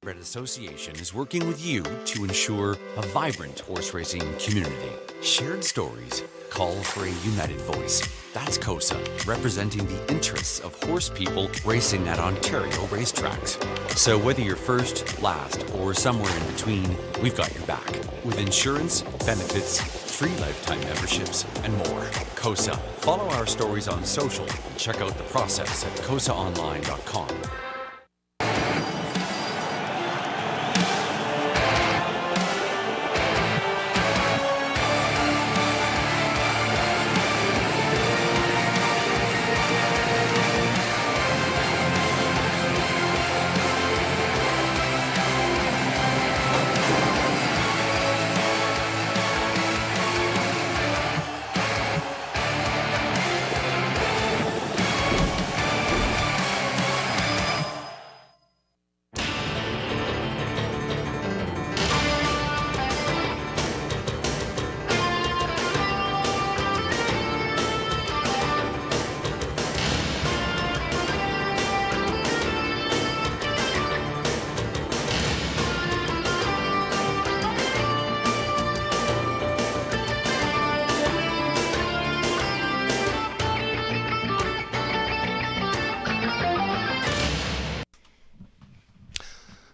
Red Association is working with you to ensure a vibrant horse racing community. Shared stories call for a united voice. That's COSA, representing the interests of horse people racing at Ontario racetracks. So whether you're first, last, or somewhere in between, we've got your back. With insurance, benefits, free lifetime memberships, and more. COSA. Follow our stories on social and check out the process at cosaonline.com.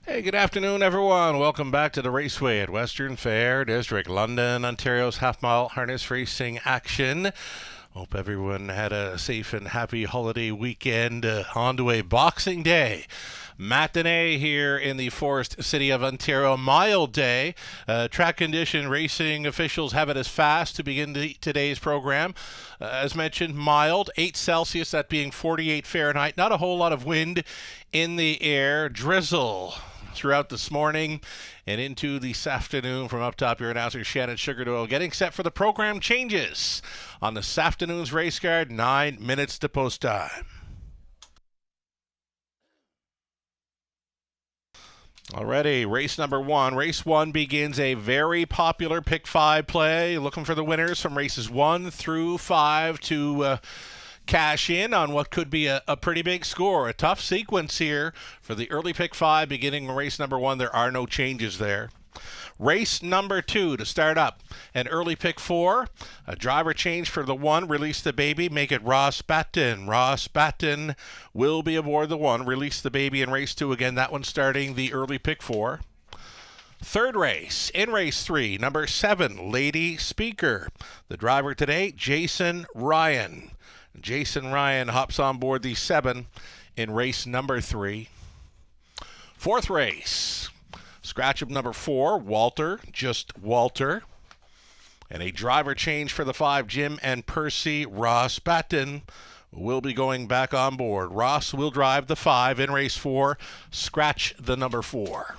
Hey, good afternoon, everyone. Welcome back to the Raceway at Western Fair District, London, Ontario's half-mile harness racing action. Hope everyone had a safe and happy holiday weekend. On to a Boxing Day matinee here in the Forest City of Ontario. Mild day. Track condition racing officials have it as fast to begin today's program. As mentioned, mild, 8 Celsius, that being 48 Fahrenheit. Not a whole lot of wind in the air. Drizzle throughout this morning and into this afternoon. From up top, your announcer Shannon Sugardoyle getting set for the program changes on this afternoon's race card. 9 minutes to post time. Alrighty, race number 1. Race 1 begins a very popular pick 5 play. Looking for the winners from races 1 through 5 to cash in on what could be a pretty big score. A tough sequence here for the early pick 5 beginning race number 1. There are no changes there. Race number 2 to start up. An early pick 4. A driver change for the 1. Release the baby. Make it Ross Batten. Ross Batten will be aboard the 1. Release the baby in race 2 again. That one starting the early pick 4. Third race, in race 3, number 7, Lady Speaker. The driver today, Jason Ryan. Jason Ryan hops on board the 7 in race number 3. Fourth race, scratch of number 4, Walter, just Walter. And a driver change for the 5, Jim and Percy. Ross Batten will be going back on board. Ross will drive the 5 in race 4, scratch the number 4.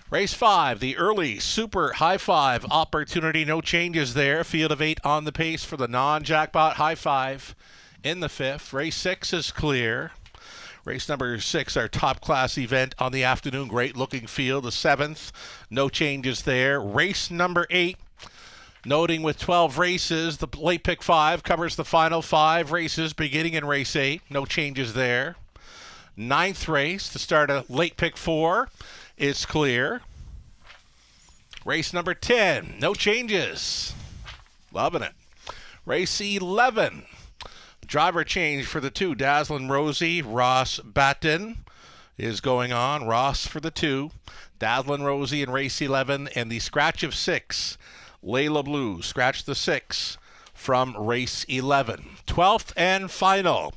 Race 5, the early super high 5 opportunity. No changes there. Field of 8 on the pace for the non-jackpot high 5 in the 5th. Race 6 is clear. Race number 6, our top class event on the afternoon. Great looking field. The 7th, no changes there. Race number 8, noting with 12 races, the late pick 5 covers the final 5 races beginning in race 8. No changes there. 9th race to start a late pick 4. It's clear. Race number 10, no changes. Loving it. Race 11, driver change for the 2, Dazzlin' Rosie. Ross Batten is going on. Ross for the 2, Dazzlin' Rosie in race 11. And the scratch of 6, Layla Blue. Scratch the 6 from race 11. 12th and final.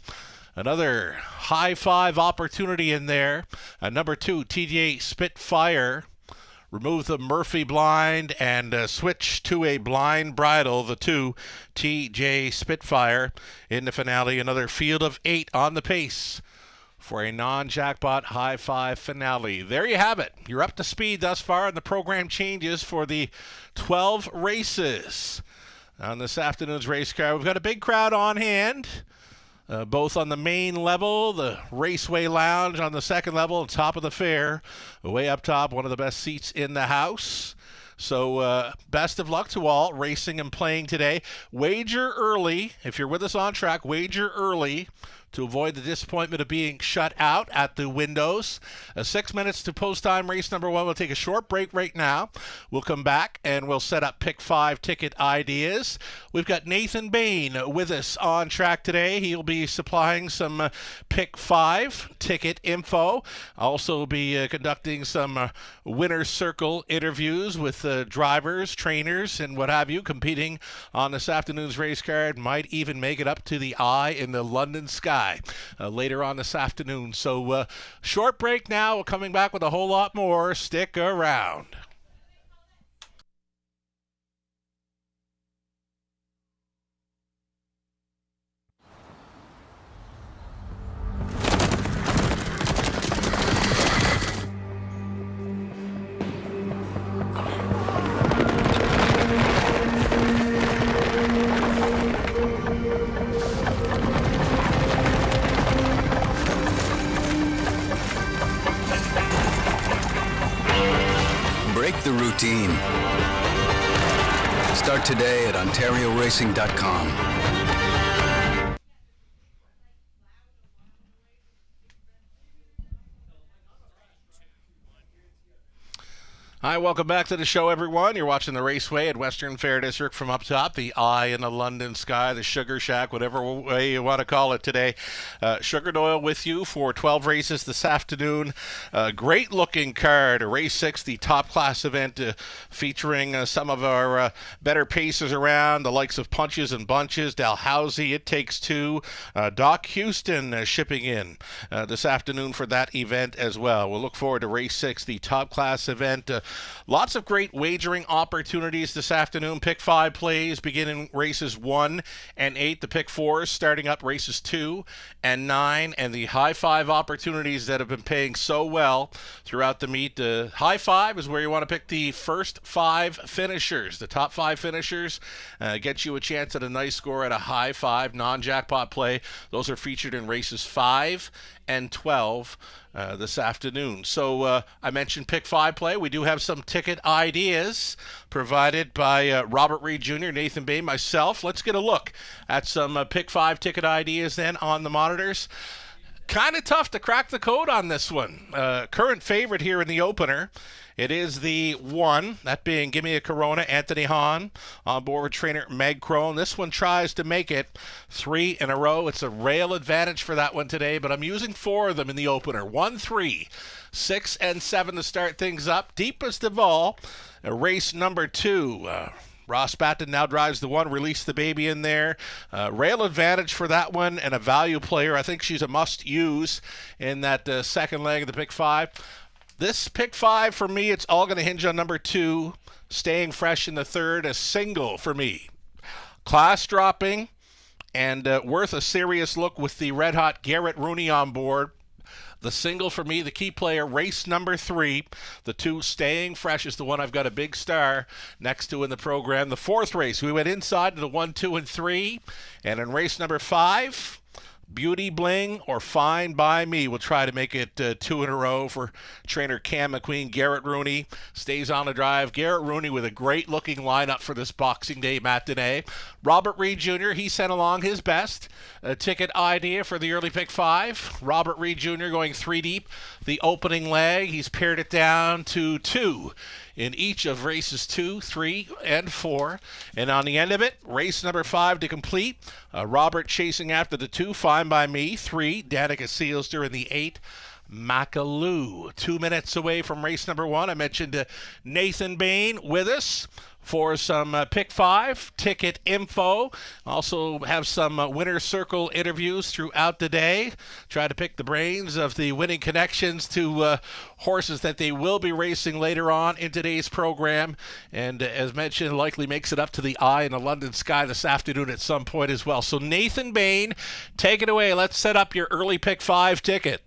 Another high 5 opportunity in there. Number 2, TJ Spitfire. Remove the Murphy blind and switch to a blind bridle. The 2, TJ Spitfire in the finale. Another field of 8 on the pace for a non-jackpot high 5 finale. There you have it. You're up to speed thus far, and the program changes for the 12 races on this afternoon's race car. We've got a big crowd on hand. Both on the main level, the Raceway Lounge on the second level, and top of the fair. Way up top, one of the best seats in the house. So best of luck to all racing and playing today. Wager early. If you're with us on track, wager early to avoid the disappointment of being shut out at the windows. 6 minutes to post time, race number 1. We'll take a short break right now. We'll come back and we'll set up pick 5 ticket ideas. We've got Nathan Bain with us on track today. He'll be supplying some pick 5 ticket info. Also be conducting some winner's circle interviews with drivers, trainers, and what have you competing on this afternoon's race card. Might even make it up to the eye in the London sky later on this afternoon. So short break now. We're coming back with a whole lot more. Stick around. Break the routine. Start today at OntarioRacing.com. Hi, welcome back to the show, everyone. You're watching the Raceway at Western Fair District from up top, the eye in the London sky, the Sugar Shack, whatever way you want to call it today. Sugar Doyle with you for 12 races this afternoon. Great looking card, race 6, the top class event featuring some of our better pacers around, the likes of Punches and Bunches, Dalhousie, It Takes Two, Doc Houston shipping in this afternoon for that event as well. We'll look forward to race 6, the top class event. Lots of great wagering opportunities this afternoon. Pick 5 plays beginning races 1 and 8. The pick 4s starting up races 2 and 9. And the high 5 opportunities that have been paying so well throughout the meet. The high 5 is where you want to pick the first 5 finishers. The top 5 finishers get you a chance at a nice score at a high 5 non-jackpot play. Those are featured in races 5 and 12 this afternoon. So I mentioned pick 5 play. We do have some ticket ideas provided by Robert Reed Jr., Nathan Bain, myself. Let's get a look at some pick 5 ticket ideas then on the monitors. Kind of tough to crack the code on this one. Current favorite here in the opener. It is the 1, that being Gimme a Corona, Anthony Hahn, on board with trainer Meg Crone. This one tries to make it 3 in a row. It's a rail advantage for that one today, but I'm using 4 of them in the opener. 1, 3, 6, and 7 to start things up. Deepest of all, race number 2. Ross Batten now drives the 1, Release the Baby in there. Rail advantage for that one and a value player. I think she's a must-use in that second leg of the pick 5. This pick 5, for me, it's all going to hinge on number 2, staying fresh in the third, a single for me. Class dropping and worth a serious look with the red-hot Garrett Rooney on board. The single for me, the key player, race number 3. The 2 staying fresh is the one I've got a big star next to in the program. The 4th race, we went inside to the 1, 2, and 3. And in race number 5, Beauty Bling or Fine by Me. We'll try to make it 2 in a row for trainer Cam McQueen. Garrett Rooney stays on the drive. Garrett Rooney with a great looking lineup for this Boxing Day matinee. Robert Reed Jr., he sent along his best ticket idea for the early pick 5. Robert Reed Jr. going 3 deep. The opening leg, he's pared it down to 2 in each of races 2, 3, and 4. And on the end of it, race number 5 to complete. Robert chasing after the 2, Fine by Me. 3, Danica Sealster in the 8. Macaloo. 2 minutes away from race number 1. I mentioned Nathan Bain with us for some pick 5 ticket info. Also have some winner circle interviews throughout the day. Try to pick the brains of the winning connections to horses that they will be racing later on in today's program. And as mentioned, likely makes it up to the eye in the London sky this afternoon at some point as well. So Nathan Bain, take it away. Let's set up your early pick 5 ticket.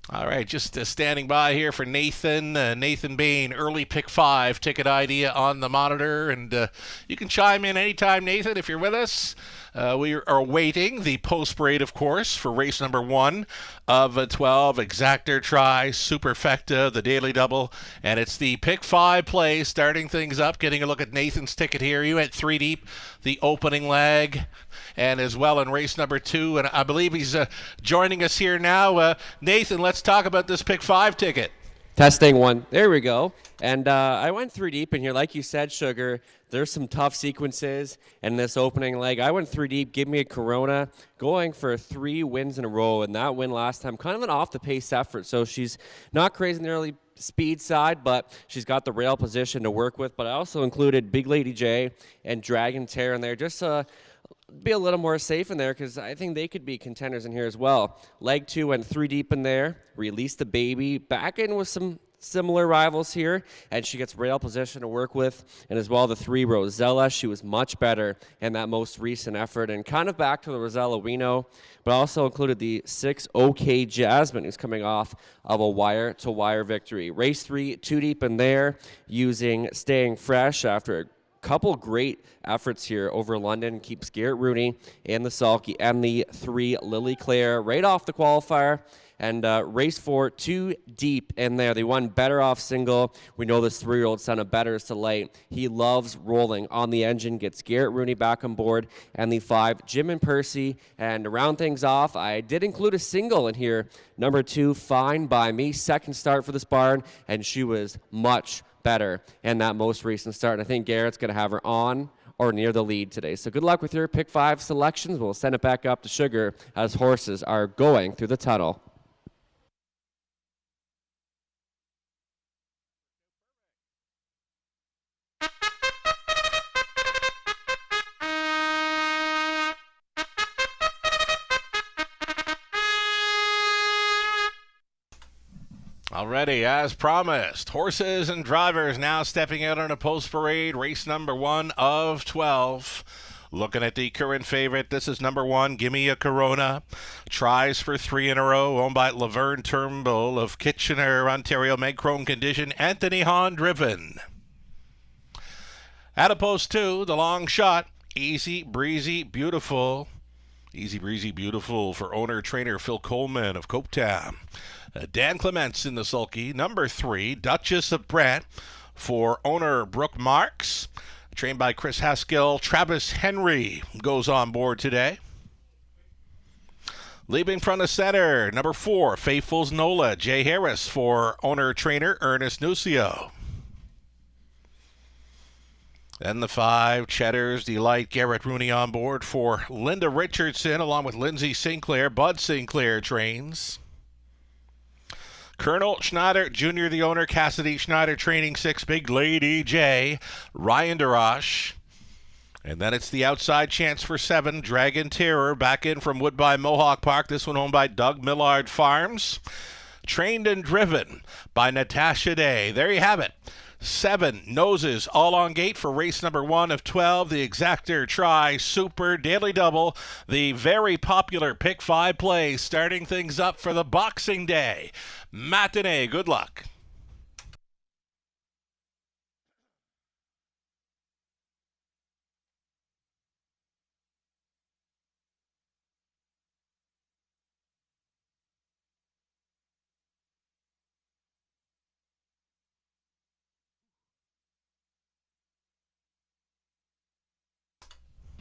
All right, just standing by here for Nathan Bain, early pick 5 ticket idea on the monitor. And you can chime in anytime, Nathan, if you're with us. We are waiting the post parade, of course, for race number 1 of 12, Exactor Try, Superfecta, the Daily Double, and it's the pick 5 play, starting things up, getting a look at Nathan's ticket here. You went 3 deep, the opening leg, and as well in race number 2, and I believe he's joining us here now. Nathan, let's talk about this pick 5 ticket. Testing 1. There we go. And I went 3 deep in here. Like you said, Sugar, there's some tough sequences in this opening leg. I went 3 deep, give me a Corona, going for 3 wins in a row. And that win last time, kind of an off-the-pace effort. So she's not crazy in the early speed side, but she's got the rail position to work with. But I also included Big Lady J and Dragon Terror in there, just be a little more safe in there because I think they could be contenders in here as well. Leg 2 went 3 deep in there, released the baby, back in with some similar rivals here, and she gets rail position to work with, and as well the 3 Rosella. She was much better in that most recent effort, and kind of back to the Rosella we know, but also included the 6 OK Jasmine, who's coming off of a wire-to-wire victory. Race 3, 2 deep in there, using Staying Fresh after a couple great efforts here over London. Keeps Garrett Rooney and the Sulky and the 3 Lily Claire right off the qualifier. And race 4, 2 deep in there. They won Better Off single. We know this 3-year-old son of Better is to late. He loves rolling on the engine, gets Garrett Rooney back on board, and the 5, Jim and Percy. And to round things off, I did include a single in here. Number 2, Fine By Me, second start for this barn, and she was much better in that most recent start. And I think Garrett's going to have her on or near the lead today. So good luck with your pick 5 selections. We'll send it back up to Sugar as horses are going through the tunnel. Already, as promised, horses and drivers now stepping out on a post parade. Race number 1 of 12. Looking at the current favorite, this is number 1, Gimme a Corona. Tries for 3 in a row, owned by Laverne Turnbull of Kitchener, Ontario. Meg Crone condition, Anthony Hahn driven. At a post 2, the long shot, Easy Breezy Beautiful. Easy Breezy Beautiful for owner-trainer Phil Coleman of Copetown. Dan Clements in the sulky. Number 3, Duchess of Brant for owner Brooke Marks. Trained by Chris Haskell. Travis Henry goes on board today. Leaving front of center, number 4, Faithful's Nola. Jay Harris for owner-trainer Ernest Nucio. Then the 5, Cheddar's Delight. Garrett Rooney on board for Linda Richardson, along with Lindsay Sinclair. Bud Sinclair trains. Colonel Schneider Jr., the owner. Cassidy Schneider training 6, Big Lady J. Ryan DeRoche. And then it's the outside chance for 7, Dragon Terror, back in from Woodbine Mohawk Park. This one owned by Doug Millard Farms. Trained and driven by Natasha Day. There you have it. 7 noses all on gate for race number 1 of 12. The Exactor Try Super Daily Double. The very popular pick 5 play, starting things up for the Boxing Day matinee. Good luck.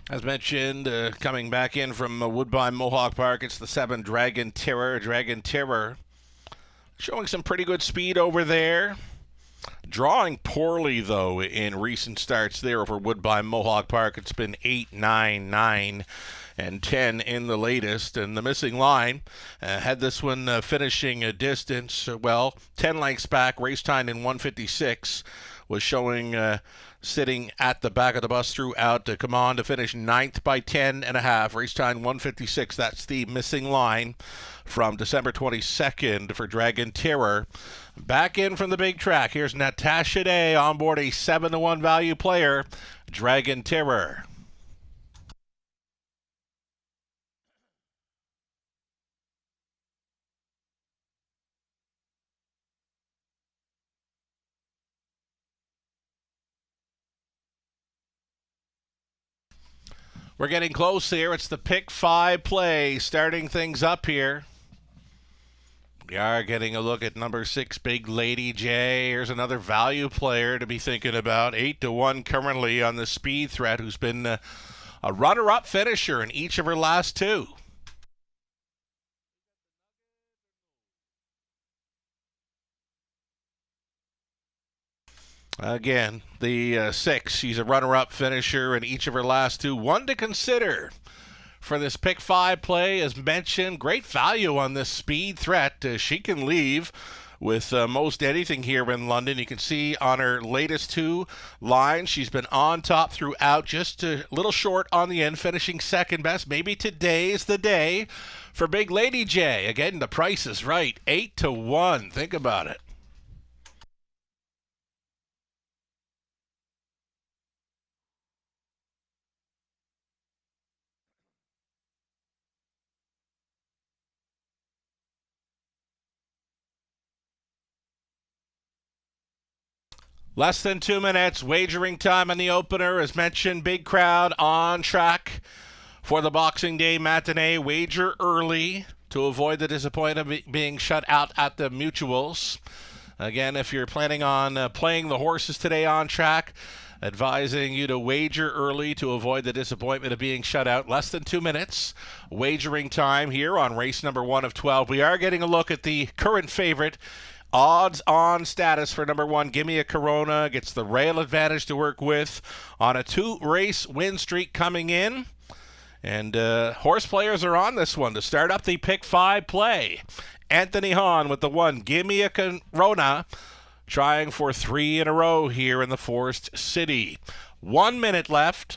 As mentioned, coming back in from Woodbine Mohawk Park, it's the 7, Dragon Terror. Dragon Terror showing some pretty good speed over there. Drawing poorly, though, in recent starts there over Woodbine Mohawk Park. It's been 8, 9, 9, and 10 in the latest. And the missing line had this one finishing a distance, 10 lengths back. Race time in 1:56 was showing sitting at the back of the bus throughout to come on to finish 9th by 10.5. Race time 1:56. That's the missing line from December 22nd for Dragon Terror. Back in from the big track. Here's Natasha Day on board a 7-1 value player, Dragon Terror. We're getting close here. It's the pick 5 play, starting things up here. We are getting a look at number 6, Big Lady J. Here's another value player to be thinking about. 8-1 currently on the Speed Threat, who's been a runner-up finisher in each of her last 2. Again, the 6, she's a runner-up finisher in each of her last 2. One to consider for this pick 5 play, as mentioned, great value on this Speed Threat. She can leave with most anything here in London. You can see on her latest 2 lines, she's been on top throughout, just a little short on the end, finishing second best. Maybe today's the day for Big Lady J. Again, the price is right, 8-1. Think about it. Less than 2 minutes, wagering time on the opener. As mentioned, big crowd on track for the Boxing Day matinee. Wager early to avoid the disappointment of being shut out at the mutuals. Again, if you're planning on playing the horses today on track, advising you to wager early to avoid the disappointment of being shut out. Less than 2 minutes. Wagering time here on race number 1 of 12. We are getting a look at the current favorite. Odds-on status for number 1, Gimme a Corona. Gets the rail advantage to work with on a 2-race win streak coming in. And horse players are on this one to start up the pick 5 play. Anthony Hahn with the 1, Gimme a Corona, trying for 3 in a row here in the Forest City. 1 minute left.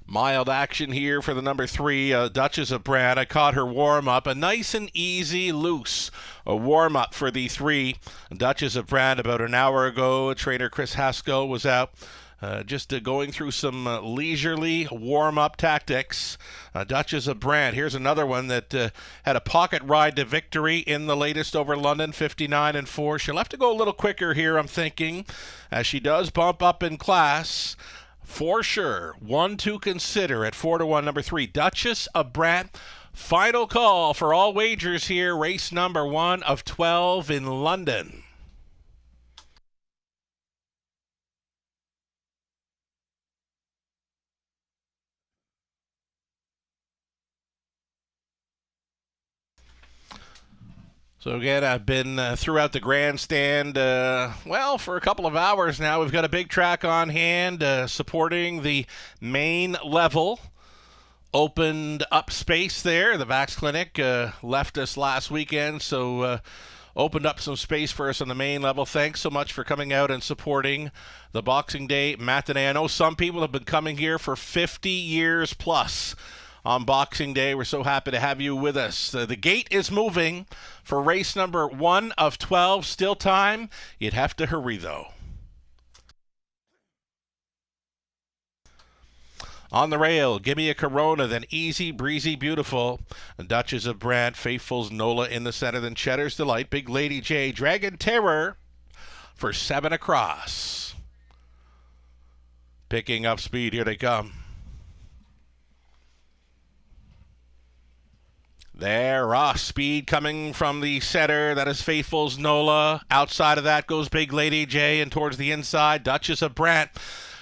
Mild action here for the number 3, Duchess of Brand. I caught her warm-up. A nice and easy, loose warm-up for the 3, Duchess of Brand. About an hour ago, trainer Chris Haskell was out just going through some leisurely warm-up tactics. Duchess of Brand. Here's another one that had a pocket ride to victory in the latest over London, 59-4. She'll have to go a little quicker here, I'm thinking, as she does bump up in class. For sure, one to consider at 4-1, number 3, Duchess of Brand. Final call for all wagers here, race number 1 of 12 in London. So again, I've been throughout the grandstand, for a couple of hours now. We've got a big track on hand supporting the main level. Opened up space there. The Vax Clinic left us last weekend, so opened up some space for us on the main level. Thanks so much for coming out and supporting the Boxing Day matinee. I know some people have been coming here for 50 years plus. On Boxing Day, we're so happy to have you with us. The gate is moving for race number 1 of 12. Still time. You'd have to hurry, though. On the rail, Gimme a Corona, then Easy, Breezy, Beautiful. Duchess of Brand, Faithful's Nola in the center, then Cheddar's Delight, Big Lady J, Dragon Terror for 7 across. Picking up speed, here they come. There, raw speed coming from the center. That is Faithful's Nola. Outside of that goes Big Lady J, and towards the inside, Duchess of Brant.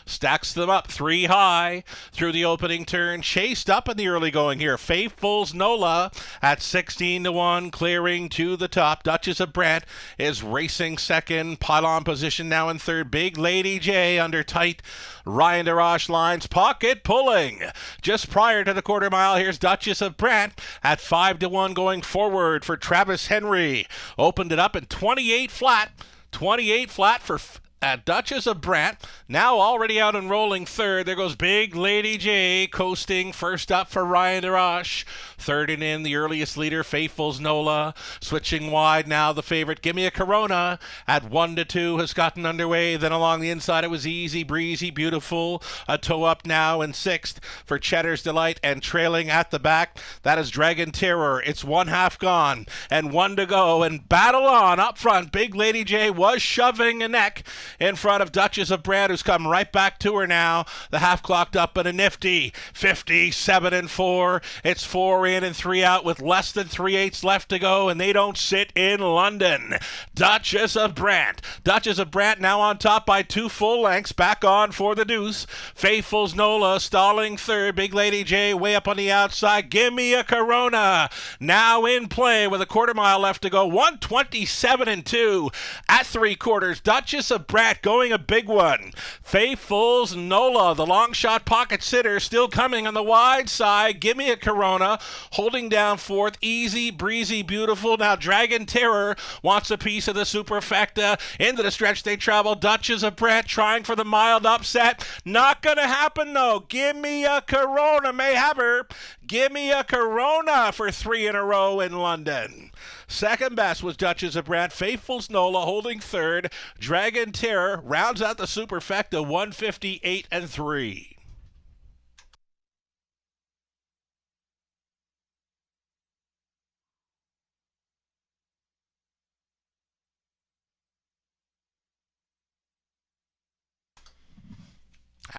Stacks them up 3 high through the opening turn. Chased up in the early going here. Faithful's Nola at 16-1, clearing to the top. Duchess of Brant is racing second. Pylon position now in third. Big Lady J under tight Ryan DeRoche lines. Pocket pulling just prior to the quarter mile. Here's Duchess of Brant at 5-1 going forward for Travis Henry. Opened it up in 28 flat. 28 flat for at Duchess of Brant, now already out and rolling third. There goes Big Lady J, coasting first up for Ryan DeRoche. Third and in, the earliest leader, Faithful's Nola. Switching wide now, the favorite, Gimme a Corona, at 1-2 has gotten underway. Then along the inside, it was Easy, Breezy, Beautiful. A toe up now in sixth for Cheddar's Delight, and trailing at the back, that is Dragon Terror. It's 1/2 gone and 1 to go, and battle on up front. Big Lady J was shoving a neck in front of Duchess of Brand, who's come right back to her now. The half clocked up at a nifty 57-4. It's 4 in and 3 out with less than 3/8 left to go, and they don't sit in London. Duchess of Brand. Duchess of Brand now on top by 2 full lengths. Back on for the deuce. Faithful's Nola stalling third. Big Lady J way up on the outside. Give me a Corona. Now in play with a quarter mile left to go. 127-2 at 3/4. Duchess of Brand going a big one. Faithful's Nola, the long shot pocket sitter, still coming on the wide side. Give me a Corona. Holding down fourth. Easy, breezy, beautiful. Now Dragon Terror wants a piece of the superfecta. Into the stretch they travel. Duchess of Brand trying for the mild upset. Not going to happen, though. Give me a Corona. May have her. Give me a Corona for 3 in a row in London. Second best was Duchess of Brand. Faithful's Nola holding third. Dragon Terror rounds out the superfecta 158-3.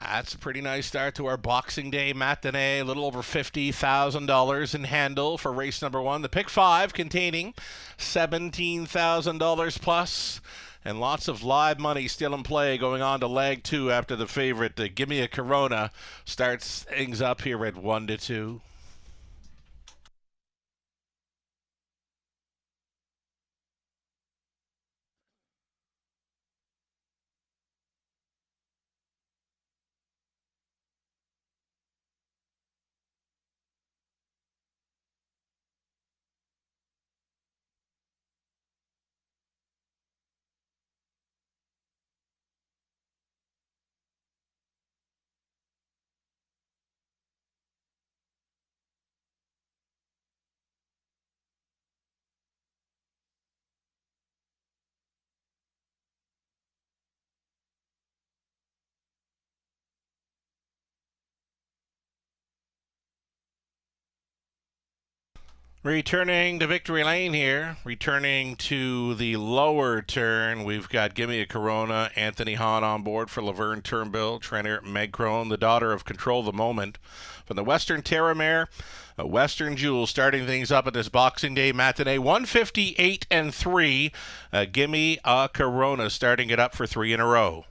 That's a pretty nice start to our Boxing Day matinee. A little over $50,000 in handle for race number 1. The pick 5 containing $17,000 plus. And lots of live money still in play going on to leg 2 after the favorite, Give Me a Corona, starts things up here at 1-2. Returning to Victory Lane here, returning to the lower turn, we've got Gimme a Corona, Anthony Hahn on board for Laverne Turnbull, trainer Meg Crone, the daughter of Control the Moment. From the Western Terramare, Western Jewel starting things up at this Boxing Day matinee, 158-3. Gimme a Corona starting it up for 3 in a row.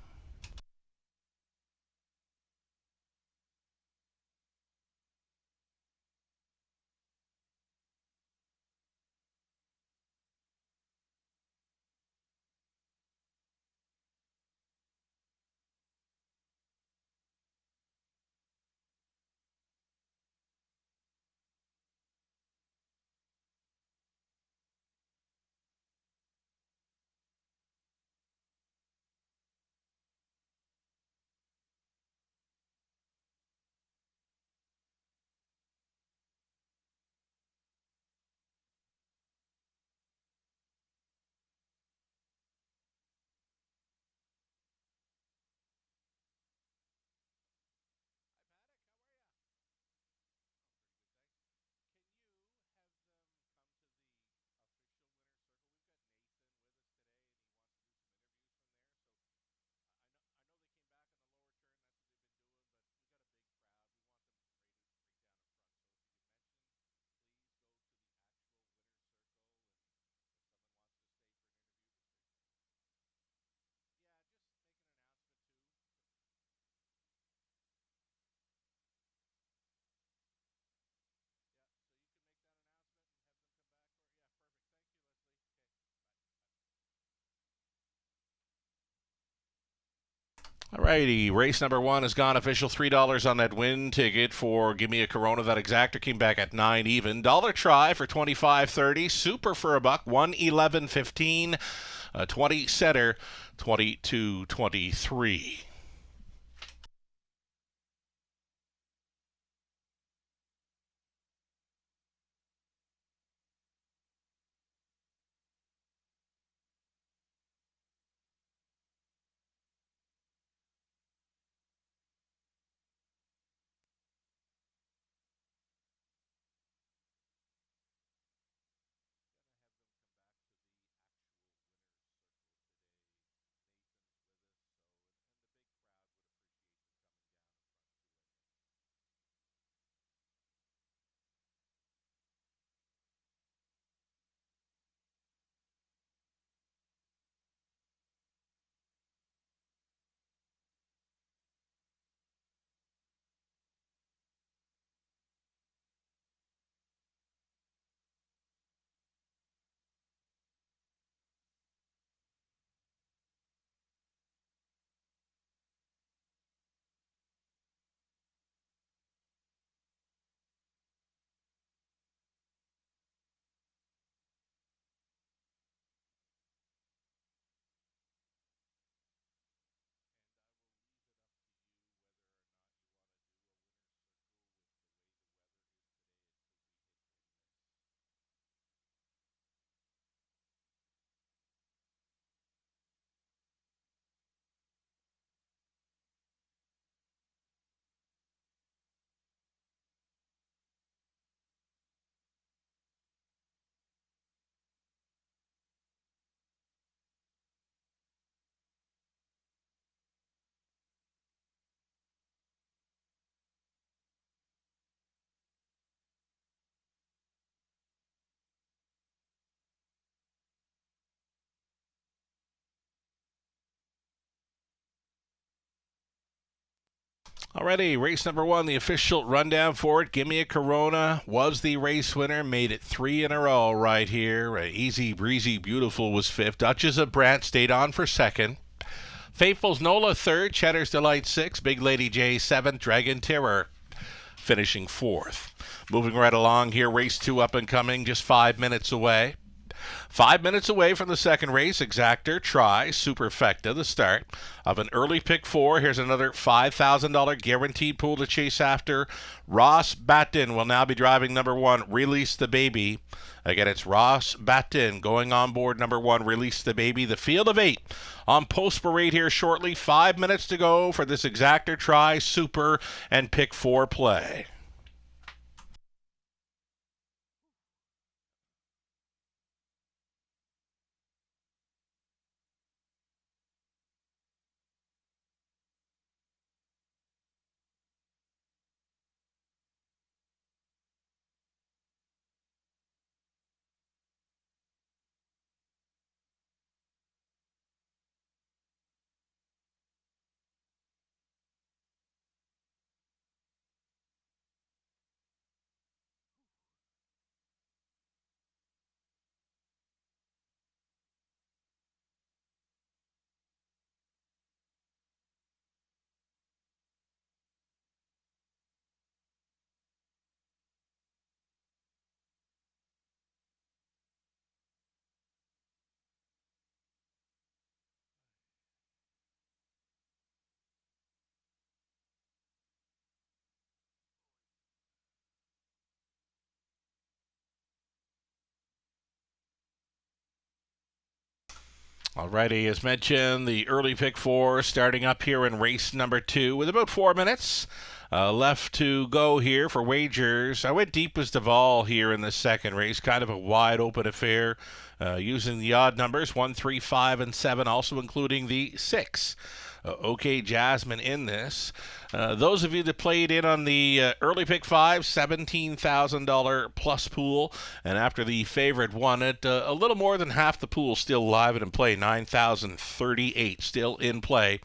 Alrighty, race number 1 has gone official. $3 on that win ticket for Give Me a Corona. That exactor came back at 9 even. Dollar try for $25.30. Super for $1. 111.15. 20 setter 22.23. Alrighty, race number 1, the official rundown for it. Gimme a Corona was the race winner. Made it 3 in a row right here. Easy Breezy Beautiful was 5th. Duchess of Brant stayed on for 2nd. Faithful's Nola 3rd. Cheddar's Delight 6th. Big Lady J 7th. Dragon Terror finishing 4th. Moving right along here, race 2 up and coming, just 5 minutes away. 5 minutes away from the second race, Exactor, Try, Superfecta, the start of an early pick 4. Here's another $5,000 guaranteed pool to chase after. Ross Batten will now be driving number 1, Release the Baby. Again, it's Ross Batten going on board number 1, Release the Baby. The field of 8 on Post Parade here shortly. 5 minutes to go for this Exactor, Try, Super, and pick 4 play. Alrighty, as mentioned, the early pick 4 starting up here in race number 2 with about 4 minutes left to go here for wagers. I went deep as Duval here in the second race, kind of a wide open affair, using the odd numbers 1, 3, 5, and 7, also including the 6. OK Jasmine in this. Those of you that played in on the early pick 5, $17,000 plus pool, and after the favorite won it, a little more than half the pool still live and in play, $9,038 still in play.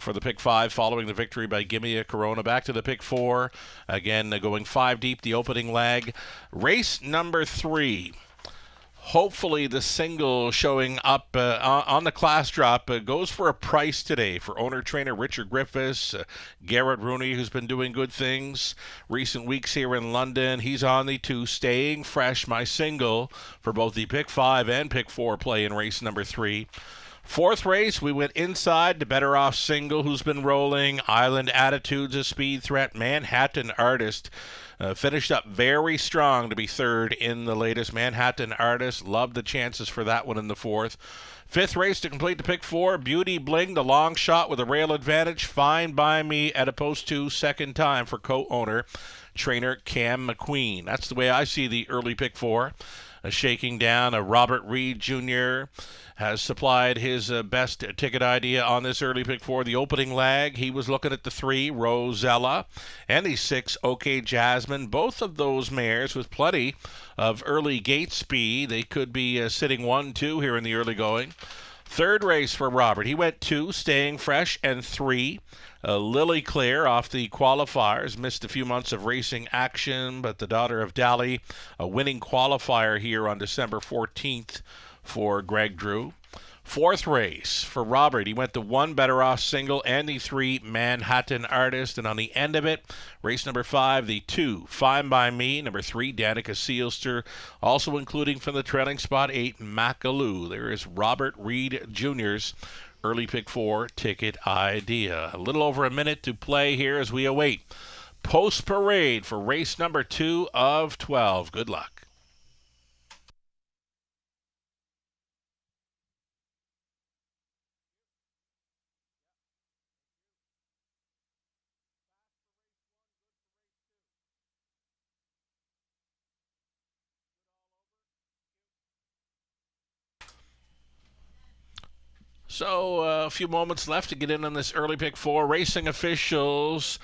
For the pick 5 following the victory by Gimme a Corona. Back to the pick 4. Again, going 5 deep, the opening leg. Race number 3. Hopefully the single showing up on the class drop goes for a price today for owner-trainer Richard Griffiths, Garrett Rooney, who's been doing good things recent weeks here in London. He's on the 2, Staying Fresh, my single for both the pick 5 and pick 4 play in race number 3. Fourth race, we went inside to Better Off Single, who's been rolling. Island Attitudes, a speed threat. Manhattan Artist finished up very strong to be 3rd in the latest. Manhattan Artist, loved the chances for that one in the 4th. Fifth race to complete the pick 4, Beauty Bling, the long shot with a rail advantage. Fine by me at a post 2, second time for co-owner, trainer Cam McQueen. That's the way I see the early pick 4. Shaking down, Robert Reed Jr. has supplied his best ticket idea on this early pick 4. The opening leg, he was looking at the 3, Rosella, and the 6, OK Jasmine. Both of those mares with plenty of early gate speed. They could be sitting 1-2 here in the early going. Third race for Robert. He went 2, Staying Fresh, and 3. Lily Clear off the qualifiers. Missed a few months of racing action, but the daughter of Dali, a winning qualifier here on December 14th for Greg Drew. Fourth race for Robert. He went the 1, Better Off Single, and the 3, Manhattan Artist. And on the end of it, race number 5, the 2, Fine by Me. Number 3, Danica Seelster. Also including from the trailing spot 8, Macaloo. There is Robert Reed Jr.'s early pick 4 ticket idea. A little over a minute to play here as we await Post Parade for race number 2 of 12. Good luck. So a few moments left to get in on this early pick 4. Racing officials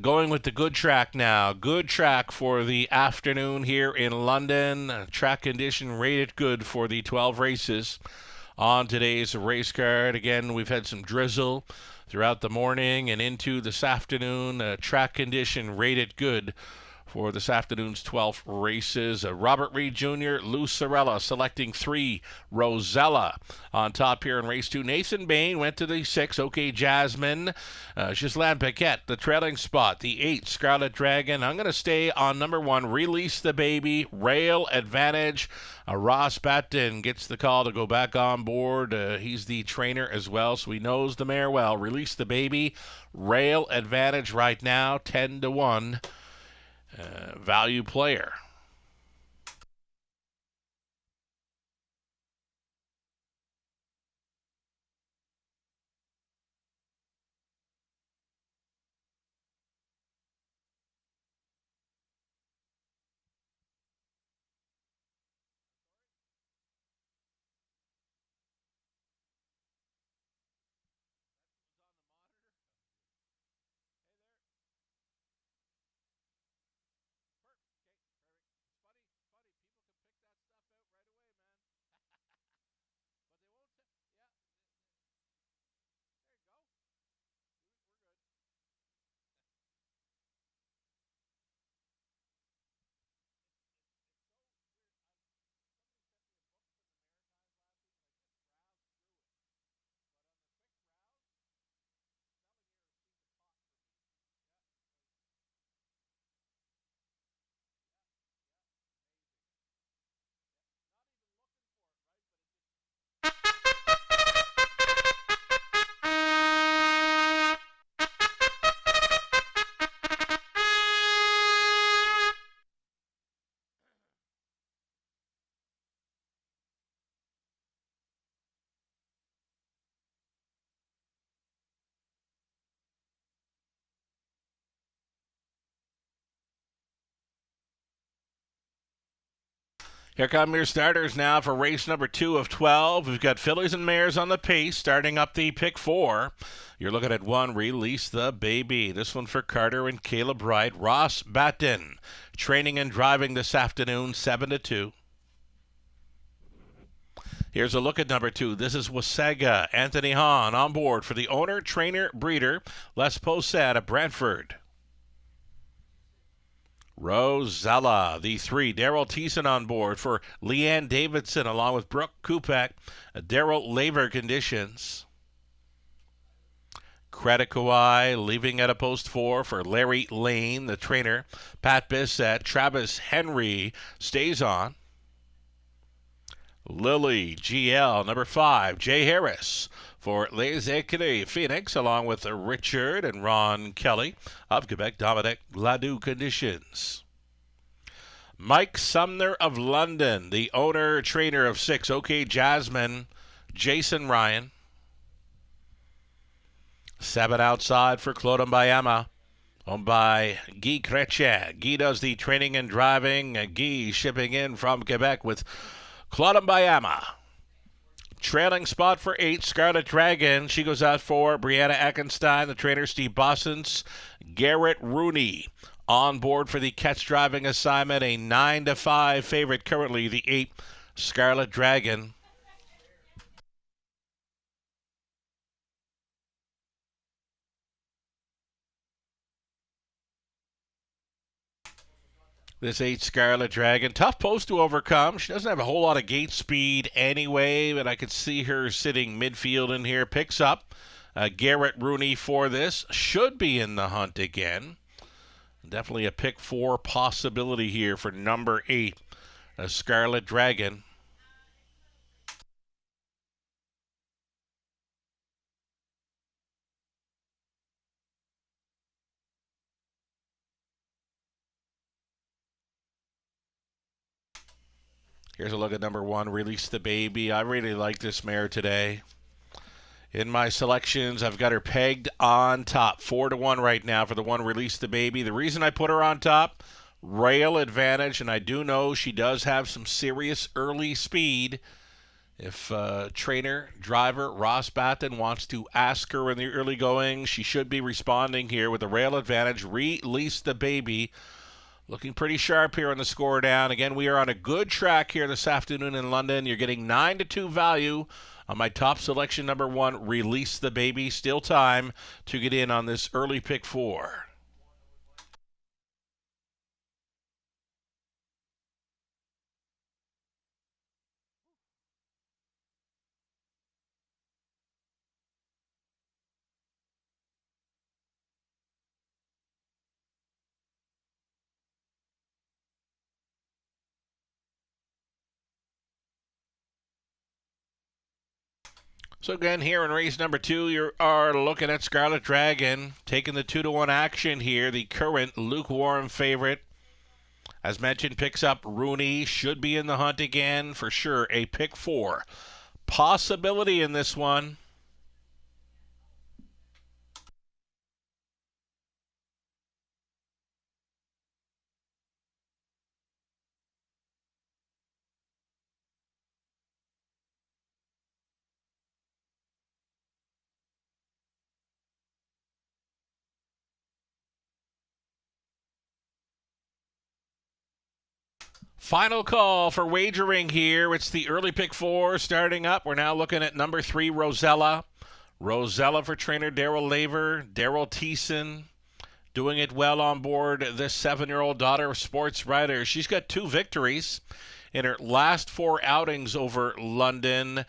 going with the good track now. Good track for the afternoon here in London. Track condition rated good for the 12 races on today's race card. Again, we've had some drizzle throughout the morning and into this afternoon. Track condition rated good for this afternoon's 12th races. Robert Reed Jr., Lou Sorella selecting 3, Rosella on top here in race 2. Nathan Bain went to the 6, OK Jasmine. Ghislaine Paquette, the trailing spot. The 8, Scarlet Dragon. I'm going to stay on number 1, Release the Baby, Rail Advantage. Ross Batten gets the call to go back on board. He's the trainer as well, so he knows the mare well. Release the Baby, Rail Advantage right now, 10-1. Value player. Here come your starters now for race number 2 of 12. We've got fillies and mares on the pace, starting up the pick 4. You're looking at 1, Release the Baby. This one for Carter and Caleb Wright. Ross Batten, training and driving this afternoon, 7-2. Here's a look at number 2. This is Wasaga. Anthony Hahn on board for the owner, trainer, breeder, Les Posad of Brantford. Rosella, the 3. Daryl Thiessen on board for Leanne Davidson along with Brooke Kupak. Daryl Laver conditions. Credit Kawhi leaving at a post 4 for Larry Lane, the trainer. Pat Bissett. Travis Henry stays on. Lily GL, number 5. Jay Harris for Les Écuries Phoenix, along with Richard and Ron Kelly of Quebec. Dominic Gladue conditions. Mike Sumner of London, the owner, trainer of 6, OK Jasmine, Jason Ryan. 7 outside for Claude Mbayama, owned by Guy Chrétien. Guy does the training and driving. Guy shipping in from Quebec with Claude Mbayama. Trailing spot for 8, Scarlet Dragon. She goes out for Brianna Eckenstein, the trainer, Steve Bossens. Garrett Rooney on board for the catch driving assignment. A 9-5 favorite currently, the 8, Scarlet Dragon. This 8 Scarlet Dragon, tough post to overcome. She doesn't have a whole lot of gate speed anyway, but I could see her sitting midfield in here. Picks up Garrett Rooney for this. Should be in the hunt again. Definitely a pick 4 possibility here for number 8, Scarlet Dragon. Here's a look at number 1, Release the Baby. I really like this mare today. In my selections, I've got her pegged on top. 4-1 right now for the 1, Release the Baby. The reason I put her on top, rail advantage, and I do know she does have some serious early speed. If trainer, driver, Ross Batten wants to ask her in the early going, she should be responding here with the rail advantage. Release the Baby Looking pretty sharp here on the score down. Again, we are on a good track here this afternoon in London. You're getting 9-2 value on my top selection number 1, Release the Baby. Still time to get in on this early pick 4. So again, here in race number 2, you are looking at Scarlet Dragon taking the 2-1 action here. The current lukewarm favorite, as mentioned, picks up Rooney. Should be in the hunt again for sure. A pick 4 possibility in this one. Final call for wagering here. It's the early pick 4 starting up. We're now looking at number 3, Rosella. Rosella for trainer Daryl Laver. Daryl Thiessen doing it well on board this 7-year-old daughter of sports writer. She's got 2 victories in her last 4 outings over London.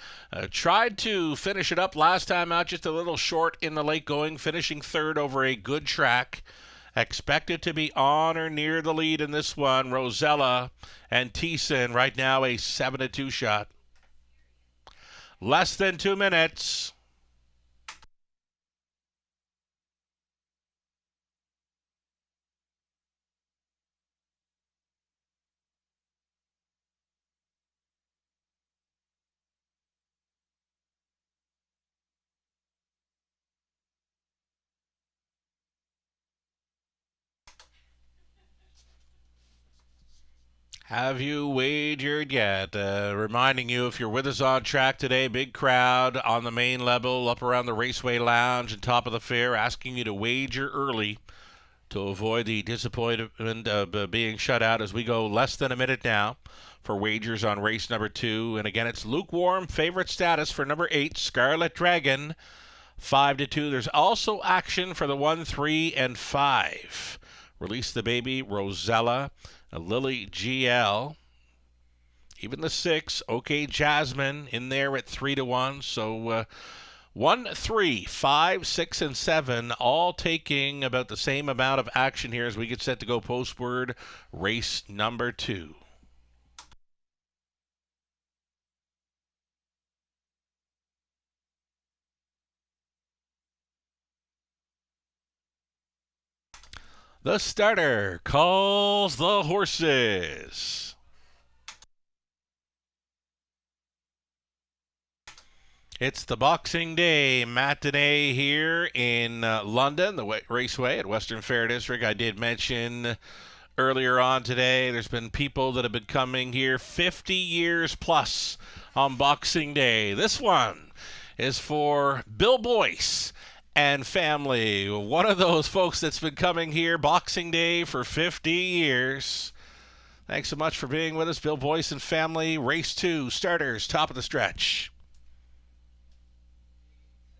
Tried to finish it up last time out, just a little short in the late going, finishing 3rd over a good track. Expected to be on or near the lead in this one. Rosella and Thiessen right now a 7-2 shot. Less than 2 minutes. Have you wagered yet? Reminding you, if you're with us on track today, big crowd on the main level, up around the Raceway Lounge and top of the fair, asking you to wager early to avoid the disappointment of being shut out as we go less than a minute now for wagers on race number 2. And again, it's lukewarm favorite status for number 8, Scarlet Dragon, 5-2. There's also action for the 1, 3, and 5. Release the Baby, Rosella, Lily GL, even the 6, OK Jasmine in there at 3-1. So 1, 3, 5, 6, and 7 all taking about the same amount of action here as we get set to go postward race number 2. The starter calls the horses. It's the Boxing Day matinee here in London, the Raceway at Western Fair District. I did mention earlier on today there's been people that have been coming here 50 years plus on Boxing Day. This one is for Bill Boyce and family, one of those folks that's been coming here Boxing Day for 50 years. Thanks so much for being with us, Bill Boyce and family. Race 2, starters, top of the stretch.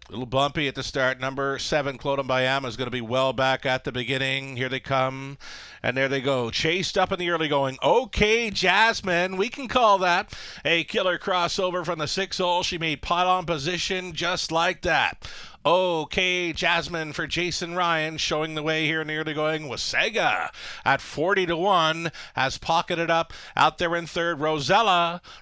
A little bumpy at the start. Number 7, Clodagh Bayama, is going to be well back at the beginning. Here they come, and there they go. Chased up in the early going. OK Jasmine, we can call that a killer crossover from the 6 hole. She made pylon position just like that. OK Jasmine for Jason Ryan, showing the way here in the early going. Wasaga at 40-1 has pocketed up out there in 3rd.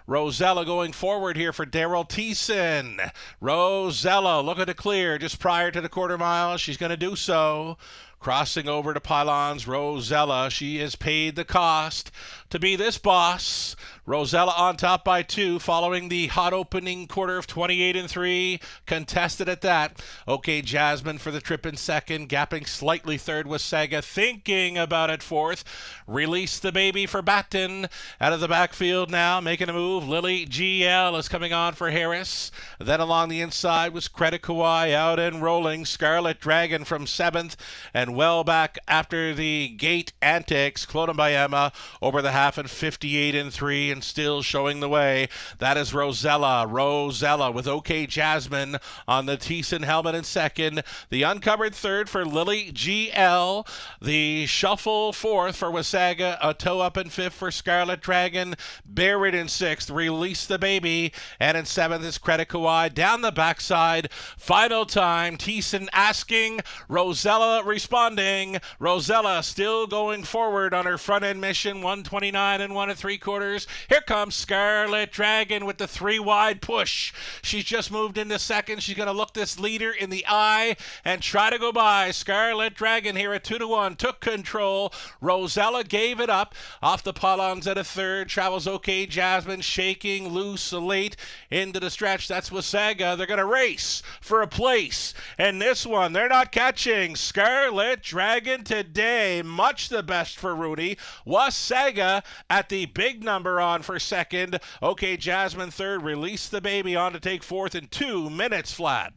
Rosella going forward here for Daryl Thiessen. Rosella looking to clear just prior to the quarter mile. She's going to do so. Crossing over to pylons, Rosella, she has paid the cost to be this boss. Rosella on top by 2 following the hot opening quarter of 28-3. Contested at that. OK Jasmine for the trip in second. Gapping slightly third with Saga. Thinking about it fourth. Release the baby for Batten. Out of the backfield now. Making a move. Lily GL is coming on for Harris. Then along the inside was Credit Kawhi out and rolling. Scarlet Dragon from 7th. And well back after the gate antics. Clodagh by Emma over the half and 58-3. And still showing the way. That is Rosella. Rosella with OK Jasmine on the Thiessen helmet in second. The uncovered third for Lily GL. The shuffle fourth for Wasaga. A toe up in fifth for Scarlet Dragon. Buried in sixth. Release the baby. And in seventh is Credit Kawhi. Down the backside. Final time. Thiessen asking. Rosella responding. Rosella still going forward on her front end mission. 129 and 1 3/4. Here comes Scarlet Dragon with the 3 wide push. She's just moved into second. She's going to look this leader in the eye and try to go by. Scarlet Dragon here at 2-1 took control. Rosella gave it up off the pylons at a third. Travels OK Jasmine shaking loose late into the stretch. That's Wasaga. They're going to race for a place. And this one, they're not catching. Scarlet Dragon today, much the best for Rooney. Wasaga at the big number on for second. OK Jasmine third. Release the baby on to take fourth in 2 minutes flat.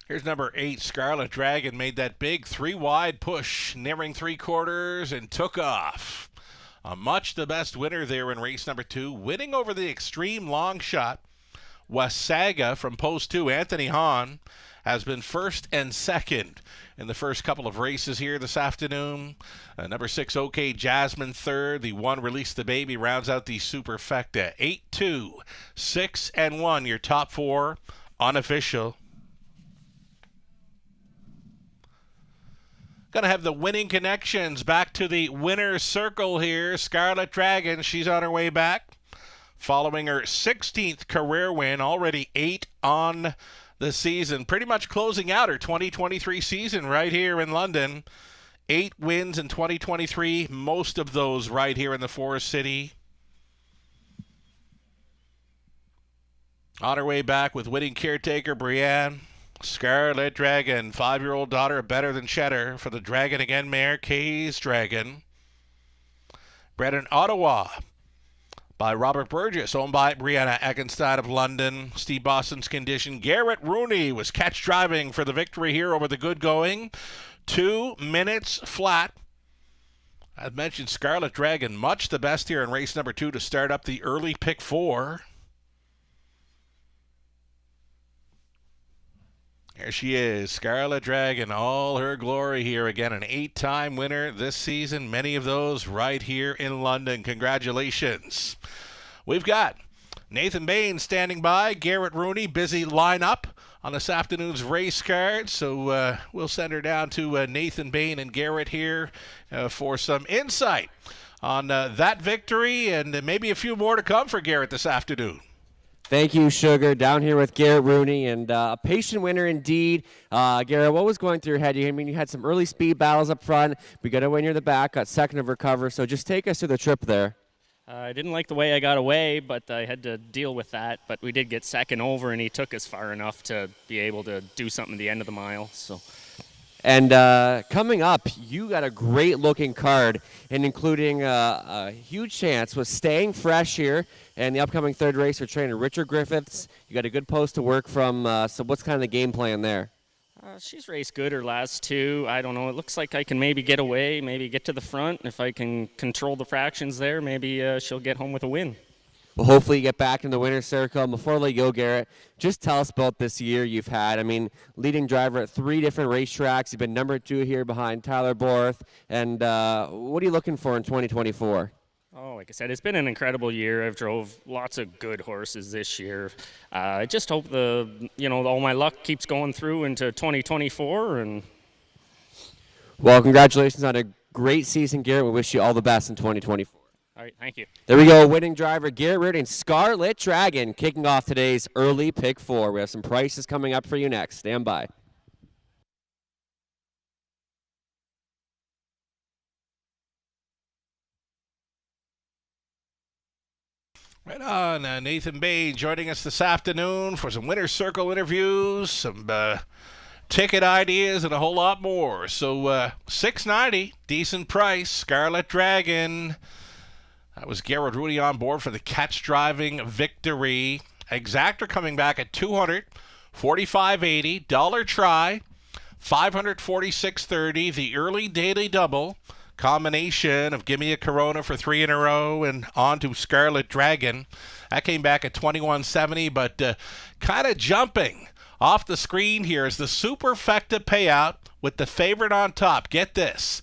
Here's number 8, Scarlet Dragon, made that big 3 wide push, nearing 3/4 and took off. A much the best winner there in race number 2, winning over the extreme long shot. Wasaga from post 2, Anthony Hahn, has been first and second in the first couple of races here this afternoon. Number 6, OK Jasmine third. The 1, Release the Baby, rounds out the superfecta. 8-2, 6 and 1, your top 4 unofficial. Going to have the winning connections back to the winner's circle here. Scarlet Dragon, she's on her way back. Following her 16th career win, already 8 on the season. Pretty much closing out her 2023 season right here in London. 8 wins in 2023, most of those right here in the Forest City. On her way back with winning caretaker Brienne. Scarlet Dragon, 5-year-old daughter of Better Than Cheddar for the Dragon Again mare, Kay's Dragon. Bred in Ottawa by Robert Burgess, owned by Brianna Egenstein of London. Steve Boston's condition. Garrett Rooney was catch driving for the victory here over the good going. 2 minutes flat. I've mentioned Scarlet Dragon, much the best here in race number 2 to start up the early pick 4. There she is, Scarlet Dragon, all her glory here again. An 8-time winner this season, many of those right here in London. Congratulations. We've got Nathan Bain standing by, Garrett Rooney, busy lineup on this afternoon's race card. So we'll send her down to Nathan Bain and Garrett here for some insight on that victory and maybe a few more to come for Garrett this afternoon. Thank you, Sugar. Down here with Garrett Rooney, and a patient winner indeed. Garrett, what was going through your head? I mean, you had some early speed battles up front. We got a win near the back, got second of recover. So just take us through the trip there. I didn't like the way I got away, but I had to deal with that. But we did get second over, and he took us far enough to be able to do something at the end of the mile. So. And coming up, you got a great-looking card, and including a huge chance with staying fresh here. And the upcoming third race, we're training Richard Griffiths. You got a good post to work from. So what's kind of the game plan there? She's raced good her last 2. I don't know. It looks like I can maybe get away, maybe get to the front. If I can control the fractions there, maybe she'll get home with a win. But hopefully you get back in the winner's circle. And before I let you go, Garrett, just tell us about this year you've had. I mean, leading driver at 3 different racetracks. You've been number 2 here behind Tyler Borth. And what are you looking for in 2024? Oh, like I said, it's been an incredible year. I've drove lots of good horses this year. I just hope all my luck keeps going through into 2024. And Well, congratulations on a great season, Garrett. We wish you all the best in 2024. all right, thank you. There we go, winning driver Garrett Reardon, Scarlet Dragon, kicking off today's early pick 4. We have some prices coming up for you next. Stand by. Right on. Nathan Bay joining us this afternoon for some Winner's Circle interviews, some ticket ideas, and a whole lot more. So $6.90, decent price. Scarlet Dragon. That was Garrett Rudy on board for the catch driving victory. Exactor coming back at $200, $45.80. Dollar try, $546.30. The early daily double. Combination of Gimme a Corona for 3 in a row and on to Scarlet Dragon. That came back at $21.70, but kind of jumping off the screen here is the Superfecta payout with the favorite on top. Get this,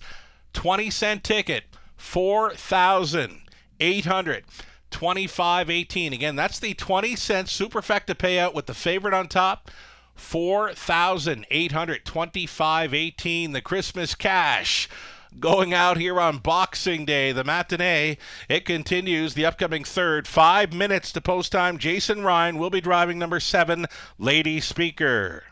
20-cent ticket, $4,825.18. Again, that's the 20-cent Superfecta payout with the favorite on top. $4,825.18. The Christmas cash going out here on Boxing Day, the matinee. It continues the upcoming third. 5 minutes to post time. Jason Ryan will be driving number 7, Lady Speaker.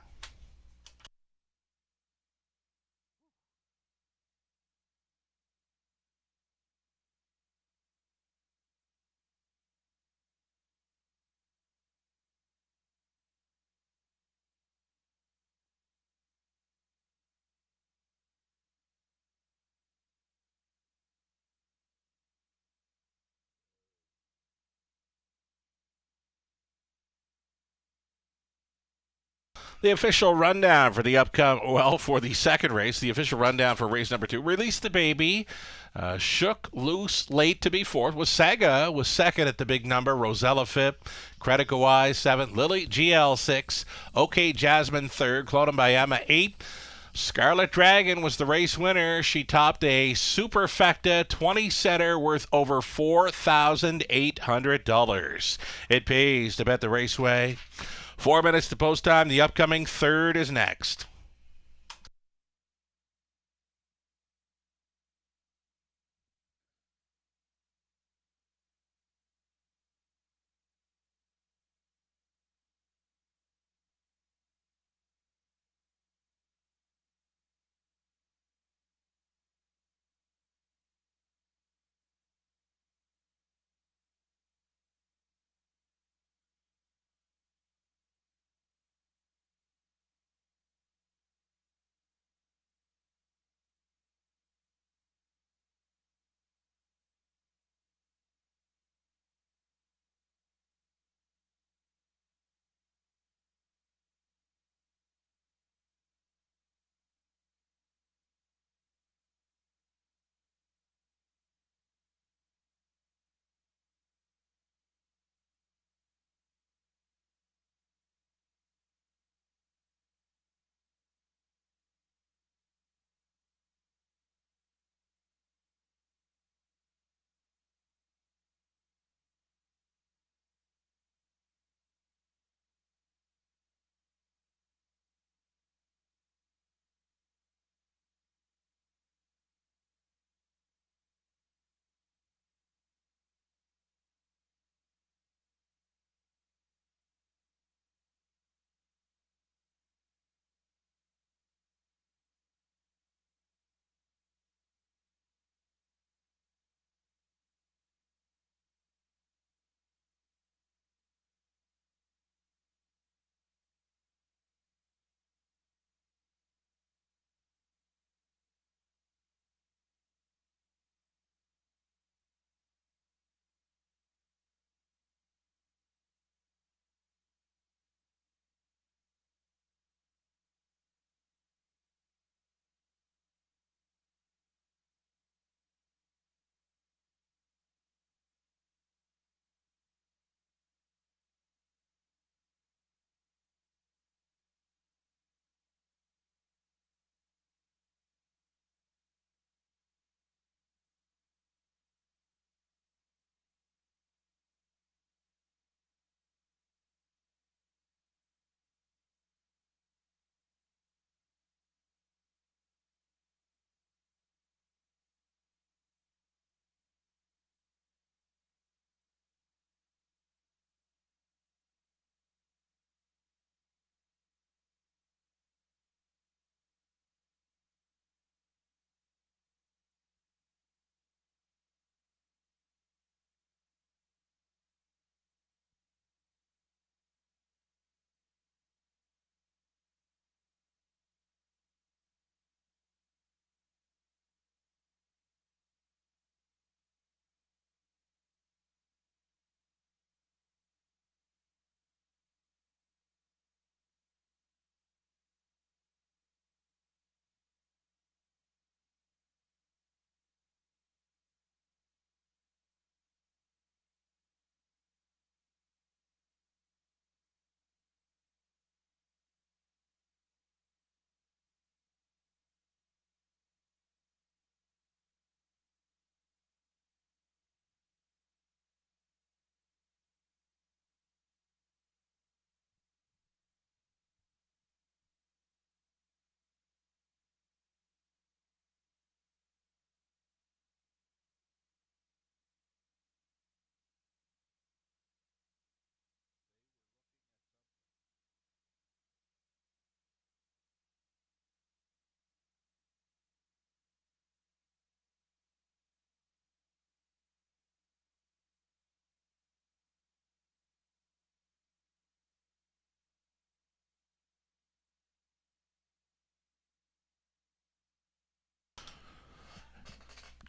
The official rundown for the for the second race, the official rundown for race number 2. Release the Baby, Shook Loose late to be fourth. Wasaga was second at the big number. Rosella Phip, Credit Kawhi 7th. Lily GL 6th. OK Jasmine 3rd. Clodum Bayama 8th. Scarlet Dragon was the race winner. She topped a Superfecta 20-center worth over $4,800. It pays to bet the Raceway. 4 minutes to post time. The upcoming third is next.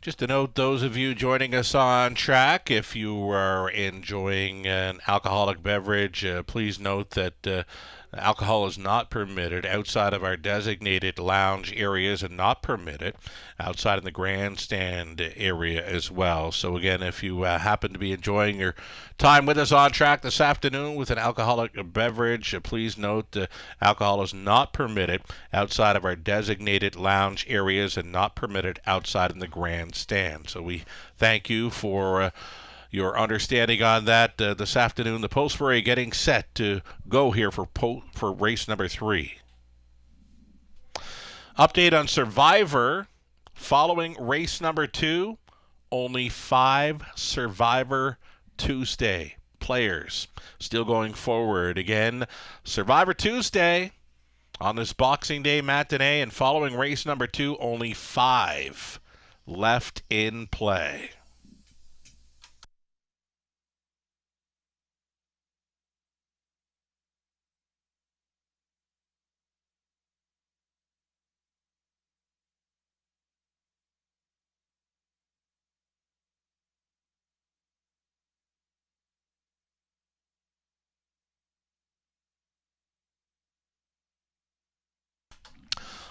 Just to note, those of you joining us on track, if you are enjoying an alcoholic beverage, please note that alcohol is not permitted outside of our designated lounge areas and not permitted outside of the grandstand area as well. So again, if you happen to be enjoying your time with us on track this afternoon with an alcoholic beverage, please note alcohol is not permitted outside of our designated lounge areas and not permitted outside in the grandstand. So we thank you for your understanding on that this afternoon. The Pillsbury getting set to go here for race number 3. Update on Survivor. Following race number 2, only 5 Survivor Tuesday players still going forward. Again, Survivor Tuesday on this Boxing Day matinee, and following race number 2, only 5 left in play.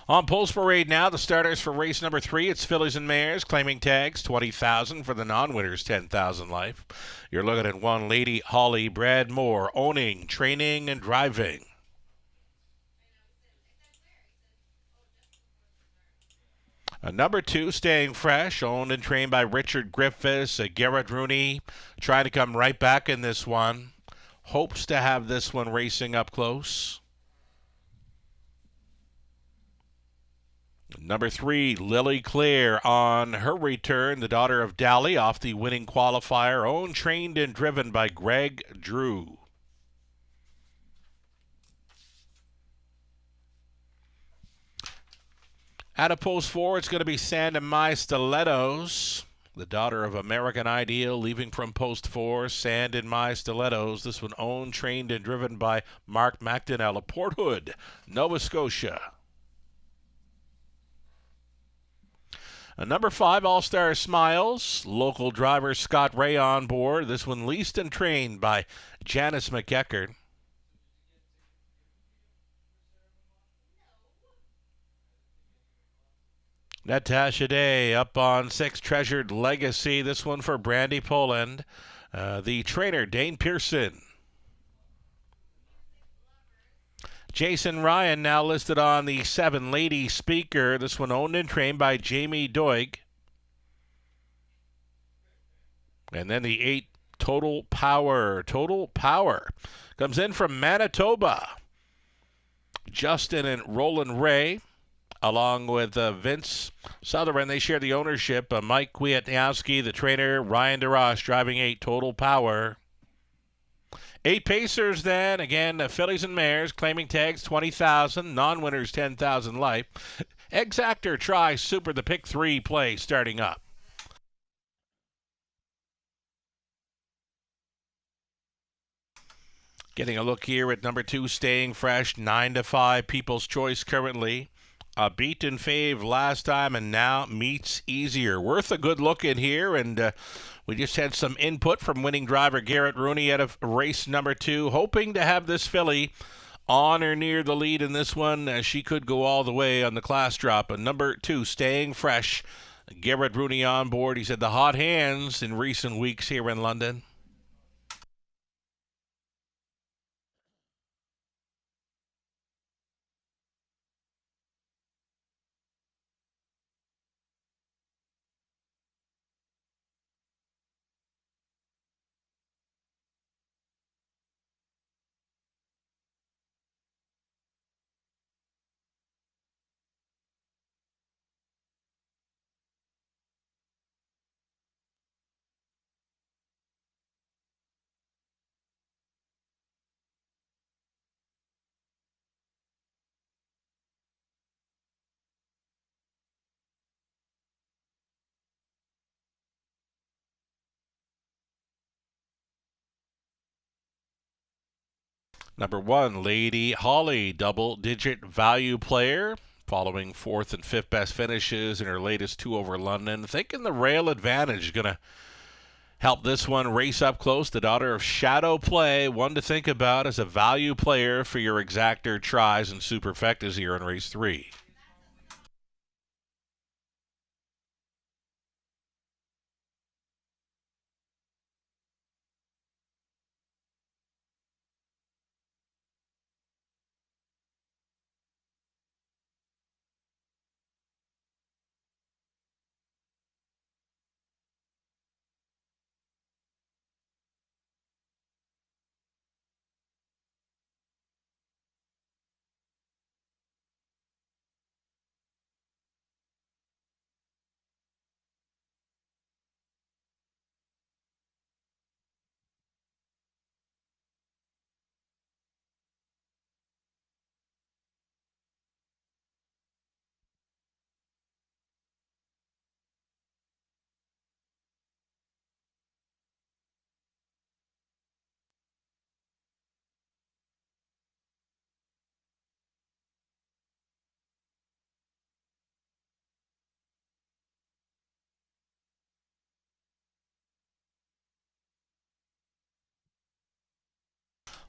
On Pulse Parade now, the starters for race number 3. It's Fillies and Mares, claiming tags, $20,000 for the non-winners, $10,000 life. You're looking at one Lady Holly Brad Moore, owning, training, and driving. Number 2, Staying Fresh, owned and trained by Richard Griffiths. Garrett Rooney trying to come right back in this one. Hopes to have this one racing up close. Number 3, Lily Clear on her return, the daughter of Dally off the winning qualifier, owned, trained, and driven by Greg Drew. At a post 4, it's going to be Sand and My Stilettos, the daughter of American Ideal, leaving from post 4, Sand and My Stilettos. This one owned, trained, and driven by Mark McDonnell of Port Hood, Nova Scotia. Number 5, All-Star Smiles. Local driver Scott Ray on board. This one leased and trained by Janice McEachern. Natasha Day up on 6, Treasured Legacy. This one for Brandy Poland. The trainer, Dane Pearson. Jason Ryan now listed on the 7, Lady Speaker. This one owned and trained by Jamie Doig. And then the 8, Total Power. Total Power comes in from Manitoba. Justin and Roland Ray, along with Vince Sutherland. They share the ownership. Mike Kwiatkowski, the trainer. Ryan DeRoche driving 8, Total Power. 8 Pacers then, again, Fillies and Mares, claiming tags, $20,000, non-winners, $10,000 life. Exactor Tri Super, the pick 3 play starting up. Getting a look here at number 2, Staying Fresh, 9-5, People's Choice currently. A beaten fave last time and now meets easier. Worth a good look in here, and we just had some input from winning driver Garrett Rooney out of race number 2, hoping to have this filly on or near the lead in this one. She could go all the way on the class drop. And number 2, Staying Fresh, Garrett Rooney on board. He said the hot hands in recent weeks here in London. Number 1, Lady Holly, double-digit value player. following fourth and fifth best finishes in her latest 2 over London. Thinking the rail advantage is going to help this one race up close. The daughter of Shadow Play, one to think about as a value player for your exactor tries and superfectas here in race 3.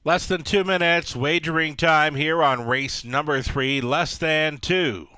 Less than 2 minutes, wagering time here on race number 3, less than 2.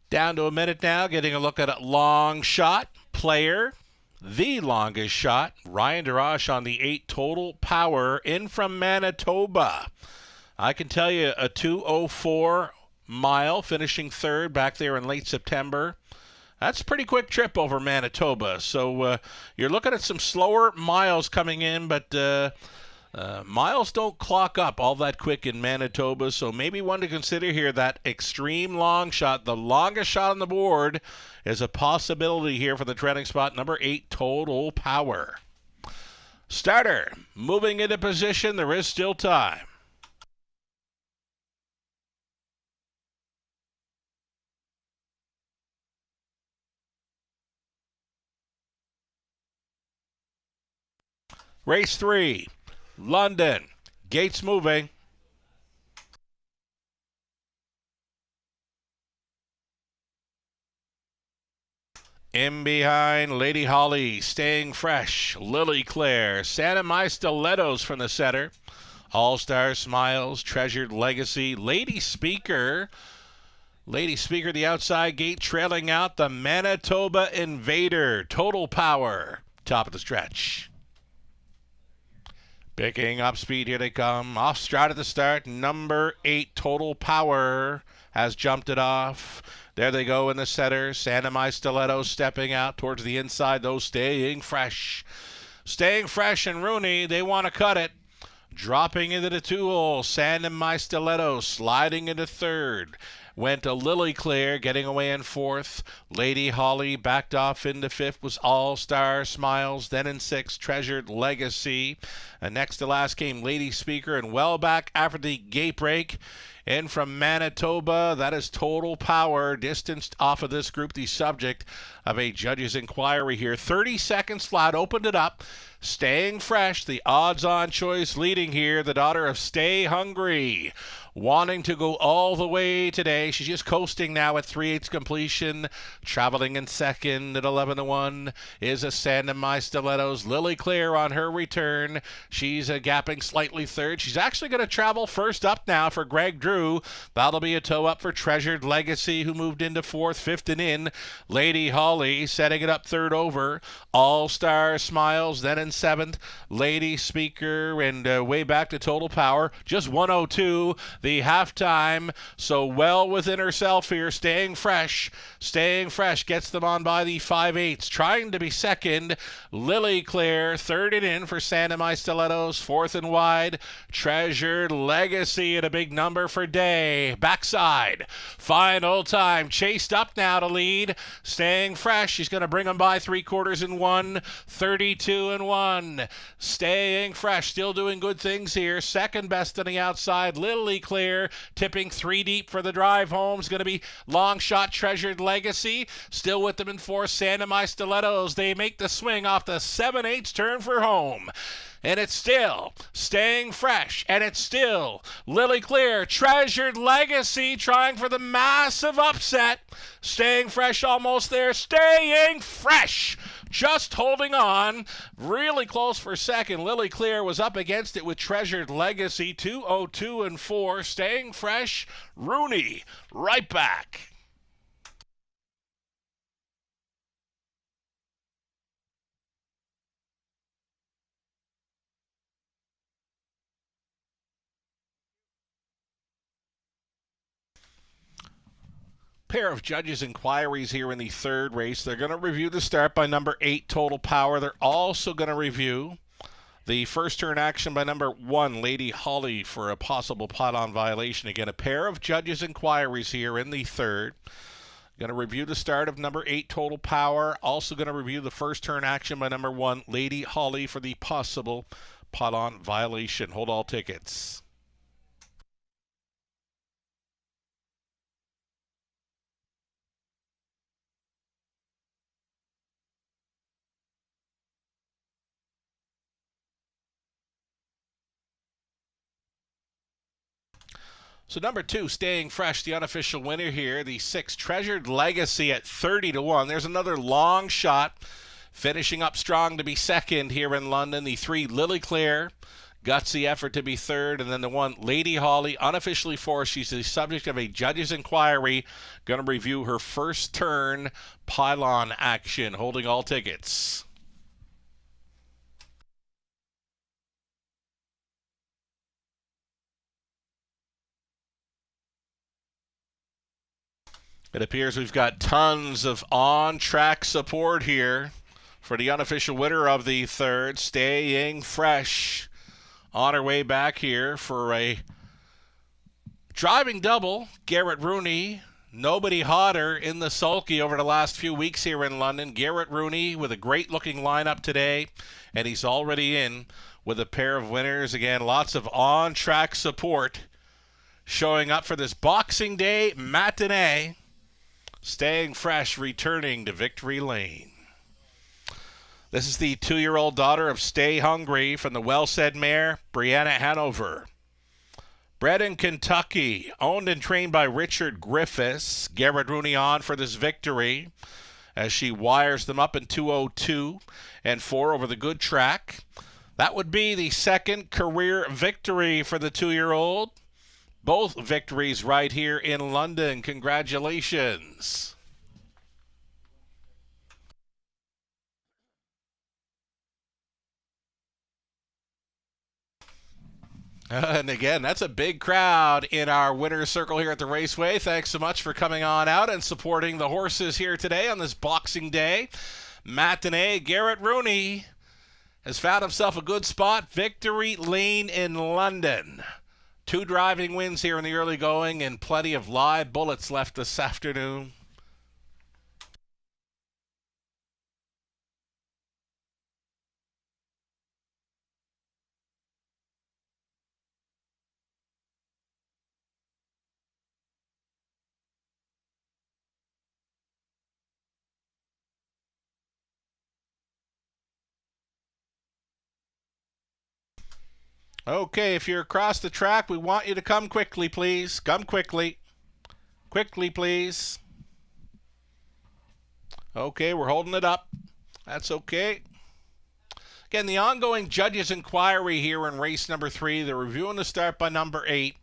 Down to a minute now, getting a look at a long shot player. The longest shot, Ryan Darash on the 8 total power in from Manitoba. I can tell you a 2:04 mile, finishing third back there in late September. That's a pretty quick trip over Manitoba. So you're looking at some slower miles coming in, but miles don't clock up all that quick in Manitoba, so maybe one to consider here. That extreme long shot, the longest shot on the board, is a possibility here for the trending spot, number 8 total power. Starter moving into position. There is still time. Race 3. London. Gates moving. In behind, Lady Holly, Staying Fresh, Lily Claire, Santa My Stilettos from the setter, All-Star Smiles, Treasured Legacy, Lady Speaker, the outside gate, trailing out the Manitoba Invader, Total Power, top of the stretch. Picking up speed, here they come. Off stride at the start. Number 8, Total Power, has jumped it off. There they go in the setter. Santa My Stilettos stepping out towards the inside, though Staying Fresh. Staying Fresh and Rooney, they want to cut it. Dropping into the 2-hole. Santa My Stilettos sliding into third. Went to Lily Claire, getting away in fourth. Lady Holly backed off into fifth, was All-Star Smiles. Then in sixth, Treasured Legacy. And next to last came Lady Speaker, and well back after the gate break. In from Manitoba, that is Total Power, distanced off of this group, the subject of a judge's inquiry here. 30 seconds flat, opened it up. Staying Fresh, the odds-on choice leading here, the daughter of Stay Hungry. Wanting to go all the way today. She's just coasting now at 3/8 completion. Traveling in second at 11-1 is a Santa My Stilettos. Lily Claire on her return. She's gapping slightly third. She's actually going to travel first up now for Greg Drew. That'll be a toe up for Treasured Legacy, who moved into fourth, fifth and in. Lady Holly setting it up third over. All-Star Smiles then in seventh. Lady Speaker and way back to Total Power. Just 102. the halftime. So well within herself here, staying fresh, gets them on by the 5/8. Trying to be second, Lily Claire. Third and in for Santa Mai Stilettos. Fourth and wide, Treasured Legacy at a big number for Day. Backside, final time, chased up now to lead, staying fresh. She's going to bring them by 3/4 and 1, 32 and 1. Staying fresh, still doing good things here. Second best on the outside, Lily Clear, tipping 3 deep for the drive home. Is going to be long shot Treasured Legacy. Still with them in 4, Santa Mai Stilettos. They make the swing off the 7/8 turn for home. And it's still staying fresh, and it's still Lily Clear, Treasured Legacy trying for the massive upset. Staying fresh, almost there, staying fresh, just holding on, really close for second. Lily Clear was up against it with Treasured Legacy, 2:02 and 4, staying fresh. Rooney right back. Pair of judges' inquiries here in the third race. They're going to review the start by number 8, Total Power. They're also going to review the first turn action by number 1, Lady Holly, for a possible pot-on violation. Again, a pair of judges' inquiries here in the third. Going to review the start of number 8, Total Power. Also going to review the first turn action by number 1, Lady Holly, for the possible pot-on violation. Hold all tickets. So number 2, Staying Fresh, the unofficial winner here. The 6, Treasured Legacy at 30 to 1. There's another long shot, finishing up strong to be second here in London. The 3, Lily Claire, gutsy effort to be third. And then the 1, Lady Holly, unofficially fourth. She's the subject of a judge's inquiry. Going to review her first turn pylon action, holding all tickets. It appears we've got tons of on-track support here for the unofficial winner of the third, Staying Fresh, on her way back here for a driving double. Garrett Rooney, nobody hotter in the sulky over the last few weeks here in London. Garrett Rooney with a great-looking lineup today, and he's already in with a pair of winners. Again, lots of on-track support showing up for this Boxing Day matinee. Staying Fresh returning to victory lane. This is the 2-year-old daughter of Stay Hungry from the well-said mare, Brianna Hanover. Bred in Kentucky, owned and trained by Richard Griffiths. Garrett Rooney on for this victory as she wires them up in 2:02 and 4 over the good track. That would be the second career victory for the 2-year-old. Both victories right here in London. Congratulations. And again, that's a big crowd in our winner's circle here at the Raceway. Thanks so much for coming on out and supporting the horses here today on this Boxing Day matinee. Garrett Rooney has found himself a good spot. Victory lane in London. 2 driving wins here in the early going and plenty of live bullets left this afternoon. Okay, if you're across the track, we want you to come quickly, please. Come quickly. Quickly, please. Okay, we're holding it up. That's okay. Again, the ongoing judges' inquiry here in race number 3. They're reviewing the start by number 8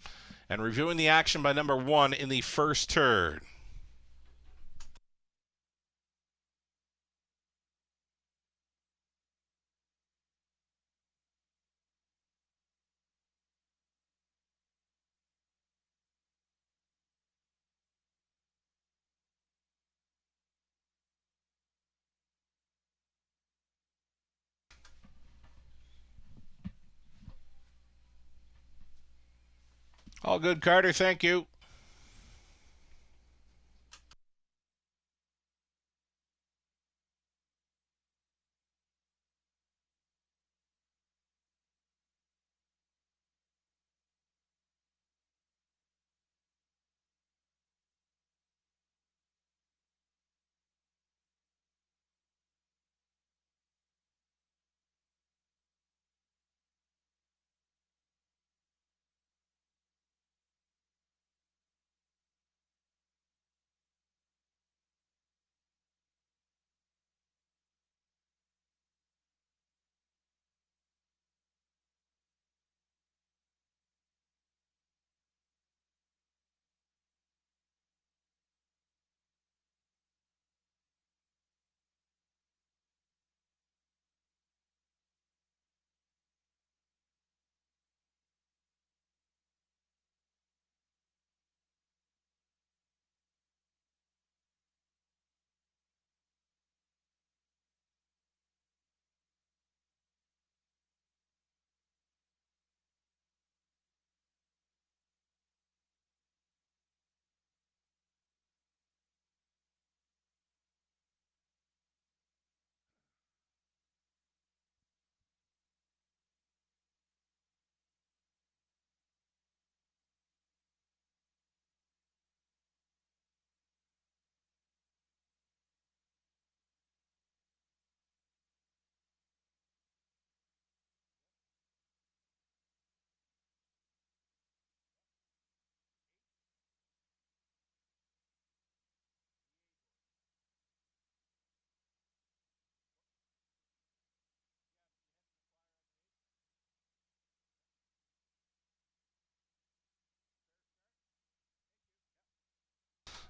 and reviewing the action by number 1 in the first turn. All good, Carter. Thank you.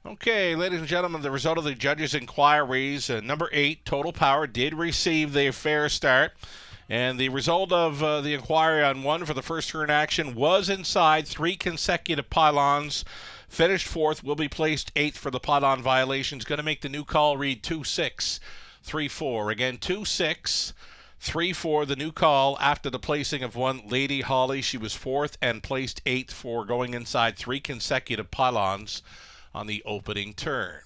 Okay, ladies and gentlemen, the result of the judges' inquiries, number 8, Total Power, did receive their fair start. And the result of the inquiry on 1 for the first turn action was inside 3 consecutive pylons. Finished 4th, will be placed 8th for the pylon violations. Going to make the new call read 2-6, 3-4. Again, 2-6. 3-4, the new call after the placing of 1, Lady Holly. She was 4th and placed 8th for going inside 3 consecutive pylons on the opening turn.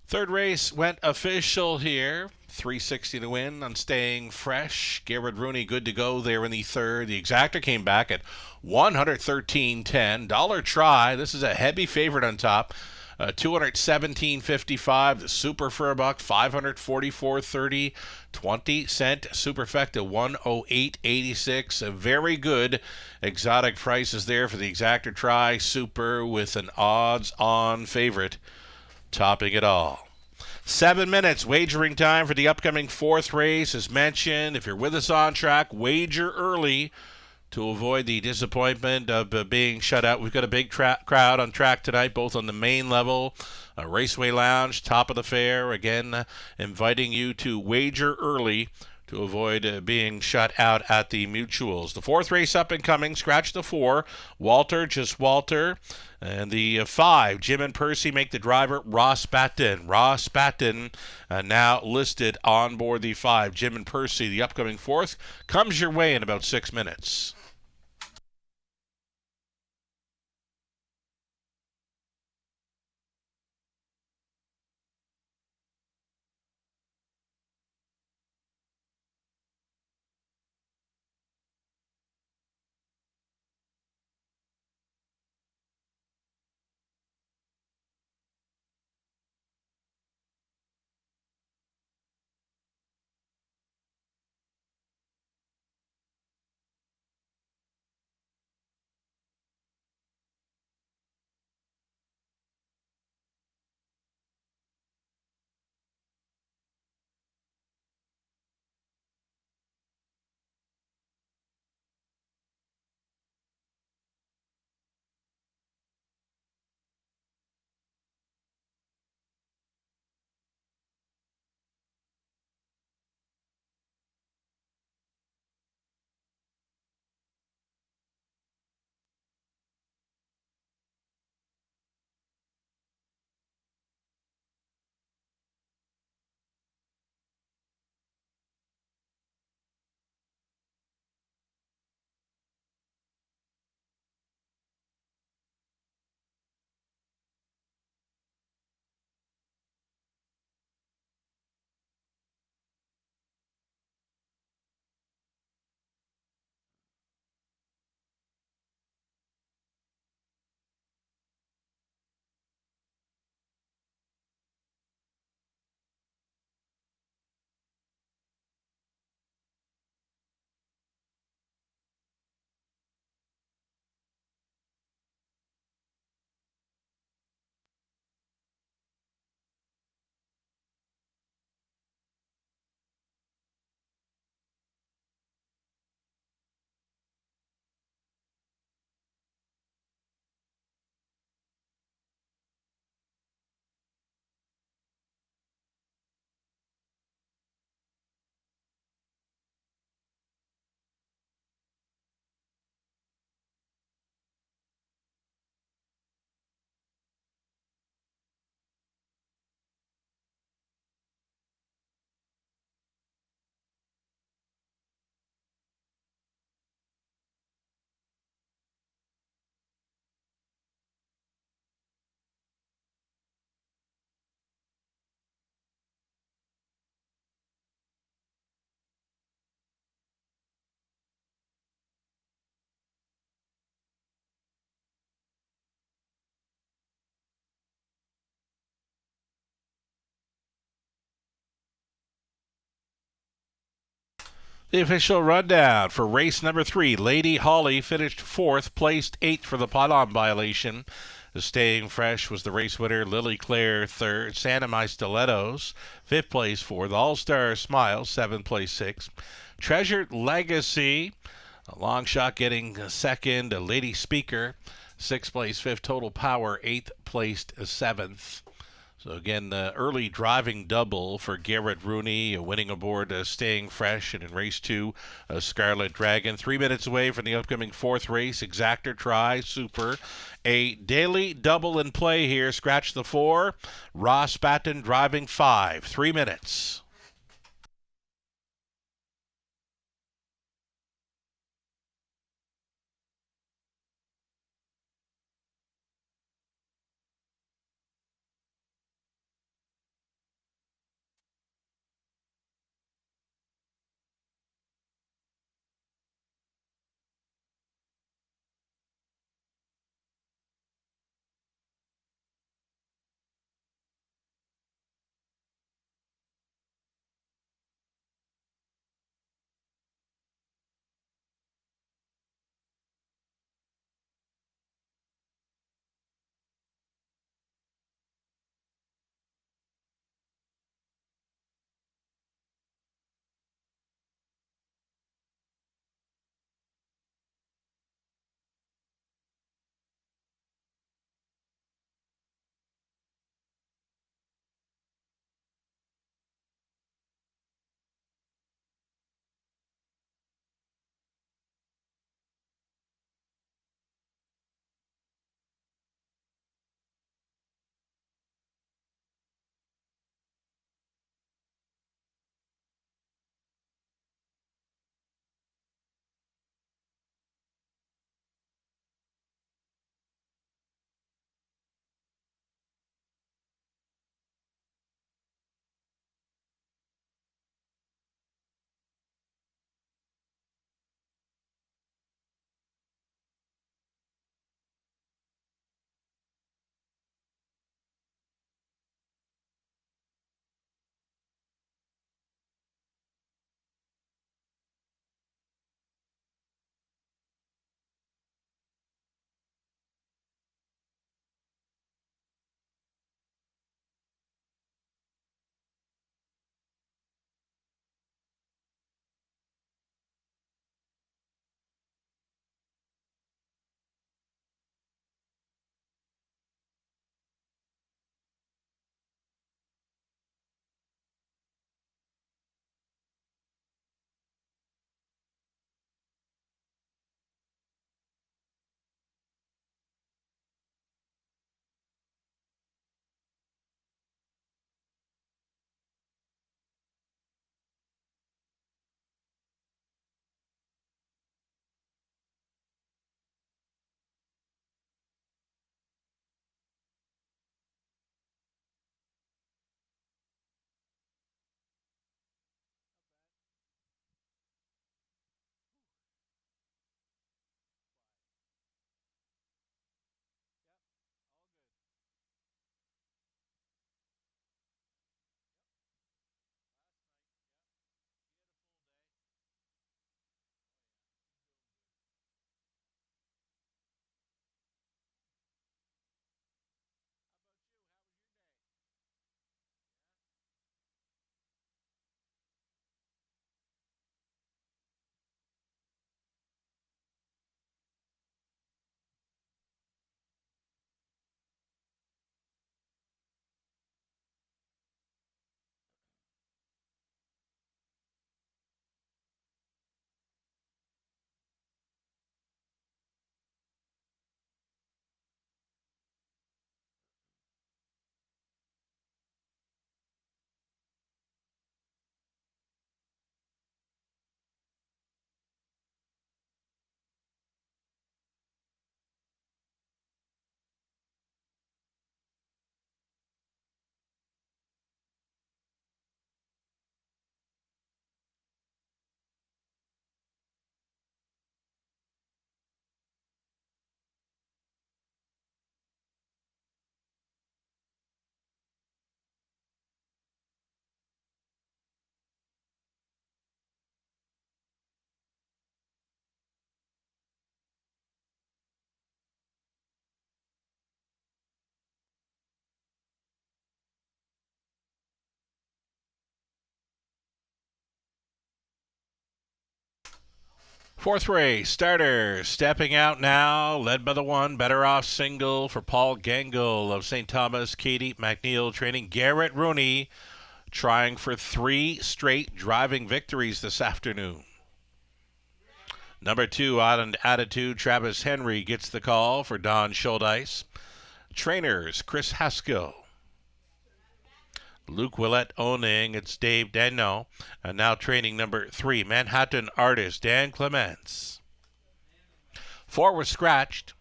Third race went official here. 360 to win on Staying Fresh. Garrett Rooney good to go there in the third. The exactor came back at 113.10. Dollar Try. This is a heavy favorite on top. 217.55. The Super for a buck. 544.30. 20-cent Superfecta 108.86. A very good exotic prices there for the exactor Try Super with an odds-on favorite topping it all. 7 minutes wagering time for the upcoming 4th race. As mentioned, if you're with us on track, wager early to avoid the disappointment of being shut out. We've got a big crowd on track tonight, both on the main level, Raceway Lounge, top of the fair. Again, inviting you to wager early to avoid being shut out at the mutuals. The 4th race up and coming, scratch the 4. Walter, just Walter. And the 5, Jim and Percy make the driver Ross Batten. Ross Batten now listed on board the 5. Jim and Percy, the upcoming 4th, comes your way in about 6 minutes. The official rundown for race number 3. Lady Holly finished 4th, placed 8th for the pylon violation. Staying Fresh was the race winner. Lily Claire 3rd. Santa My Stilettos 5th place 4th. All-Star Smile 7th place 6th. Treasured Legacy, a long shot getting 2nd. A Lady Speaker 6th place 5th. Total Power 8th placed 7th. So again, the early driving double for Garrett Rooney, winning aboard Staying Fresh, and in race 2, Scarlet Dragon. 3 minutes away from the upcoming 4th race, Exactor Try Super. A daily double in play here. Scratch the 4. Ross Batten driving 5. 3 minutes. Fourth race, starter stepping out now, led by the one, Better Off Single for Paul Gangle of St. Thomas. Katie McNeil training. Garrett Rooney trying for 3 straight driving victories this afternoon. Number 2, Island Attitude, Travis Henry gets the call for Don Schuldice. Trainers, Chris Haskell. Luke Willett owning, it's Dave Dano. And now training number 3, Manhattan Artist, Dan Clements. 4 was scratched.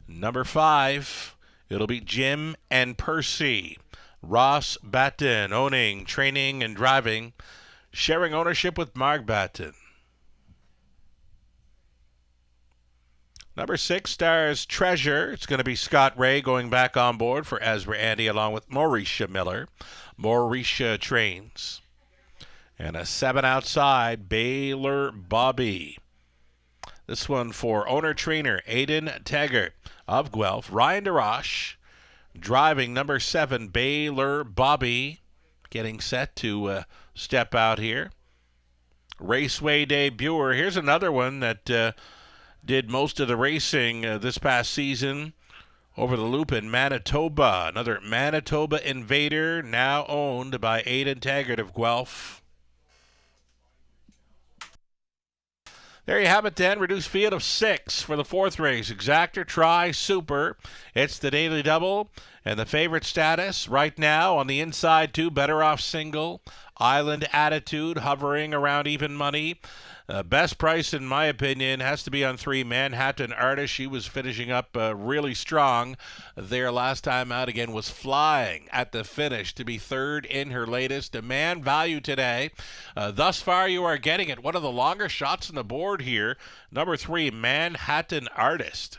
Number 5, it'll be Jim and Percy. Ross Batten owning, training, and driving. Sharing ownership with Mark Batten. Number 6 stars Treasure. It's going to be Scott Ray going back on board for Ezra Andy along with Mauricia Miller. Mauricia trains. And a 7 outside, Baylor Bobby. This one for owner-trainer Aiden Taggart of Guelph. Ryan DeRoche driving number 7, Baylor Bobby. Getting set to step out here. Raceway debuter. Here's another one that did most of the racing this past season over the loop in Manitoba. Another Manitoba Invader, now owned by Aiden Taggart of Guelph. There you have it then. Reduced field of 6 for the 4th race. Exactor, Tri, Super. It's the Daily Double. And the favorite status right now on the inside 2, Better Off Single. Island Attitude hovering around even money. Best price, in my opinion, has to be on 3, Manhattan Artist. She was finishing up really strong there last time out. Again, was flying at the finish to be 3rd in her latest. Demand value today. Thus far, you are getting it. One of the longer shots on the board here. Number 3, Manhattan Artist.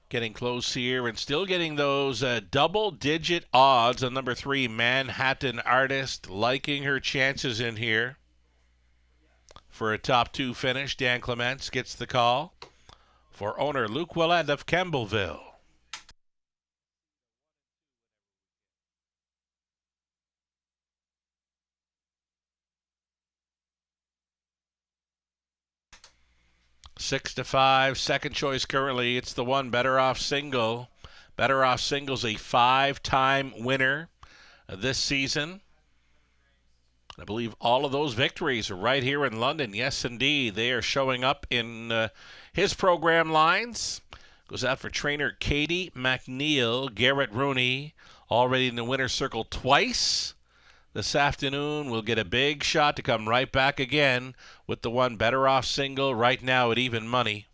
Getting close here and still getting those double-digit odds on number 3, Manhattan Artist. Liking her chances in here for a top 2 finish. Dan Clements gets the call for owner Luke Willett of Campbellville. Six to 5, second choice currently. It's the one, Better Off Single. Better Off Single's a 5-time winner this season. I believe all of those victories are right here in London. Yes, indeed. They are showing up in his program lines. Goes out for trainer Katie McNeil. Garrett Rooney already in the winner's circle twice. This afternoon, we'll get a big shot to come right back again with the one, Better Off Single, right now at even money.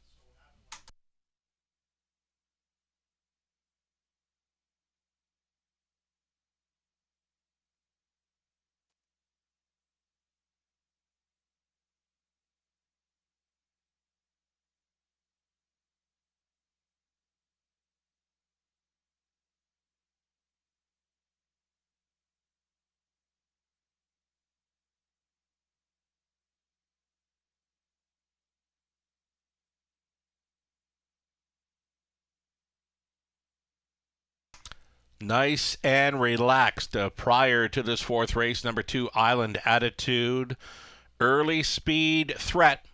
Nice and relaxed prior to this 4th race. Number 2, Island Attitude. Early speed threat.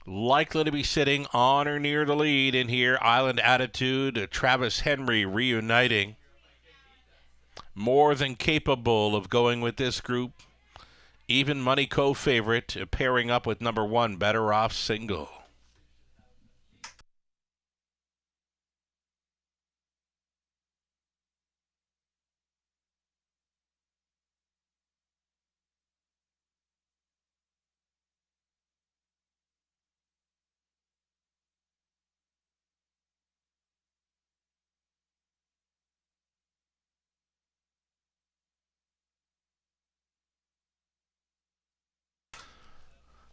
Likely to be sitting on or near the lead in here. Island Attitude. Travis Henry reuniting. More than capable of going with this group. Even money co-favorite pairing up with number 1, Better Off Single.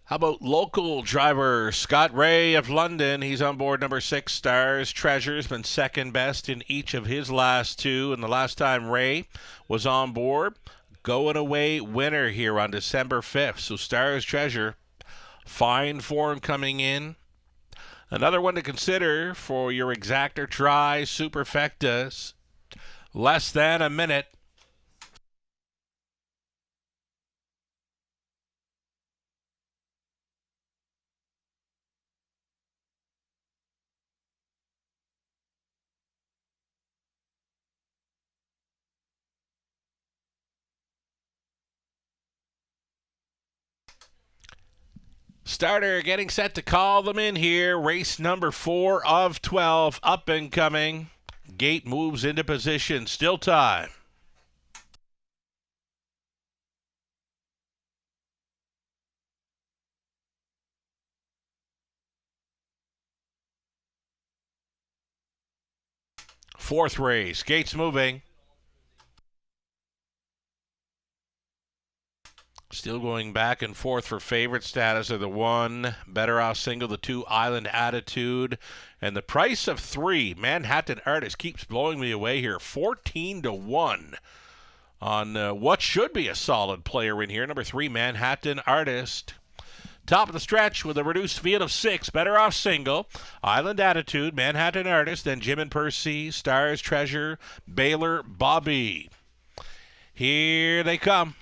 How about local driver Scott Ray of London? He's on board number 6, Stars Treasure's been second best in each of his last two. And the last time Ray was on board, going away winner here on December 5th. So Stars Treasure, fine form coming in. Another one to consider for your exactor try, Superfectas. Less than a minute. Starter getting set to call them in here. Race number 4 of 12 up and coming. Gate moves into position. Still time. Fourth race. Gates moving. Still going back and forth for favorite status of the 1, Better Off Single, the 2, Island Attitude, and the price of 3, Manhattan Artist, keeps blowing me away here. 14-1 on what should be a solid player in here. Number 3, Manhattan Artist. Top of the stretch with a reduced field of 6, Better Off Single, Island Attitude, Manhattan Artist, then Jim and Percy, Stars Treasure, Baylor Bobby. Here they come.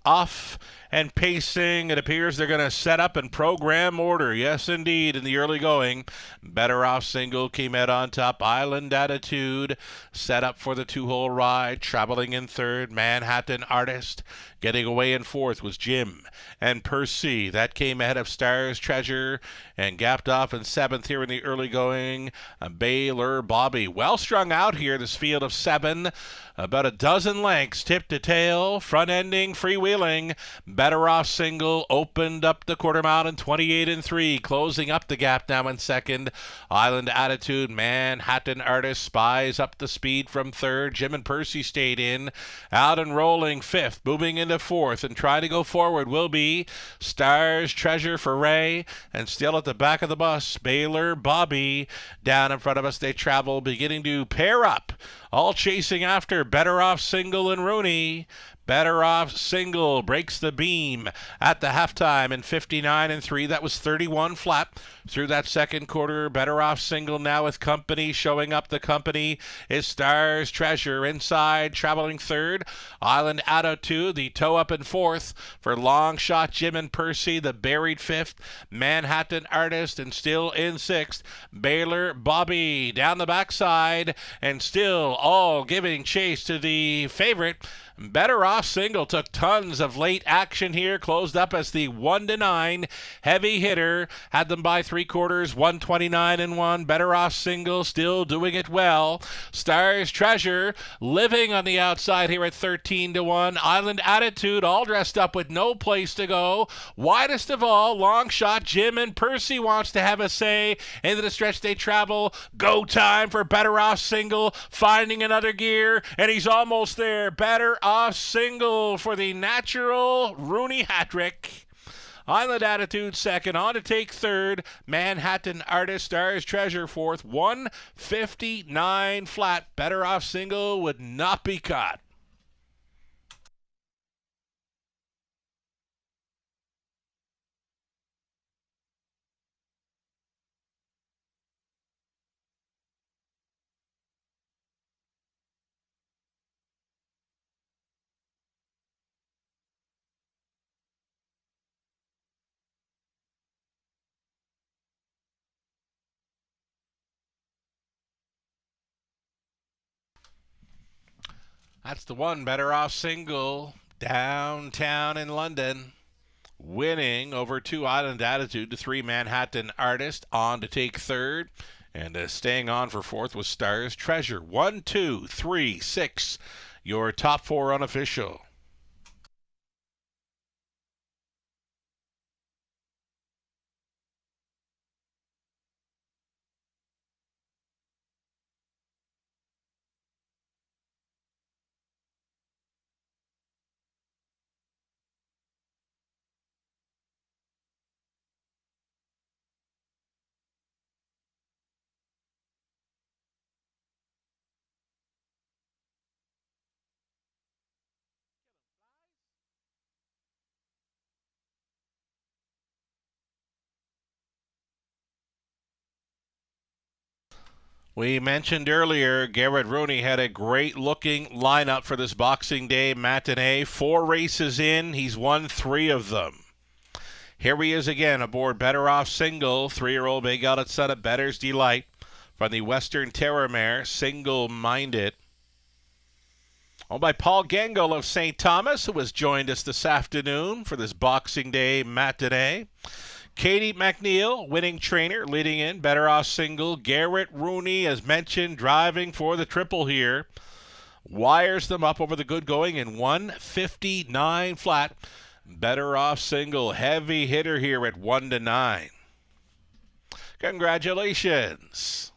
Off and pacing. It appears they're going to set up and program order. Yes, indeed, in the early going. Better Off Single came out on top. Island Attitude set up for the 2-hole ride. Traveling in third. Manhattan Artist. Getting away in fourth was Jim and Percy. That came ahead of Stars Treasure and gapped off in seventh here in the early going. Baylor Bobby. Well strung out here, this field of 7. About a dozen lengths, tip to tail, front ending, freewheeling. Better Off Single opened up the quarter mile in 28-3, closing up the gap now in second. Island Attitude, Manhattan Artist spies up the speed from third. Jim and Percy stayed in, out and rolling fifth, moving into fourth, and trying to go forward will be Stars Treasure for Ray, and still at the back of the bus, Baylor Bobby. Down in front of us, they travel, beginning to pair up. All chasing after Better Off Single and Rooney. Better Off Single breaks the beam at the halftime in 59-3. That was 31 flat through that second quarter. Better Off Single now with company. Showing up the company is Stars Treasure inside, traveling third. Island Attitude, the toe up in fourth for Long Shot Jim and Percy, the buried fifth. Manhattan Artist, and still in sixth. Baylor Bobby down the backside, and still all giving chase to the favorite. Better Off Single took tons of late action here, closed up as the 1-9 heavy hitter, had them by 3/4, 129-1. Better Off Single still doing it well. Stars Treasure living on the outside here at 13-1. Island Attitude all dressed up with no place to go. Widest of all, Long Shot Jim and Percy wants to have a say into the stretch they travel. Go time for Better Off Single, finding another gear, and he's almost there. Better Off Single for the natural Rooney hat-trick. Island Attitude second, on to take third. Manhattan Artist, Stars Treasure fourth. 159 flat. Better Off Single would not be caught. That's the one, Better Off Single, downtown in London. Winning over 2 Island Attitude to 3 Manhattan Artist, on to take third. And staying on for fourth was Stars Treasure. 1, 2, 3, 6. Your top 4 unofficial. We mentioned earlier, Garrett Rooney had a great-looking lineup for this Boxing Day matinee. 4 races in, he's won 3 of them. Here he is again aboard Better Off Single, 3-year-old Big Out at Son at Better's Delight from the Western Terror Mare, Single Minded. Owned by Paul Gangle of St. Thomas, who has joined us this afternoon for this Boxing Day matinee. Katie McNeil, winning trainer, leading in, Better Off Single. Garrett Rooney, as mentioned, driving for the triple here. Wires them up over the good going in 159 flat. Better Off Single, heavy hitter here at 1-9. Congratulations.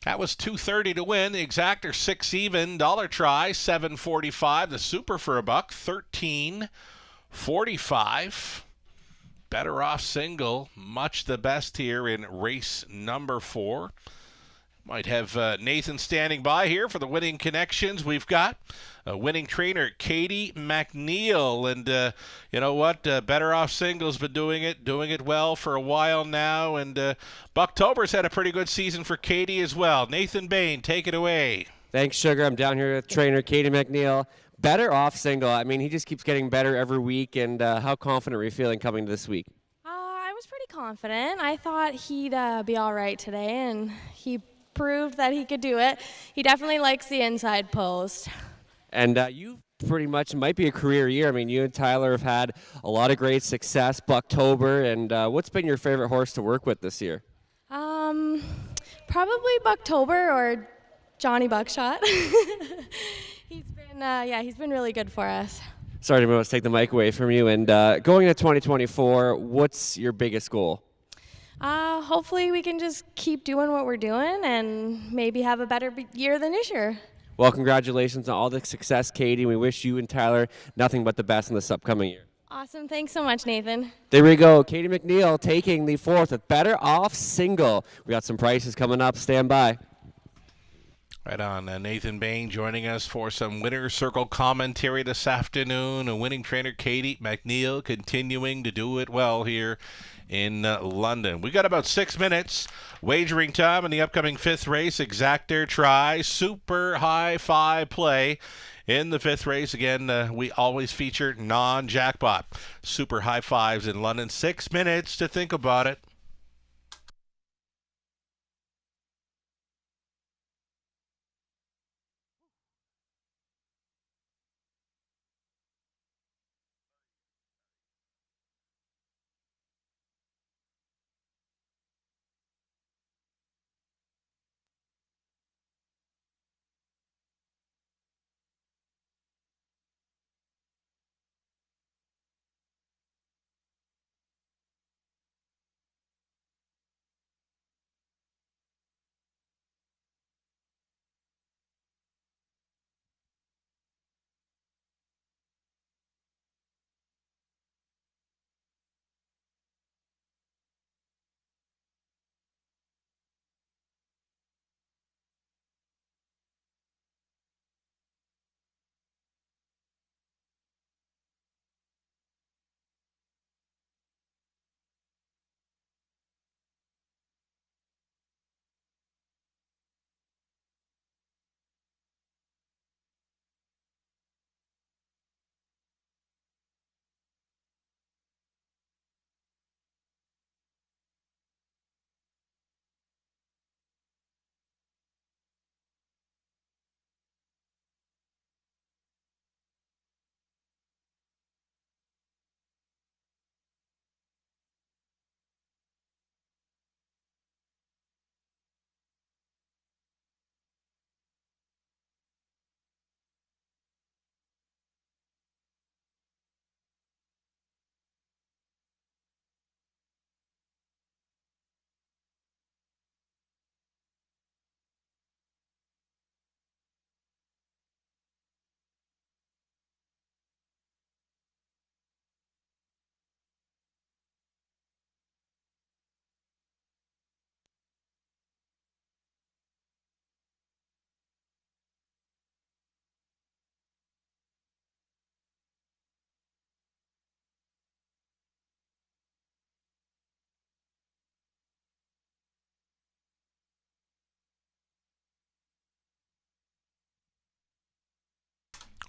That was $2.30 to win. The exactor 6 even. Dollar try $7.45. The super for $1 $13.45. Better Off Single, much the best here in race number 4. Might have Nathan standing by here for the winning connections. We've got a winning trainer, Katie McNeil. And you know what? Better Off Single's been doing it well for a while now. And Bucktober's had a pretty good season for Katie as well. Nathan Bain, take it away. Thanks, Sugar. I'm down here with trainer Katie McNeil. Better Off Single. I mean, he just keeps getting better every week. And how confident are you feeling coming to this week? I was pretty confident. I thought he'd be all right today, and he proved that he could do it. He definitely likes the inside post. And you pretty much might be a career year. I mean, you and Tyler have had a lot of great success, Bucktober. And what's been your favorite horse to work with this year? Probably Bucktober or Johnny Buckshot. He's been really good for us. Sorry to take the mic away from you. And going into 2024, what's your biggest goal? Hopefully we can just keep doing what we're doing and maybe have a better year than this year. Well, congratulations on all the success, Katie. We wish you and Tyler nothing but the best in this upcoming year. Awesome. Thanks so much, Nathan. There we go. Katie McNeil taking the 4th with Better Off Single. We got some prices coming up. Stand by. Right on. Nathan Bain joining us for some Winner's Circle commentary this afternoon. A winning trainer, Katie McNeil, continuing to do it well here in London. We got about 6 minutes wagering time in the upcoming 5th race. Exactor try, super high 5 play in the 5th race. Again, we always feature non-jackpot. Super high 5s in London. 6 minutes to think about it.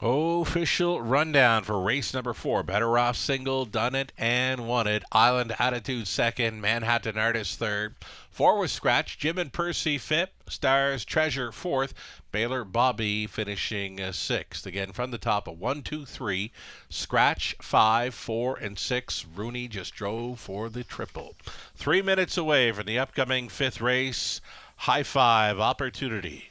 Official rundown for race number 4. Better Off single, done it and won it. Island Attitude second, Manhattan Artist third. 4 was Scratch, Jim and Percy fifth, Stars Treasure fourth, Baylor Bobby finishing sixth. Again from the top of 1, 2, 3. Scratch 5, 4, and 6. Rooney just drove for the triple. 3 minutes away from the upcoming 5th race. High five opportunity.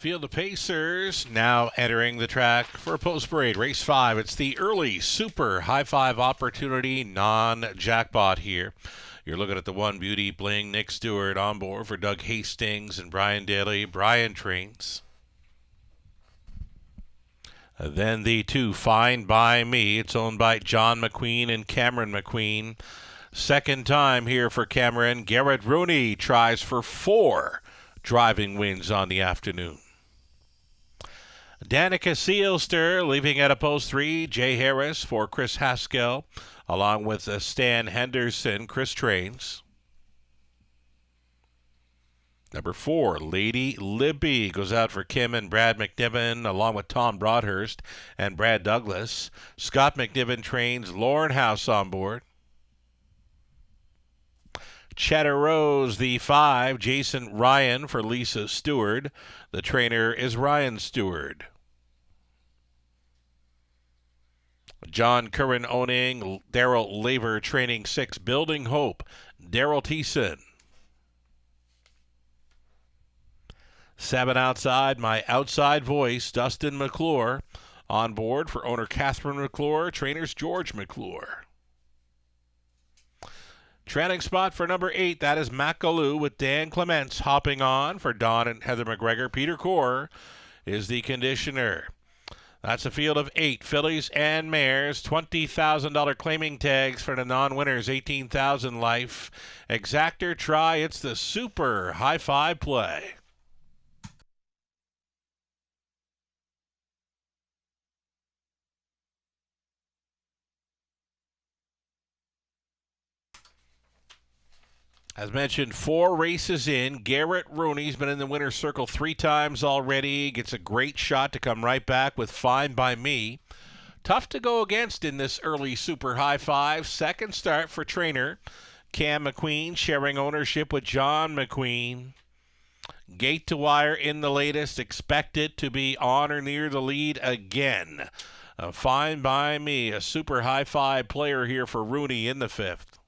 Field of Pacers now entering the track for a post parade. Race 5. It's the early super high five opportunity non-jackpot here. You're looking at the One Beauty Bling. Nick Stewart on board for Doug Hastings and Brian Daly. Brian trains. Then the 2 Fine By Me. It's owned by John McQueen and Cameron McQueen. Second time here for Cameron. Garrett Rooney tries for 4 driving wins on the afternoon. Danica Seelster leaving at a post 3. Jay Harris for Chris Haskell, along with Stan Henderson. Chris trains. Number 4, Lady Libby goes out for Kim and Brad McNiven, along with Tom Broadhurst and Brad Douglas. Scott McNiven trains. Lauren House on board. Cheddar Rose, the 5. Jason Ryan for Lisa Stewart. The trainer is Ryan Stewart. John Curran owning. Daryl Laver training 6. Building Hope. Daryl Thiessen. 7 outside, My Outside Voice. Dustin McClure on board for owner Catherine McClure. Trainers George McClure. Trailing spot for number 8, that is Macaloo with Dan Clements hopping on for Don and Heather McGregor. Peter Core is the conditioner. That's a field of 8 fillies and mares. $20,000 claiming tags for the non-winners. $18,000 life. Exactor try. It's the super high five play. As mentioned, 4 races in. Garrett Rooney's been in the winner's circle 3 times already. Gets a great shot to come right back with Fine By Me. Tough to go against in this early super high five. Second start for trainer Cam McQueen, sharing ownership with John McQueen. Gate to wire in the latest. Expect it to be on or near the lead again. Fine By Me, a super high five player here for Rooney in the 5th.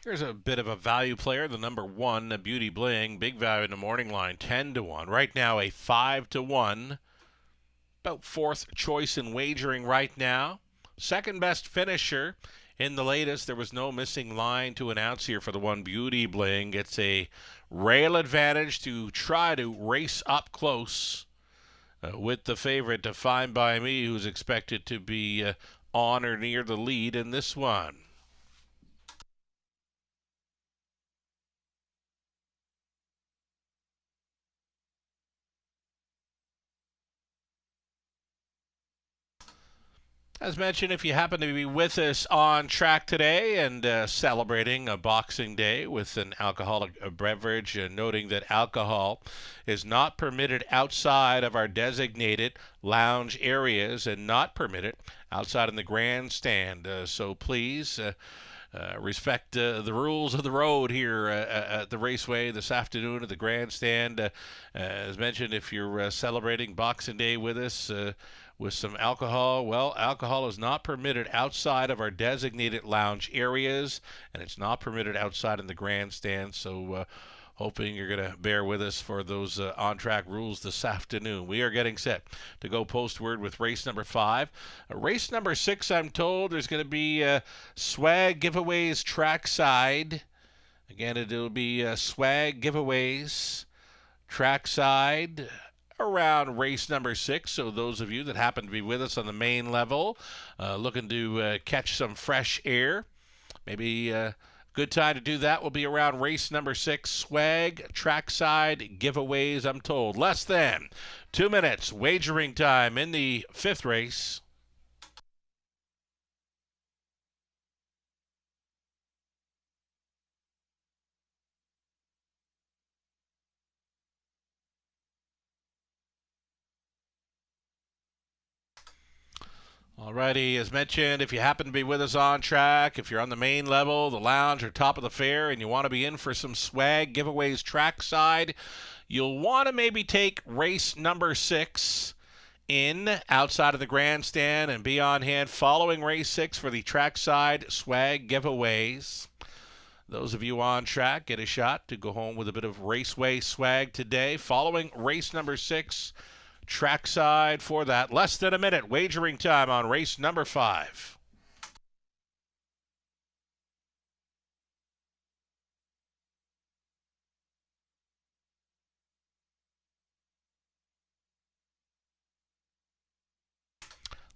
Here's a bit of a value player, the number 1, the Beauty Bling. Big value in the morning line, 10-1. Right now, a 5-1. About 4th choice in wagering right now. Second best finisher in the latest. There was no missing line to announce here for the 1 Beauty Bling. It's a rail advantage to try to race up close with the favorite to Fine By Me, who's expected to be on or near the lead in this one. As mentioned, if you happen to be with us on track today and celebrating a Boxing Day with an alcoholic beverage, noting that alcohol is not permitted outside of our designated lounge areas and not permitted outside in the grandstand. So please respect the rules of the road here at the Raceway this afternoon at the grandstand. As mentioned, if you're celebrating Boxing Day with us, with some alcohol, well, alcohol is not permitted outside of our designated lounge areas, and it's not permitted outside in the grandstand. So hoping you're going to bear with us for those on-track rules this afternoon. We are getting set to go postward with race number 5. Race number 6, I'm told, there's going to be swag giveaways trackside. Again, it'll be swag giveaways trackside around race number 6. So those of you that happen to be with us on the main level, looking to catch some fresh air, maybe good time to do that will be around race number 6. Swag trackside giveaways, I'm told. Less than 2 minutes wagering time in the 5th race. Alrighty, as mentioned, if you happen to be with us on track, if you're on the main level, the lounge, or top of the fair, and you want to be in for some swag giveaways trackside, you'll want to maybe take race number 6 in outside of the grandstand and be on hand following race 6 for the trackside swag giveaways. Those of you on track get a shot to go home with a bit of Raceway swag today following race number 6. Trackside for that. Less than a minute wagering time on race number 5.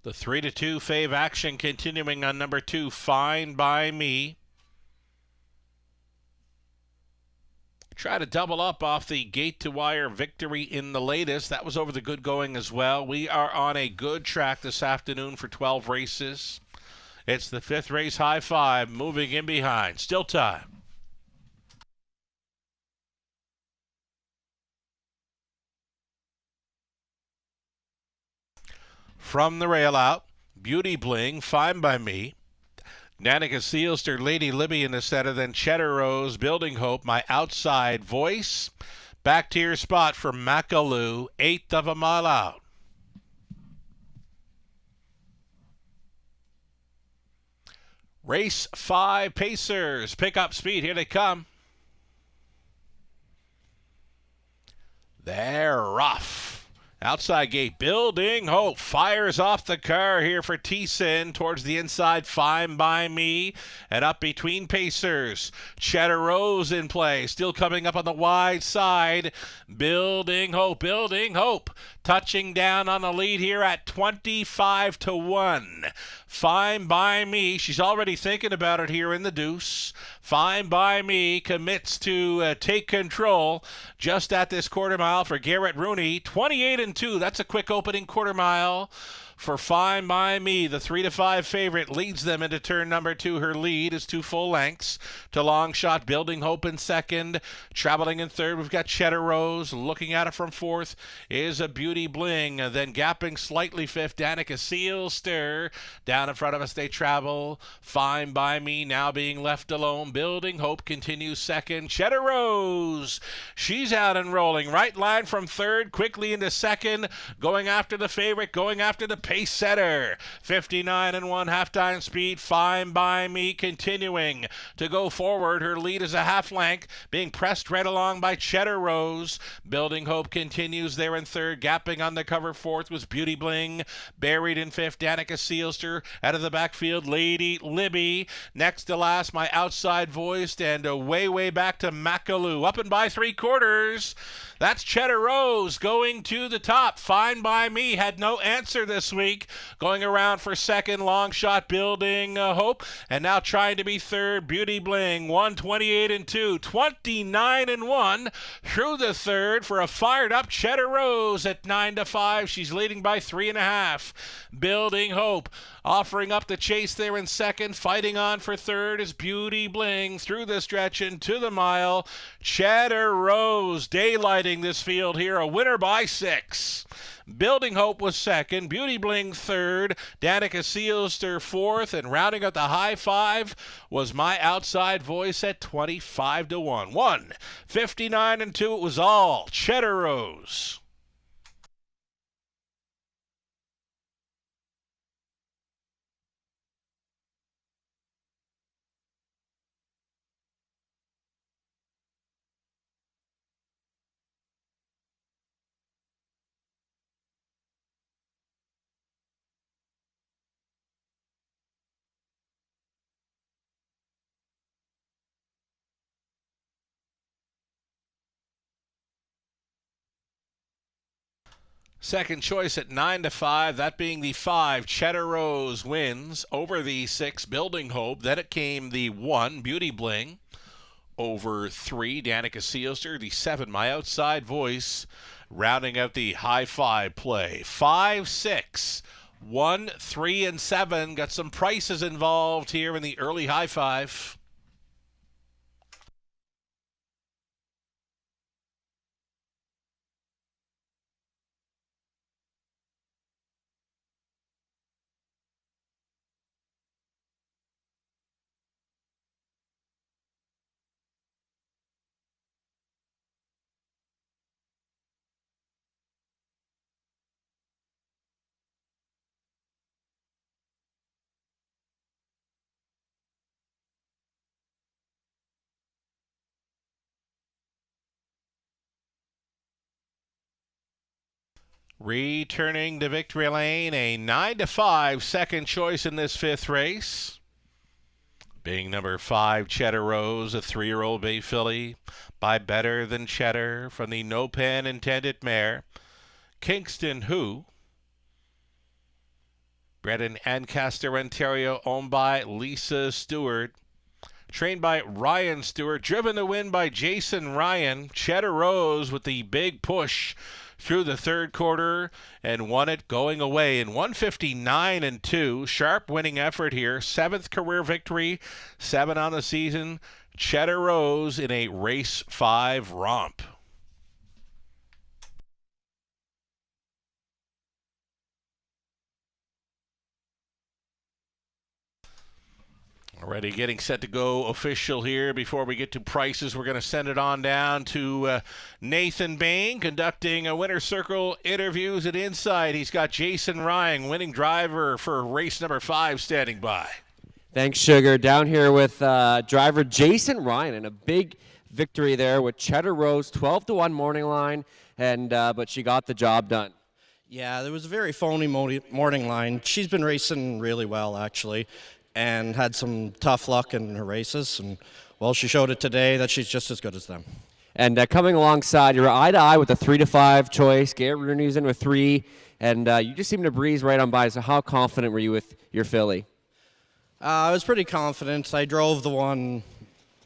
The 3-2 fave action continuing on number 2, Fine by Me. Try to double up off the gate-to-wire victory in the latest. That was over the good going as well. We are on a good track this afternoon for 12 races. It's the 5th race, High Five, moving in behind. Still time. From the rail out, Beauty Bling, Fine by Me. Danica Seelster, Lady Libby in the center, then Cheddar Rose, Building Hope, My Outside Voice. Back to your spot for Macaloo, 1/8 of a mile out. Race 5, Pacers, pick up speed, here they come. They're rough. Outside gate, Building Hope fires off the car here for Thiessen towards the inside, Fine by Me, and up between Pacers. Cheddar Rose in play, still coming up on the wide side. Building Hope, touching down on the lead here at 25-1. Fine by Me, she's already thinking about it here in the deuce. Fine by Me commits to take control just at this quarter mile for Garrett Rooney. 28-2, that's a quick opening quarter mile for Fine by Me. The 3-5 favorite leads them into turn number 2. Her lead is 2 full lengths to Long Shot. Building Hope in second. Traveling in third, we've got Cheddar Rose. Looking at it from fourth is a Beauty Bling. Then gapping slightly fifth, Danica Seelster. Down in front of us they travel. Fine by Me now being left alone. Building Hope continues second. Cheddar Rose, she's out and rolling. Right line from third, quickly into second. Going after the favorite, going after the pace setter. 59-1 half-time speed. Fine by Me continuing to go forward. Her lead is a half length, being pressed right along by Cheddar Rose. Building Hope continues there in third. Gapping on the cover fourth was Beauty Bling. Buried in fifth, Danica Seelster. Out of the backfield, Lady Libby. Next to last, My Outside Voice. And way back to Macaloo. Up and by 3/4. That's Cheddar Rose going to the top. Fine by Me had no answer this week. Going around for second, Long Shot, Building Hope. And now trying to be third, Beauty Bling. 128-2, 29-1 through the third for a fired up Cheddar Rose at 9-5. She's leading by 3.5. Building Hope offering up the chase there in second. Fighting on for third is Beauty Bling through the stretch into the mile. Cheddar Rose daylighting this field here. A winner by 6. Building Hope was second, Beauty Bling third, Danica Seelster fourth, and rounding out the high five was My Outside Voice at 25-1. 159-2, it was all Cheddar Rose. Second choice at 9-5, that being the 5, Cheddar Rose wins over the 6, Building Hope. Then it came the 1, Beauty Bling, over 3, Danica Seelster. The 7, My Outside Voice, rounding out the high 5 play. 5, 6, 1, 3, and 7. Got some prices involved here in the early high 5. Returning to victory lane, a 9-5 second choice in this fifth race. Being number 5, Cheddar Rose, a 3-year-old bay filly by Better Than Cheddar from the No Pen Intended mare. Kingston Who, bred in Ancaster, Ontario, owned by Lisa Stewart. Trained by Ryan Stewart, driven to win by Jason Ryan. Cheddar Rose with the big push through the third quarter and won it going away in 159-2. Sharp winning effort here. 7th career victory, 7 on the season. Cheddar Rose in a race 5 romp. Already getting set to go official here. Before we get to prices, we're going to send it on down to Nathan Bain conducting a winner circle interviews at Inside. He's got Jason Ryan, winning driver for race number 5, standing by. Thanks, Sugar. Down here with driver Jason Ryan, and a big victory there with Cheddar Rose, 12-1 morning line, and but she got the job done. Yeah, there was a very phony morning line. She's been racing really well, actually, and had some tough luck in her races. And, well, she showed it today that she's just as good as them. And coming alongside, you're eye-to-eye with a 3-5 choice. Garrett Rooney's in with 3, and you just seem to breeze right on by. So how confident were you with your filly? I was pretty confident. I drove the one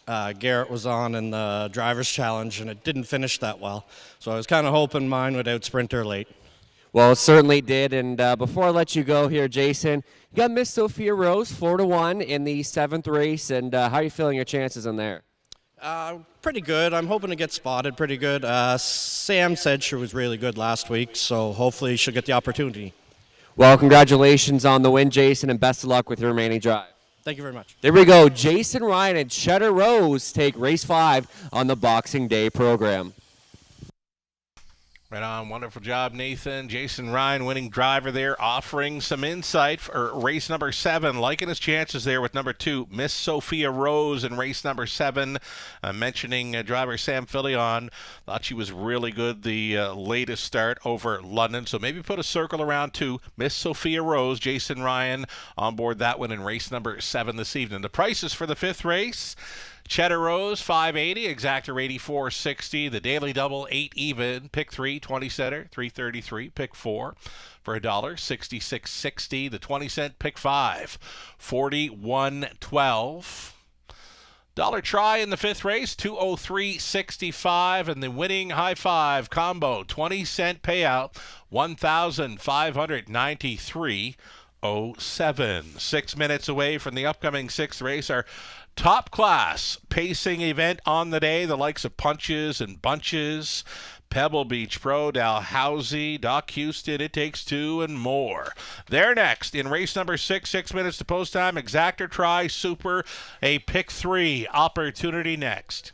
Garrett was on in the Driver's Challenge, and it didn't finish that well. So I was kind of hoping mine would outsprint her late. Well, it certainly did. And before I let you go here, Jason, you got Miss Sophia Rose, 4-1 in the 7th race. And how are you feeling your chances in there? Pretty good. I'm hoping to get spotted pretty good. Sam said she was really good last week, so hopefully she'll get the opportunity. Well, congratulations on the win, Jason, and best of luck with your remaining drive. Thank you very much. There we go. Jason Ryan and Cheddar Rose take race 5 on the Boxing Day program. Right on. Wonderful job, Nathan. Jason Ryan, winning driver there, offering some insight for race number 7. Liking his chances there with number 2, Miss Sophia Rose, in race number 7. Mentioning driver Sam Filion. Thought she was really good the latest start over London. So maybe put a circle around 2, Miss Sophia Rose. Jason Ryan on board that one in race number 7 this evening. The prices for the 5th race: Cheddar Rose, $5.80. Exactor, $84.60. The Daily Double, 8 even. Pick 3, 20 center, $3.33. Pick 4 for $1, $66.60. The 20-cent Pick 5, $41.12. Dollar try in the 5th race, $203.65. And the winning high five combo, 20-cent payout, $1,593.07. 6 minutes away from the upcoming 6th race. Our top class pacing event on the day, the likes of Punches and Bunches, Pebble Beach Pro, Dalhousie, Doc Houston, It Takes Two, and more. They're next in race number 6, 6 minutes to post time. Exactor, try, super, a pick 3 opportunity next.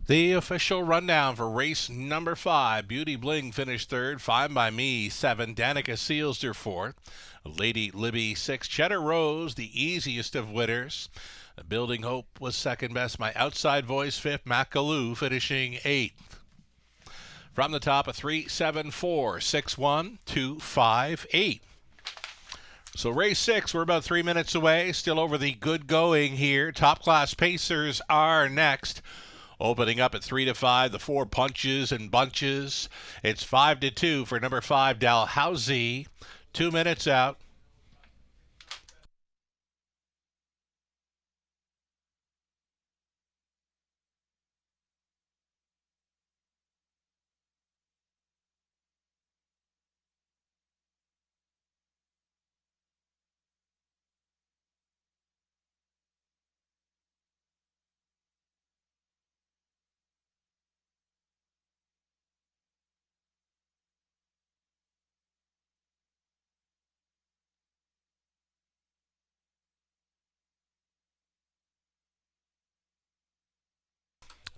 The official rundown for race number 5. Beauty Bling finished third. Fine by Me 7. Danica Sealster fourth. Lady Libby 6. Cheddar Rose, the easiest of winners. Building Hope was second best. My Outside Voice fifth. Makaloo finishing 8th. From the top, a 3, 7, 4, 6, 1, 2, 5, 8. So race 6, we're about 3 minutes away. Still over the good going here. Top class pacers are next. Opening up at 3 to 5, the 4 Punches and Bunches. It's 5 to 2 for number 5, Dalhousie. 2 minutes out.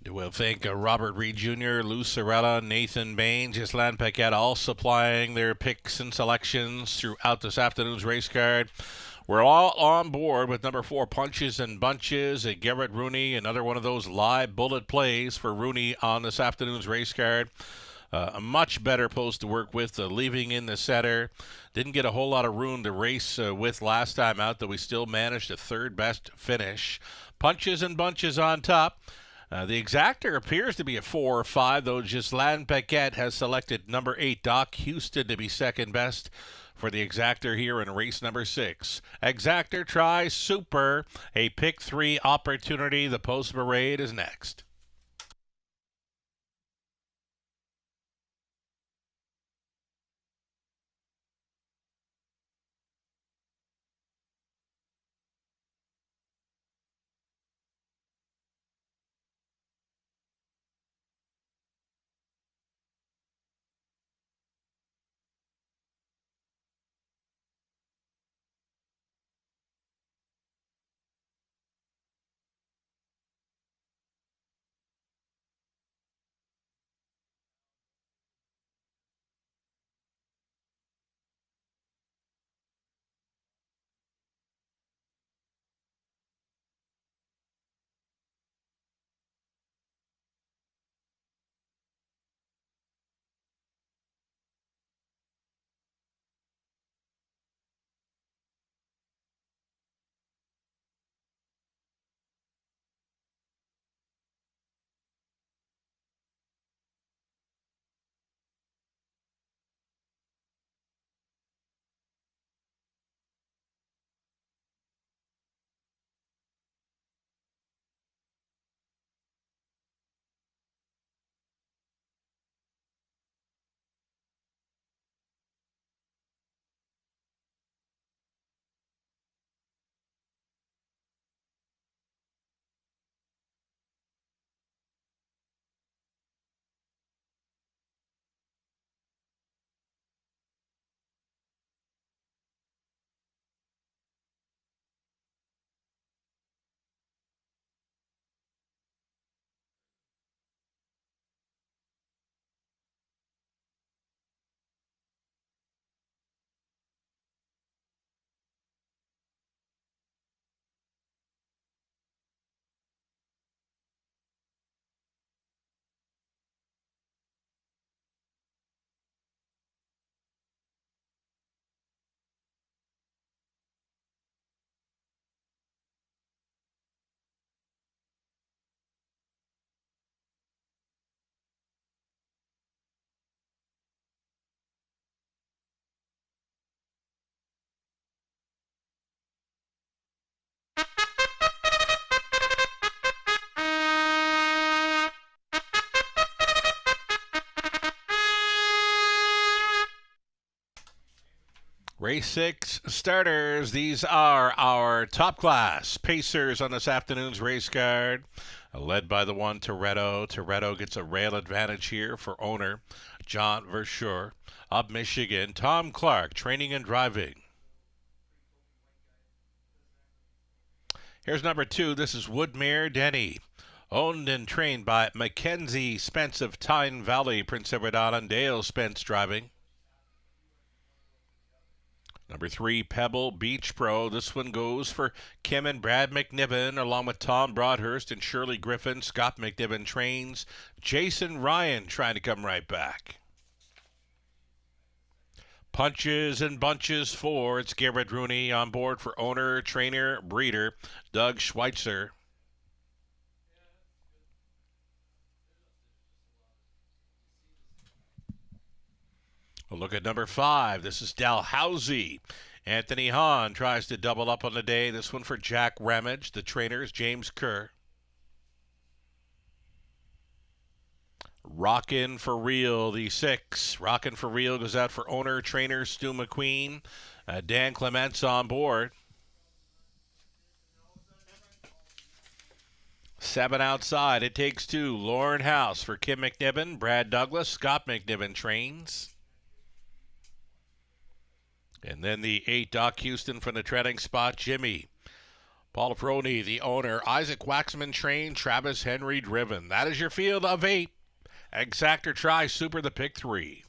We'll thank Robert Reed Jr., Lou Sorella, Nathan Bain, Ghislaine Paquette, all supplying their picks and selections throughout this afternoon's race card. We're all on board with number 4, Punches and Bunches. Garrett Rooney, another one of those live bullet plays for Rooney on this afternoon's race card. A much better post to work with, leaving in the center. Didn't get a whole lot of room to race with last time out, though we still managed a third best finish. Punches and Bunches on top. The exactor appears to be a 4 or 5, though Ghislaine Paquette has selected number 8, Doc Houston, to be second best for the exactor here in race number 6. Exactor tries Super, a pick 3 opportunity. The post parade is next. Race 6 starters. These are our top class pacers on this afternoon's race card. Led by the 1 Toretto. Toretto gets a rail advantage here for owner John Verschure of Michigan. Tom Clark, training and driving. Here's number 2. This is Woodmere Denny. Owned and trained by Mackenzie Spence of Tyne Valley, Prince Edward Island. Dale Spence driving. Number 3, Pebble Beach Pro. This one goes for Kim and Brad McNiven, along with Tom Broadhurst and Shirley Griffin. Scott McNiven trains. Jason Ryan trying to come right back. Punches and Bunches 4. It's Garrett Rooney on board for owner, trainer, breeder Doug Schweitzer. We'll look at number 5. This is Dalhousie. Anthony Hahn tries to double up on the day. This one for Jack Ramage. The trainer is James Kerr. Rockin' for Real, the 6. Rockin' for Real goes out for owner, trainer Stu McQueen. Dan Clements on board. 7 outside. It takes 2. Lauren House for Kim McNiven. Brad Douglas. Scott McNiven trains. And then the 8, Doc Houston from the treading spot, Jimmy. Paul Prony, the owner. Isaac Waxman trained. Travis Henry driven. That is your field of 8. Exact or Try Super, the pick 3.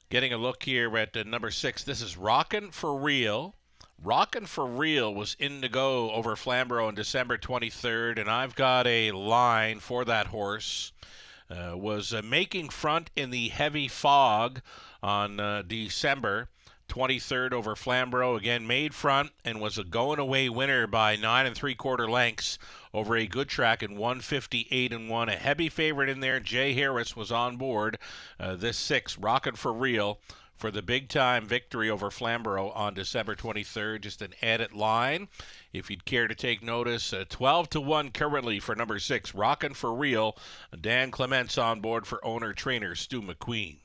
Getting a look here at number 6. This is Rockin' for Real. Rockin' for Real was in to go over Flamborough on December 23rd, and I've got a line for that horse. Was making front in the heavy fog on December 23rd over Flamborough. Again, made front and was a going-away winner by 9 3/4 lengths over a good track in 158-1. A heavy favorite in there. Jay Harris was on board. This 6, Rockin' for Real, for the big-time victory over Flamborough on December 23rd. Just an added line. If you'd care to take notice, 12-1 currently for number 6, Rockin' for Real. Dan Clements on board for owner-trainer Stu McQueen.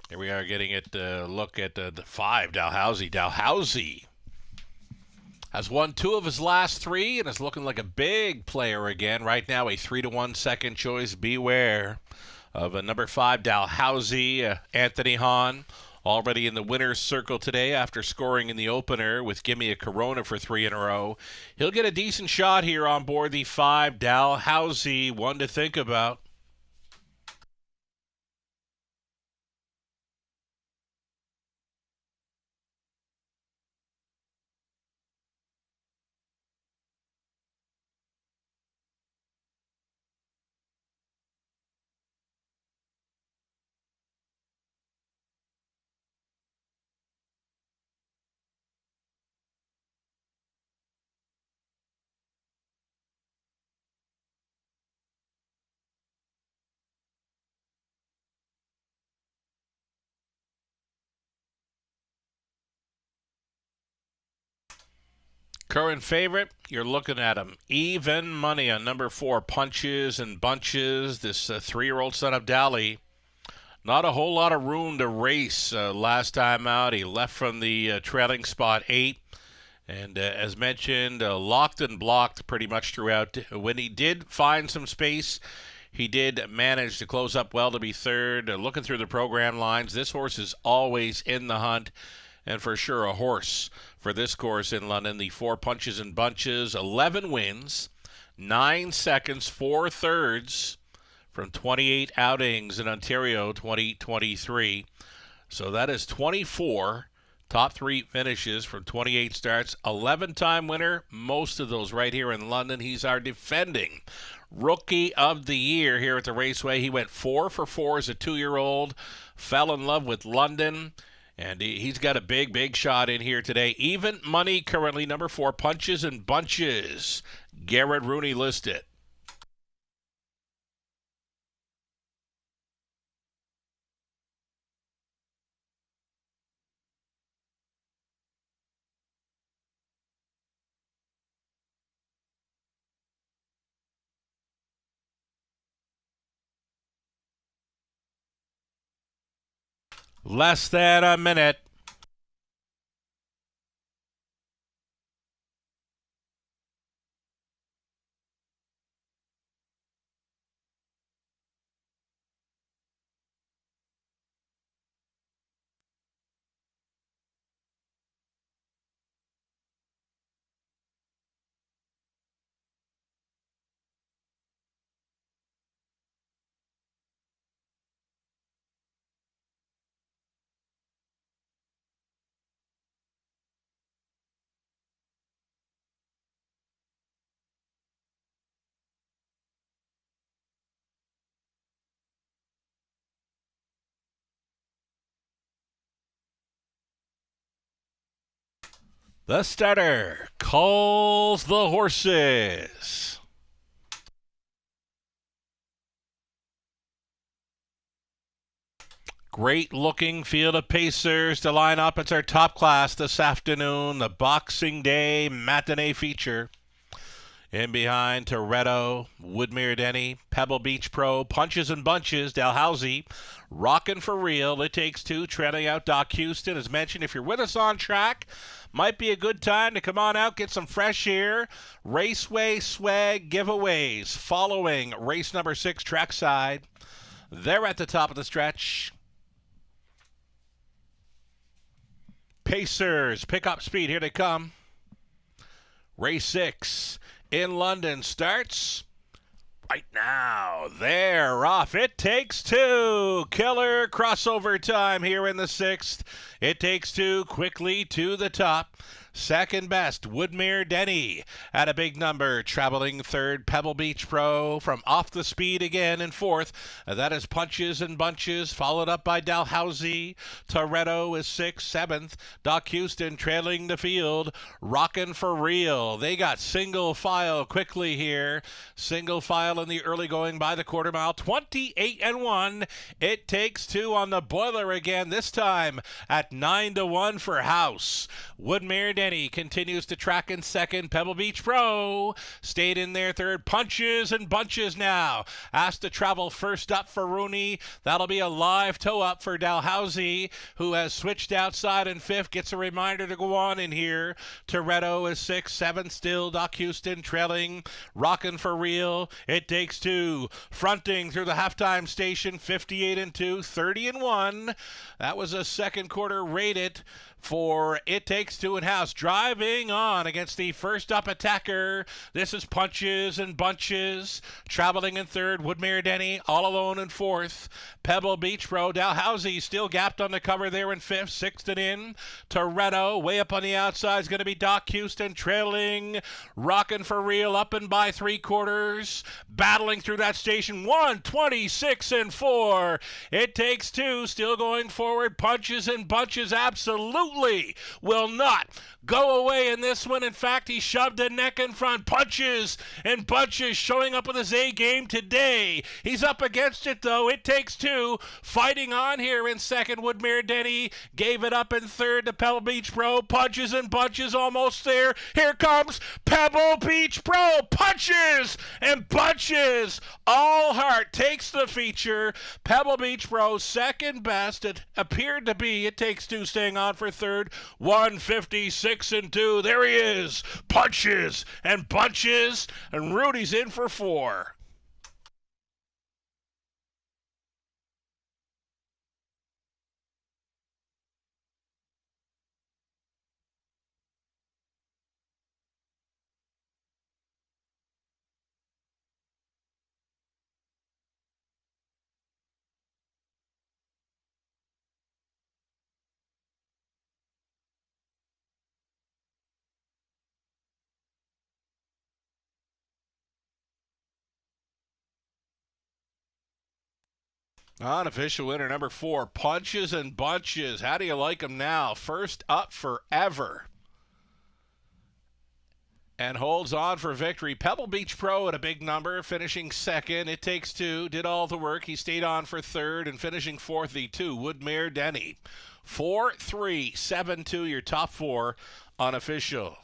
Here we are getting it. Look at the 5, Dalhousie. Dalhousie has won 2 of his last 3 and is looking like a big player again. Right now, a 3-1 second choice. Beware of a number 5, Dalhousie. Anthony Hahn already in the winner's circle today after scoring in the opener with Gimme a Corona for 3 in a row. He'll get a decent shot here on board the 5, Dalhousie. One to think about. Current favorite, you're looking at him. Even money on number 4, Punches and Bunches. This 3-year-old son of Dally. Not a whole lot of room to race last time out. He left from the trailing spot 8. And as mentioned, locked and blocked pretty much throughout. When he did find some space, he did manage to close up well to be 3rd. Looking through the program lines, this horse is always in the hunt. And for sure a horse for this course in London. The 4, Punches and Bunches, 11 wins, 9 seconds, 4 thirds from 28 outings in Ontario 2023. So that is 24 top 3 finishes from 28 starts. 11-time winner, most of those right here in London. He's our defending Rookie of the Year here at the Raceway. He went 4 for 4 as a 2-year-old, fell in love with London. And he's got a big shot in here today. Even money currently, number 4, Punches and Bunches. Garrett Rooney listed. Less than a minute. The starter calls the horses. Great looking field of pacers to line up. It's our top class this afternoon, the Boxing Day matinee feature. In behind, Toretto, Woodmere Denny, Pebble Beach Pro, Punches and Bunches, Dalhousie, Rockin' for Real. It Takes Two, trailing out Doc Houston. As mentioned, if you're with us on track, might be a good time to come on out, get some fresh air. Raceway swag giveaways following race number 6, trackside. They're at the top of the stretch. Pacers, pick up speed. Here they come. Race 6 in London starts right now. They're off. It Takes Two. Killer crossover time here in the 6th. It Takes Two quickly to the top. Second best, Woodmere Denny at a big number. Traveling third, Pebble Beach Pro from off the speed again in 4th. That is Punches and Bunches, followed up by Dalhousie. Toretto is 6th, 7th. Doc Houston trailing the field. Rockin' for Real. They got single file quickly here. Single file in the early going by the quarter mile. 28-1. It Takes Two on the boiler again, this time at 9-1 for House. Woodmere Denny continues to track in second. Pebble Beach Pro stayed in there third. Punches and Bunches now asked to travel first up for Rooney. That'll be a live toe up for Dalhousie, who has switched outside in 5th. Gets a reminder to go on in here. Toretto is 6th, 7th still. Doc Houston trailing. Rockin' for Real. It Takes Two fronting through the halftime station. 58-2, 30-1. That was a second quarter rated for It Takes Two and House. Driving on against the first up attacker. This is Punches and Bunches. Traveling in third, Woodmere Denny all alone in 4th. Pebble Beach Pro. Dalhousie still gapped on the cover there in 5th. 6th and in. Toretto way up on the outside is going to be Doc Houston trailing. Rockin' for Real up and by 3/4. Battling through that station. 1:26-4. It Takes Two still going forward. Punches and Bunches absolutely will not go away in this one. In fact, he shoved a neck in front. Punches and Bunches showing up with his A game today. He's up against it, though. It Takes Two fighting on here in second. Woodmere Denny gave it up in third to Pebble Beach Pro. Punches and Bunches almost there. Here comes Pebble Beach Pro. Punches and Bunches. All Heart takes the feature. Pebble Beach Pro second best. It appeared to be. It Takes Two staying on for third. 1:56-2. There he is. Punches and Bunches. And Rudy's in for 4. Unofficial winner number 4, Punches and Bunches. How do you like him now? First up forever. And holds on for victory. Pebble Beach Pro at a big number, finishing second. It Takes Two did all the work. He stayed on for third and finishing fourth, the 2, Woodmere Denny. 4-3-7-2, your top 4 unofficial.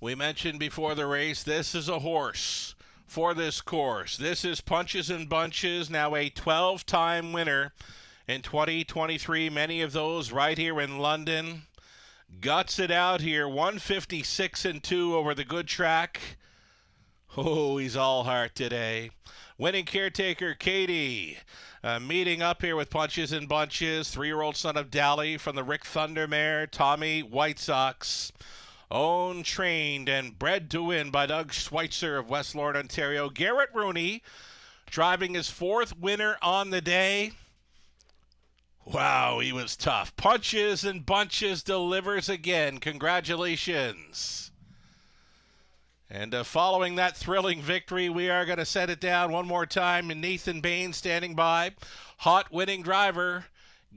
We mentioned before the race, this is a horse for this course. This is Punches and Bunches, now a 12-time winner in 2023. Many of those right here in London. Guts it out here, 156-2 over the good track. Oh, he's all heart today. Winning caretaker Katie meeting up here with Punches and Bunches. 3-year-old son of Dally from the Rick Thunder mare, Tommy White Sox. Owned, trained, and bred to win by Doug Schweitzer of West Lorne, Ontario. Garrett Rooney driving his 4th winner on the day. Wow, he was tough. Punches and Bunches delivers again. Congratulations. And following that thrilling victory, we are going to set it down one more time. And Nathan Bain standing by. Hot winning driver,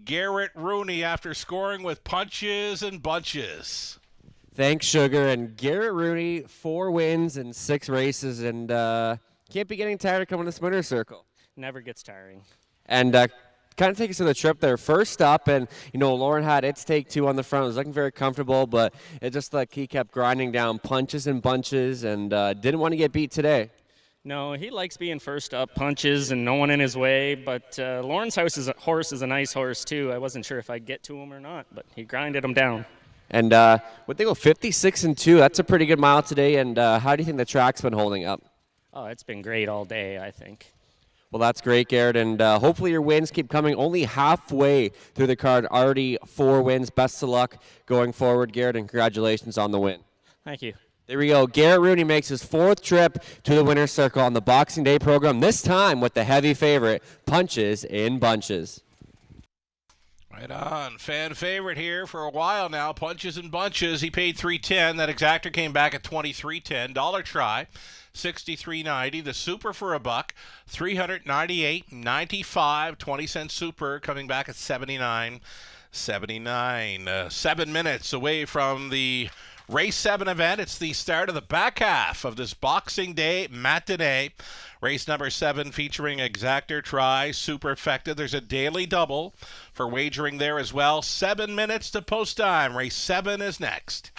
Garrett Rooney, after scoring with Punches and Bunches. Thanks, Sugar. And Garrett Rooney, 4 wins in 6 races, and can't be getting tired of coming to this winner's circle. Never gets tiring. And kind of take us to the trip there. First up, and Lauren had its take 2 on the front. It was looking very comfortable, but it just like he kept grinding down Punches and Bunches, and didn't want to get beat today. No, he likes being first up, punches, and no one in his way. But Lauren's horse is a nice horse too. I wasn't sure if I'd get to him or not, but he grinded him down. And what they go 56-2. That's a pretty good mile today. And how do you think the track's been holding up? Oh, it's been great all day, I think. Well, that's great, Garrett, and hopefully your wins keep coming. Only halfway through the card, already 4 wins. Best of luck going forward, Garrett, and congratulations on the win. Thank you. There we go. Garrett Rooney makes his 4th trip to the winner's circle on the Boxing Day program, this time with the heavy favorite, Punches and Bunches. Right on. Fan favorite here for a while now, Punches and Bunches. He paid $3.10. That exactor came back at $23.10. Dollar try, $63.90. The super for $1, $398.95. 20-cent super coming back at $79.79. 7 minutes away from the Race 7 event. It's the start of the back half of this Boxing Day matinee. Race number 7 featuring exactor, try, super effective. There's a daily double for wagering there as well. 7 minutes to post time. Race 7 is next.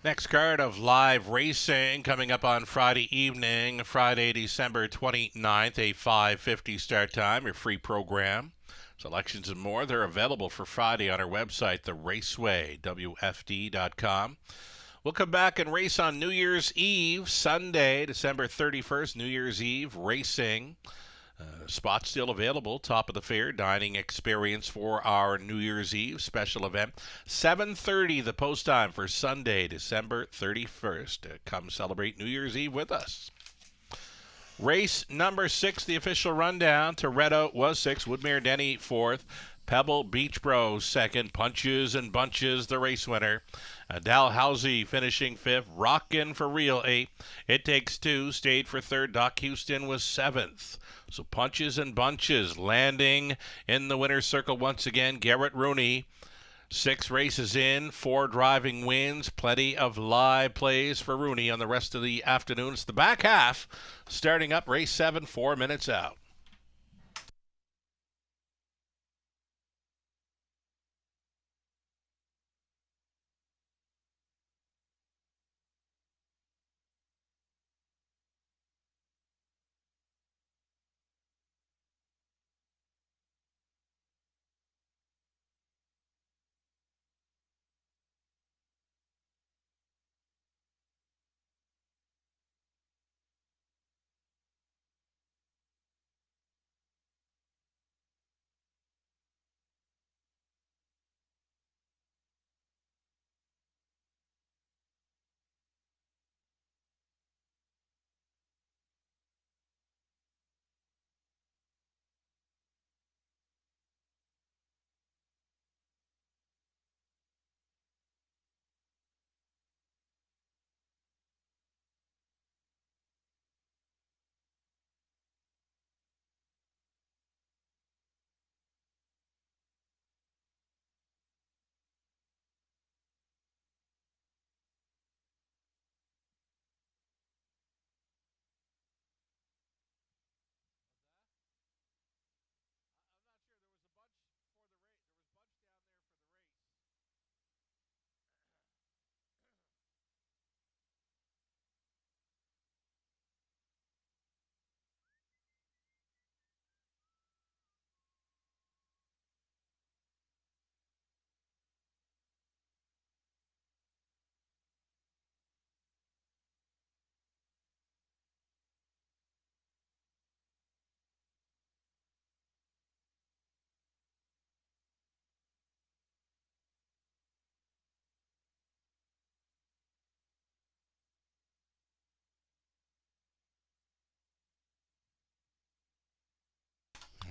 Next card of live racing coming up on Friday evening, Friday, December 29th, a 5:50 start time, your free program. Selections and more, they're available for Friday on our website, theraceway.wfd.com. We'll come back and race on New Year's Eve, Sunday, December 31st, New Year's Eve racing. Spots still available, top of the fair dining experience for our New Year's Eve special event. 7:30 the post time for Sunday, December 31st. Come celebrate New Year's Eve with us. Race number 6, the official rundown. Toretto was 6, Woodmere Denny 4th, Pebble Beach Bros second. Punches and Bunches, the race winner. Dalhousie finishing fifth. Rockin' for Real eighth. It Takes Two stayed for third. Doc Houston was seventh. So Punches and Bunches landing in the winner's circle once again. Garrett Rooney. 6 races in, 4 driving wins, plenty of live plays for Rooney on the rest of the afternoon. It's the back half, starting up race 7, 4 minutes out.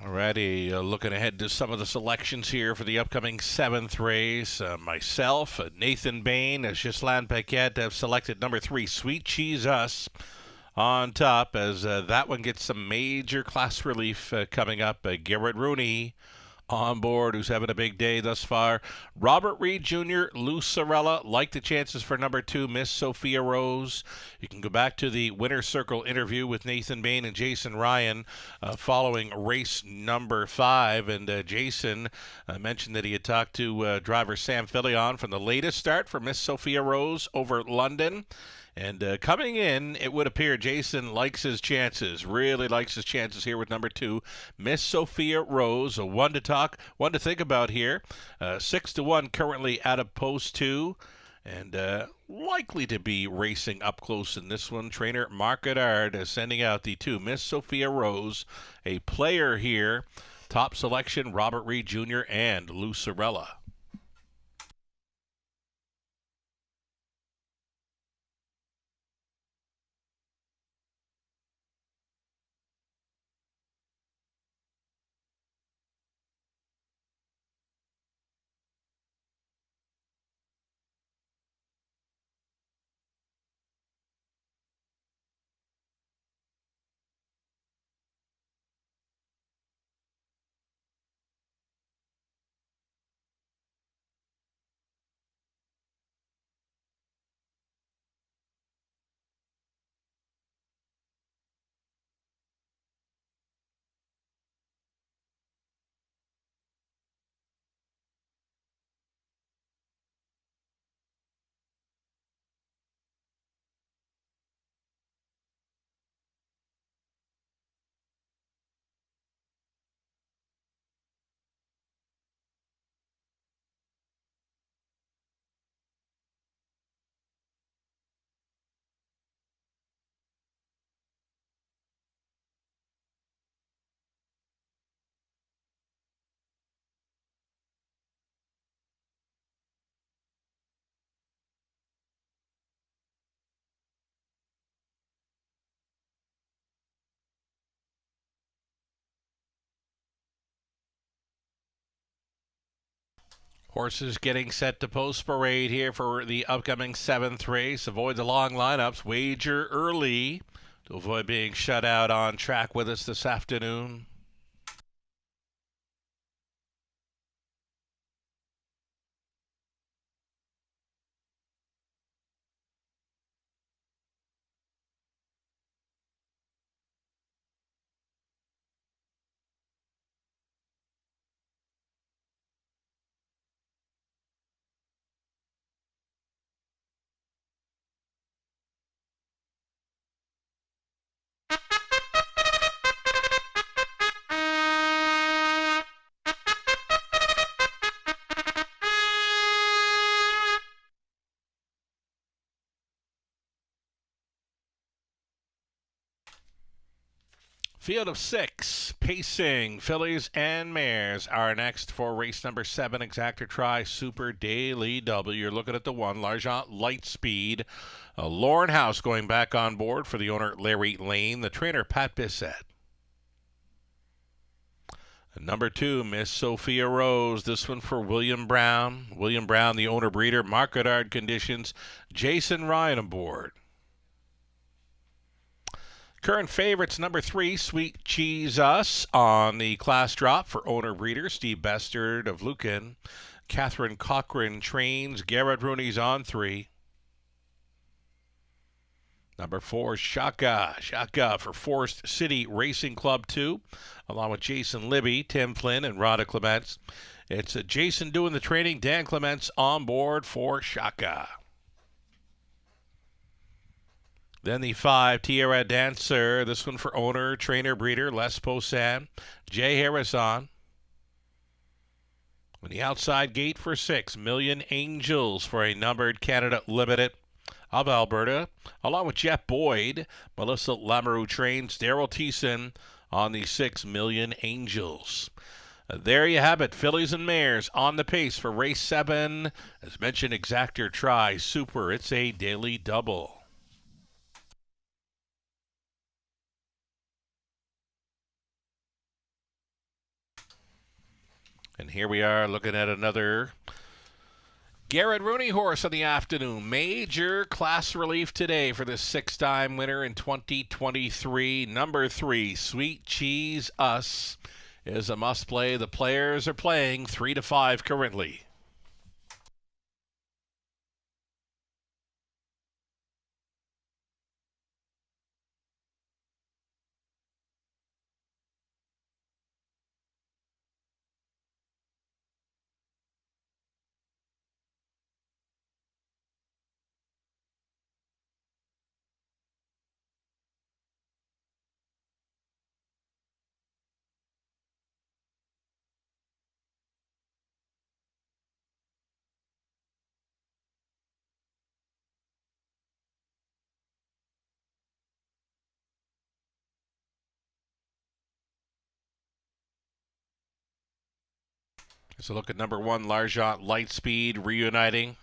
Alrighty, looking ahead to some of the selections here for the upcoming 7th race. Myself, Nathan Bain, Ghislaine Paquette have selected number 3, Sweet Cheese Us, on top, as that one gets some major class relief coming up. Garrett Rooney on board, who's having a big day thus far. Robert Reed Jr., Lou Sorella like the chances for number 2, Miss Sophia Rose. You can go back to the Winner's Circle interview with Nathan Bain and Jason Ryan following race number 5. And Jason mentioned that he had talked to driver Sam Filion from the latest start for Miss Sophia Rose over London. And coming in, it would appear Jason likes his chances, really likes his chances here with number 2, Miss Sophia Rose, a one to think about here. 6-1 currently out of post 2, and likely to be racing up close in this one. Trainer Mark Goddard is sending out the 2, Miss Sophia Rose, a player here. Top selection, Robert Reed Jr. and Lou Sorella. Horses getting set to post parade here for the upcoming 7th race. Avoid the long lineups. Wager early to avoid being shut out on track with us this afternoon. Field of 6, pacing, fillies and mares are next for race number 7, Exactor Tri Super Daily Double. You're looking at the 1, L'Argent Lightspeed. Lauren House going back on board for the owner, Larry Lane. The trainer, Pat Bissett. Number 2, Miss Sophia Rose. This one for William Brown. William Brown, the owner breeder. Mark Goddard conditions. Jason Ryan aboard. Current favorites, number 3, Sweet Cheese Us on the class drop for owner breeder Steve Bestard of Lucan. Catherine Cochran trains. Garrett Rooney's on 3. Number 4, Shaka. Shaka for Forest City Racing Club 2, along with Jason Libby, Tim Flynn, and Rhonda Clements. It's Jason doing the training. Dan Clements on board for Shaka. Then the 5, Tierra Dancer. This one for owner, trainer, breeder, Les Posan. Jay Harris on. On the outside gate for 6, Million Angels for a numbered Canada Limited of Alberta, along with Jeff Boyd. Melissa Lamoureux trains. Daryl Thiessen on the 6, Million Angels. There you have it, fillies and mares on the pace for race 7. As mentioned, Exactor Tri Super. It's a daily double. And here we are looking at another Garrett Rooney horse of the afternoon. Major class relief today for this 6-time winner in 2023. Number 3, Sweet Cheese Us, is a must-play. The players are playing 3 to 5 currently. Let's look at number 1, L'Argent Lightspeed, reuniting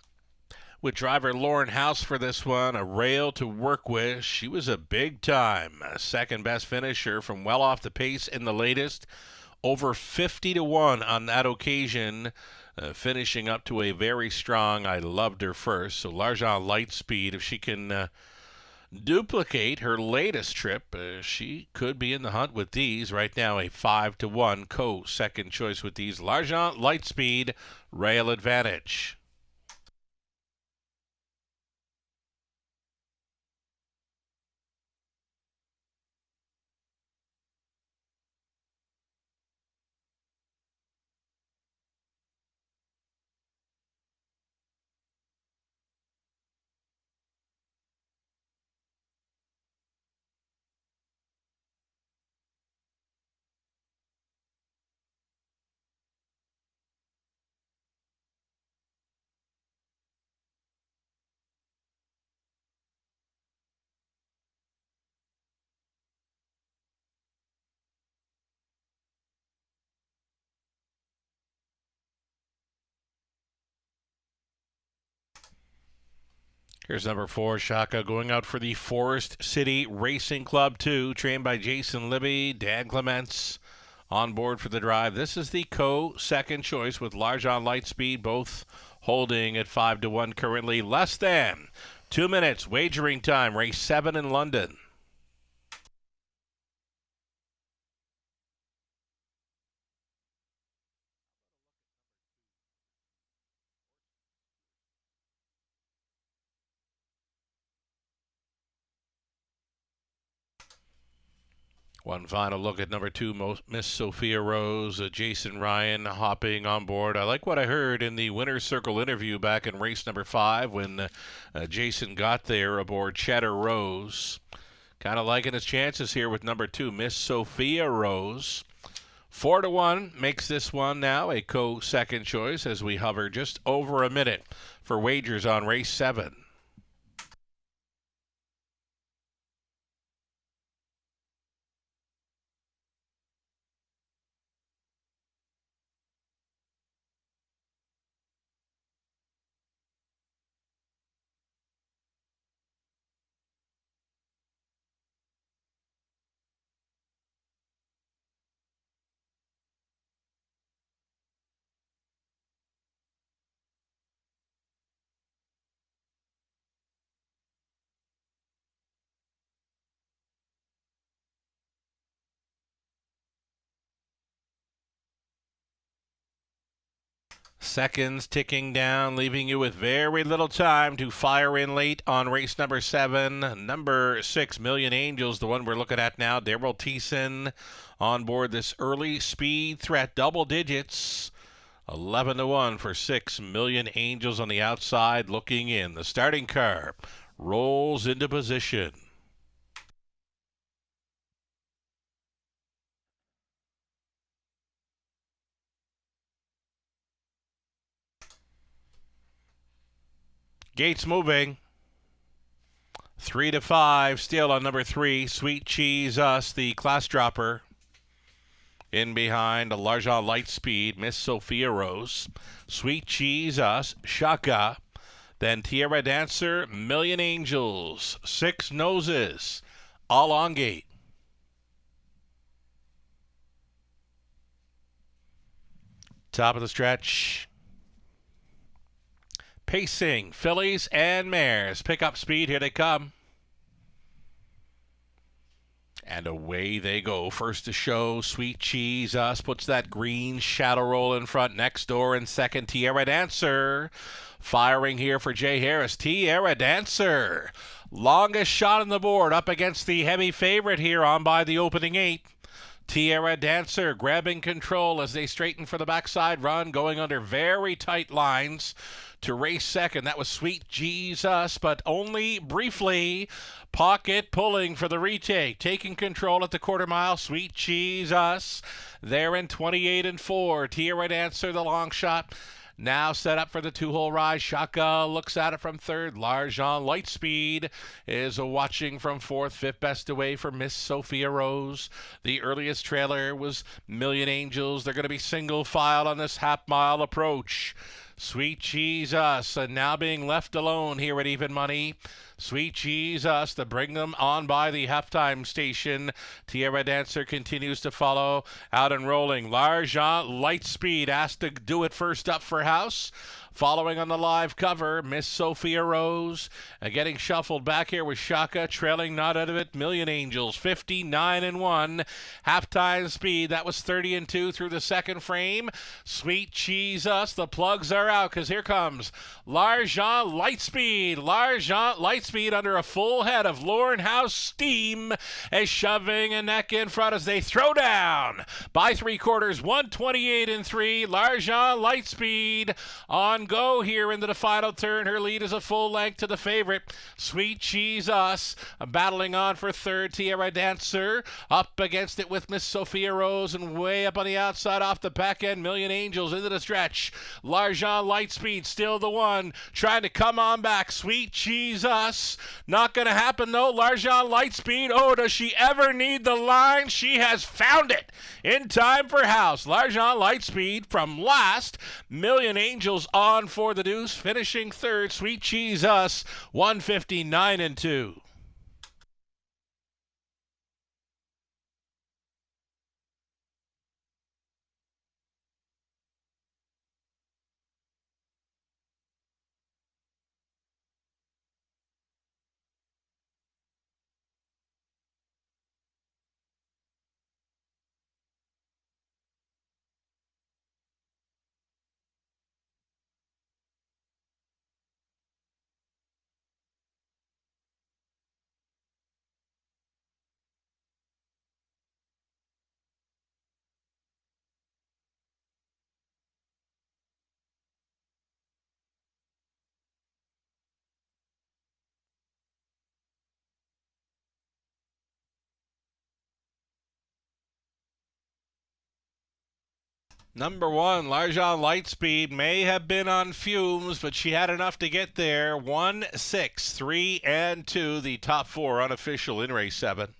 with driver Lauren House for this one. A rail to work with. She was a big time second best finisher from well off the pace in the latest. Over 50 to 1 on that occasion, finishing up to a very strong I loved her first. So L'Argent Lightspeed, if she can duplicate her latest trip, she could be in the hunt with these. Right now, a 5 to 1 second choice with these. L'Argent Lightspeed, rail advantage. Here's number 4, Shaka, going out for the Forest City Racing Club 2, trained by Jason Libby, Dan Clements on board for the drive. This is the second choice with Largent Lightspeed, both holding at 5-1 currently. Less than 2 minutes wagering time. Race 7 in London. One final look at number 2, Miss Sophia Rose. Jason Ryan hopping on board. I like what I heard in the winner's circle interview back in race number 5 when Jason got there aboard Cheddar Rose. Kind of liking his chances here with number 2, Miss Sophia Rose. 4-1 makes this one now a second choice as we hover just over a minute for wagers on race 7. Seconds ticking down, leaving you with very little time to fire in late on race number 7. Number 6, Million Angels, the one we're looking at now. Daryl Thiessen on board this early speed threat, double digits. 11-1 for 6 Million Angels on the outside looking in. The starting car rolls into position. Gates moving. 3-5 still on number 3, Sweet Cheese Us, the class dropper. In behind a Largent Lightspeed, Miss Sophia Rose. Sweet Cheese Us, Shaka. Then Tierra Dancer, Million Angels. 6 Noses, all on gate. Top of the stretch. Pacing, fillies and mares. Pick up speed, here they come. And away they go. First to show, Sweet Cheese Us puts that green shadow roll in front. Next door in second, Tierra Dancer. Firing here for Jay Harris. Tierra Dancer. Longest shot on the board up against the heavy favorite here on by the opening 8. Tierra Dancer grabbing control as they straighten for the backside run, going under very tight lines to race second. That was Sweet Jesus, but only briefly. Pocket pulling for the retake, taking control at the quarter mile. Sweet Jesus there in 28-4. Tierra Dancer, the long shot. Now set up for the 2-hole ride. Shaka looks at it from third. Largent Lightspeed is watching from fourth. Fifth best away for Miss Sophia Rose. The earliest trailer was Million Angels. They're going to be single file on this half-mile approach. Sweet Jesus now being left alone here at even money. Sweet Jesus to bring them on by the halftime station. Tierra Dancer continues to follow out and rolling. Largent Lightspeed asked to do it first up for House. Following on the live cover, Miss Sophia Rose getting shuffled back here with Shaka, trailing not out of it. Million Angels, 59-1. Halftime speed, that was 30-2 through the second frame. Sweet Jesus, the plugs are out because here comes Largent Lightspeed. Largent Lightspeed under a full head of Lauren House steam is shoving a neck in front as they throw down by 3/4, 128-3. Largent Lightspeed on go here into the final turn. Her lead is a full length to the favorite, Sweet Jesus, battling on for third. Tierra Dancer up against it with Miss Sophia Rose, and way up on the outside off the back end, Million Angels into the stretch. Largent Lightspeed still the one, trying to come on back. Sweet Jesus, not going to happen though. Largent Lightspeed, oh, does she ever need the line? She has found it in time for House. Largent Lightspeed from last. Million Angels on for the deuce, finishing third. Sweet Jesus, 159-2. Number 1, Larjan Lightspeed may have been on fumes, but she had enough to get there. 1, 6, 3, and 2, the top 4 unofficial in race 7.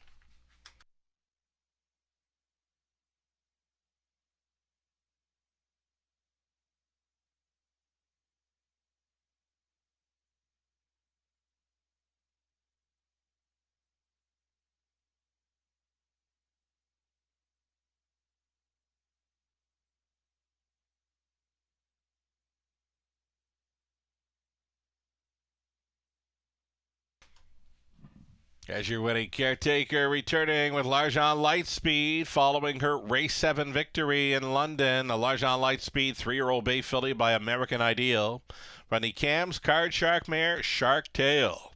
As your winning caretaker, returning with Larjan Lightspeed following her race 7 victory in London. A Larjan Lightspeed 3-year-old bay filly by American Ideal. Running Cam's Card Shark mare Shark Tail.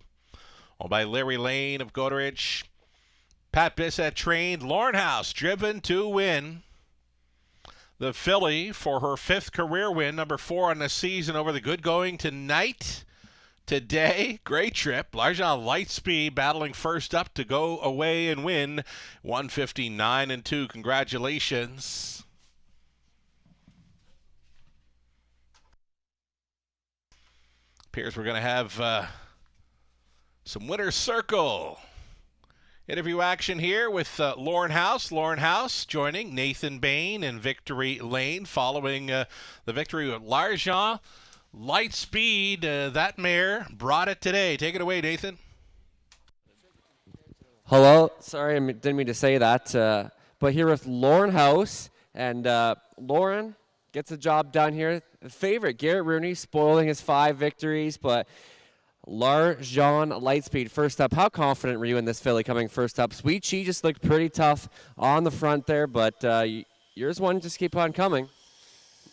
Owned by Larry Lane of Goderich. Pat Bissett trained. Lauren House driven to win. The filly for her 5th career win, number 4 on the season over the good going tonight. Today, great trip. Larjan Lightspeed battling first up to go away and win 159-2. Congratulations. Appears we're going to have some winner's circle interview action here with Lauren House. Lauren House joining Nathan Bain and Victory Lane following the victory of Larjan Lightspeed. That mare brought it today. Take it away, Nathan. Hello. Sorry, I didn't mean to say that. But here with Lauren House. And Lauren gets the job done here. The favorite, Garrett Rooney, spoiling his 5 victories. But Larjan Lightspeed first up. How confident were you in this filly coming first up? Sweet Chi just looked pretty tough on the front there. But yours one just keep on coming.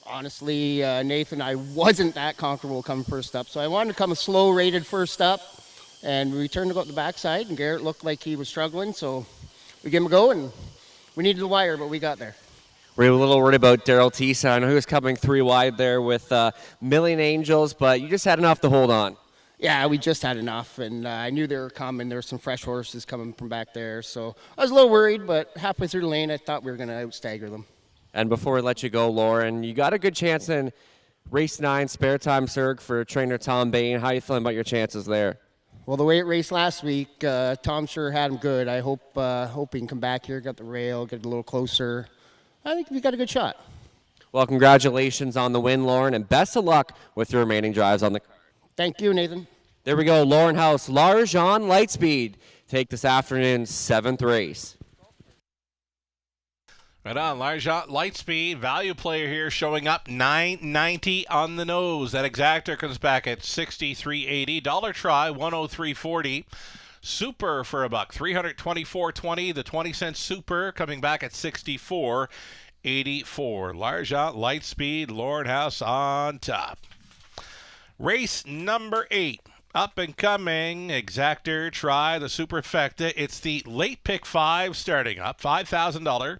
Honestly, Nathan, I wasn't that comfortable coming first up, so I wanted to come a slow rated first up, and we turned to go up the backside, and Garrett looked like he was struggling, so we gave him a go, and we needed the wire, but we got there. We're a little worried about Daryl Tisa. I know he was coming 3 wide there with Million Angels, but you just had enough to hold on. Yeah, we just had enough, and I knew they were coming. There were some fresh horses coming from back there, so I was a little worried, but halfway through the lane, I thought we were going to outstagger them. And before we let you go, Lauren, you got a good chance in race 9, Spare Time Circ for trainer Tom Bain. How are you feeling about your chances there? Well, the way it raced last week, Tom sure had him good. I hope he can come back here, get the rail, get a little closer. I think we got a good shot. Well, congratulations on the win, Lauren, and best of luck with your remaining drives on the card. Thank you, Nathan. There we go, Lauren House, Larjan Lightspeed take this afternoon's 7th race. Right on, Larjan Lightspeed, value player here, showing up $9.90 on the nose. That exactor comes back at $63.80. Dollar try, $103.40. Super for $1, $324.20. The 20-cent super coming back at $64.84. Larjan Lightspeed, Lauren House on top. Race number 8. Up and coming, exactor, try the superfecta. It's the late pick 5 starting up, $5,000.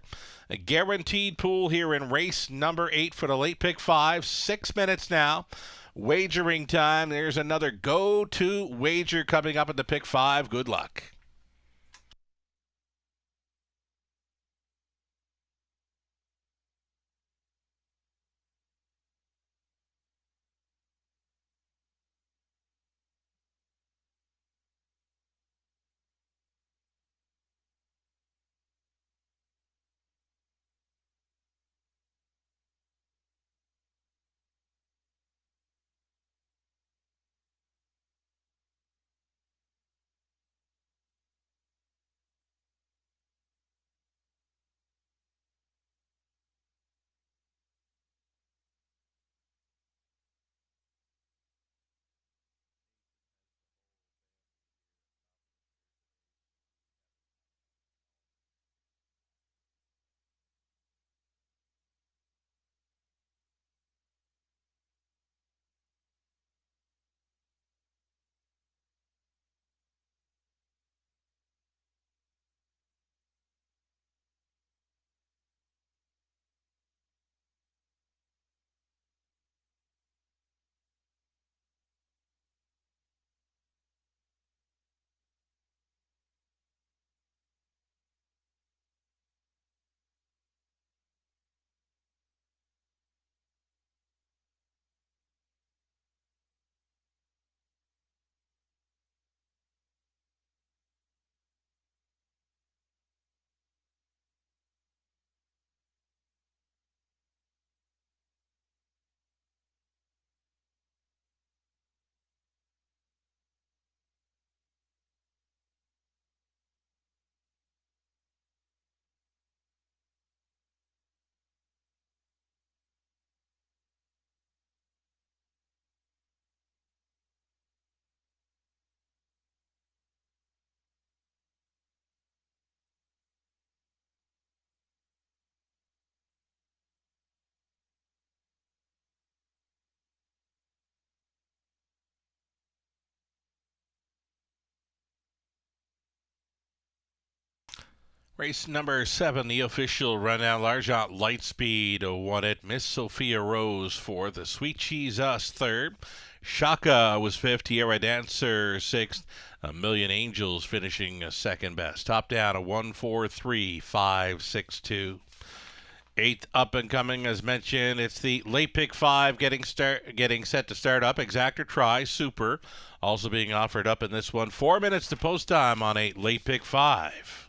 A guaranteed pool here in race number 8 for the late pick 5. 6 minutes now. Wagering time. There's another go-to wager coming up at the pick 5. Good luck. Race number 7, the official rundown. L'Argent Lightspeed won it. Miss Sophia Rose fourth. The Sweet Cheese Us third. Shaka was fifth. Tierra Dancer sixth. A Million Angels finishing second best. Top down a 1-4-3-5-6-2. Eighth up and coming, as mentioned, it's the late pick 5 getting set to start up. Exactor Try Super also being offered up in this one. 4 minutes to post time on a late pick 5.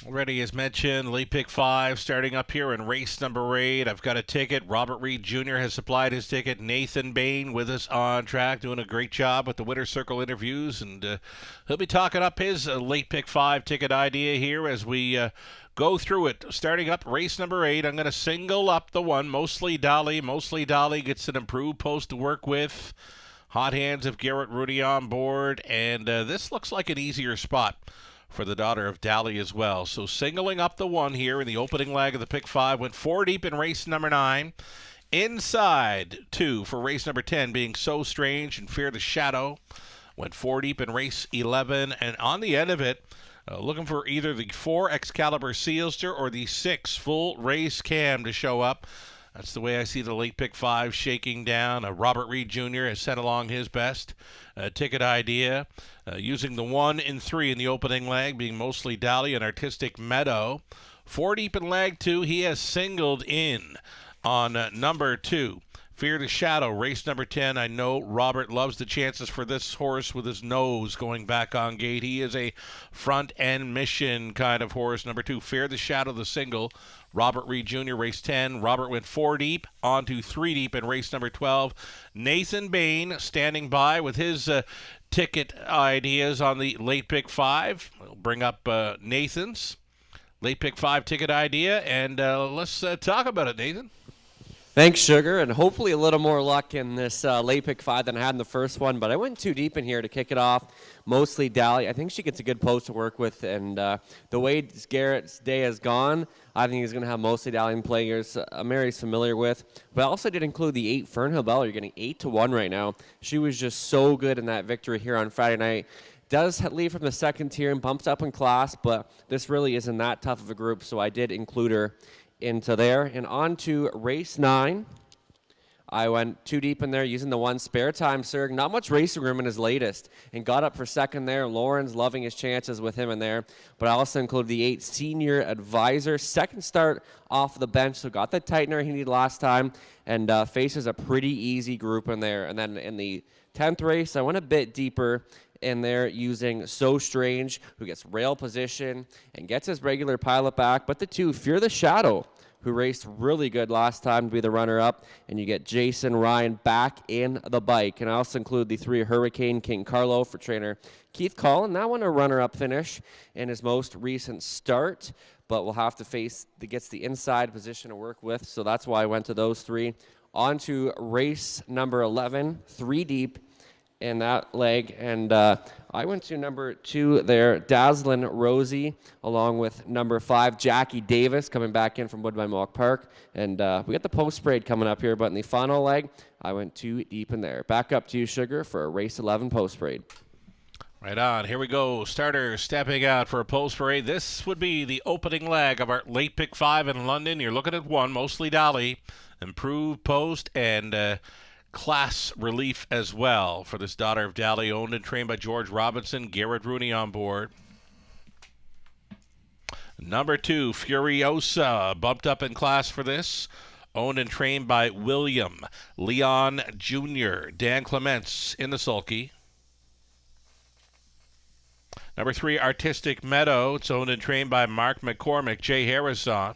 Already, as mentioned, late pick 5 starting up here in race number 8. I've got a ticket. Robert Reed Jr. has supplied his ticket. Nathan Bain with us on track, doing a great job with the Winner's Circle interviews, and he'll be talking up his late pick 5 ticket idea here as we go through it. Starting up race number 8, I'm going to single up the one, Mostly Dolly. Mostly Dolly gets an improved post to work with. Hot hands of Garrett Rudy on board, and this looks like an easier spot for the daughter of Dally as well. So singling up the one here in the opening leg of the pick 5. Went 4 deep in race number 9. Inside 2 for race number 10, being So Strange and Fear the Shadow. Went 4 deep in race 11. And on the end of it, looking for either the 4 Excalibur Sealster or the 6 full race cam to show up. That's the way I see the late pick 5 shaking down. Robert Reed Jr. has sent along his best ticket idea, using the 1 and 3 in the opening leg, being Mostly Dolly and Artistic Meadow. 4 deep in leg 2, he has singled in on number 2. Fear the Shadow, race number 10. I know Robert loves the chances for this horse with his nose going back on gate. He is a front-end mission kind of horse. Number 2, Fear the Shadow, the single. Robert Reed Jr., race 10. Robert went 4 deep, on to 3 deep in race number 12. Nathan Bain standing by with his ticket ideas on the late pick 5. We'll bring up Nathan's late pick 5 ticket idea, and let's talk about it, Nathan. Thanks, Sugar, and hopefully a little more luck in this late pick 5 than I had in the first one, but I went too deep in here to kick it off. Mostly Dally. I think she gets a good post to work with, and the way Garrett's day has gone, I think he's going to have Mostly Dally in players Mary's familiar with. But I also did include the 8 Fernhill Bell. You're getting 8-1 right now. She was just so good in that victory here on Friday night. Does leave from the second tier and bumps up in class, but this really isn't that tough of a group, so I did include her into there. And on to race 9. I went too deep in there using the 1 Spare Time Surg. Not much racing room in his latest, and got up for second there. Lauren's loving his chances with him in there. But I also included the 8 Senior Advisor. Second start off the bench, so got the tightener he needed last time, and faces a pretty easy group in there. And then in the 10th race, I went a bit deeper in there using So Strange, who gets rail position and gets his regular pilot back. But the 2 Fear the Shadow, who raced really good last time to be the runner-up, and you get Jason Ryan back in the bike. And I also include the 3 Hurricane King Carlo for trainer Keith Collin. That one a runner-up finish in his most recent start, but we'll have to face gets the inside position to work with, so that's why I went to those 3. On to race number 11, 3 deep in that leg, and I went to number 2 there, Dazzlin' Rosie, along with number 5, Jackie Davis, coming back in from Woodbine Mohawk Park. And we got the post parade coming up here, but in the final leg, I went too deep in there. Back up to you, Sugar, for a race 11 post parade. Right on. Here we go. Starters stepping out for a post parade. This would be the opening leg of our late pick 5 in London. You're looking at 1, Mostly Dolly, improved post, and class relief as well for this daughter of Dally, owned and trained by George Robinson. Garrett Rooney on board. Number 2, Furiosa, bumped up in class for this. Owned and trained by William Leon Jr. Dan Clements in the sulky. Number 3, Artistic Meadow. It's owned and trained by Mark McCormick. Jay Harrison.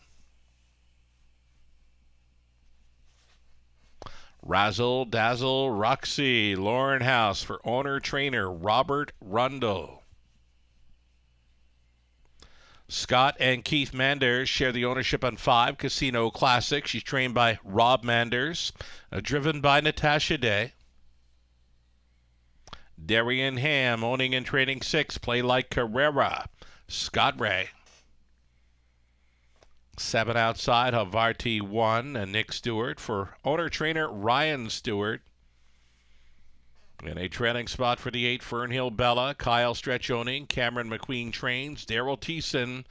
Razzle Dazzle Roxy. Lauren House for owner-trainer Robert Rundle. Scott and Keith Manders share the ownership on 5, Casino Classic. She's trained by Rob Manders. Driven by Natasha Day. Darian Ham, owning and training 6, Play Like Carrera. Scott Ray. 7 outside, Havarti 1, and Nick Stewart for owner-trainer Ryan Stewart. In a trailing spot for the 8, Fernhill Bella, Kyle Stretch owning, Cameron McQueen trains, Daryl Thiessen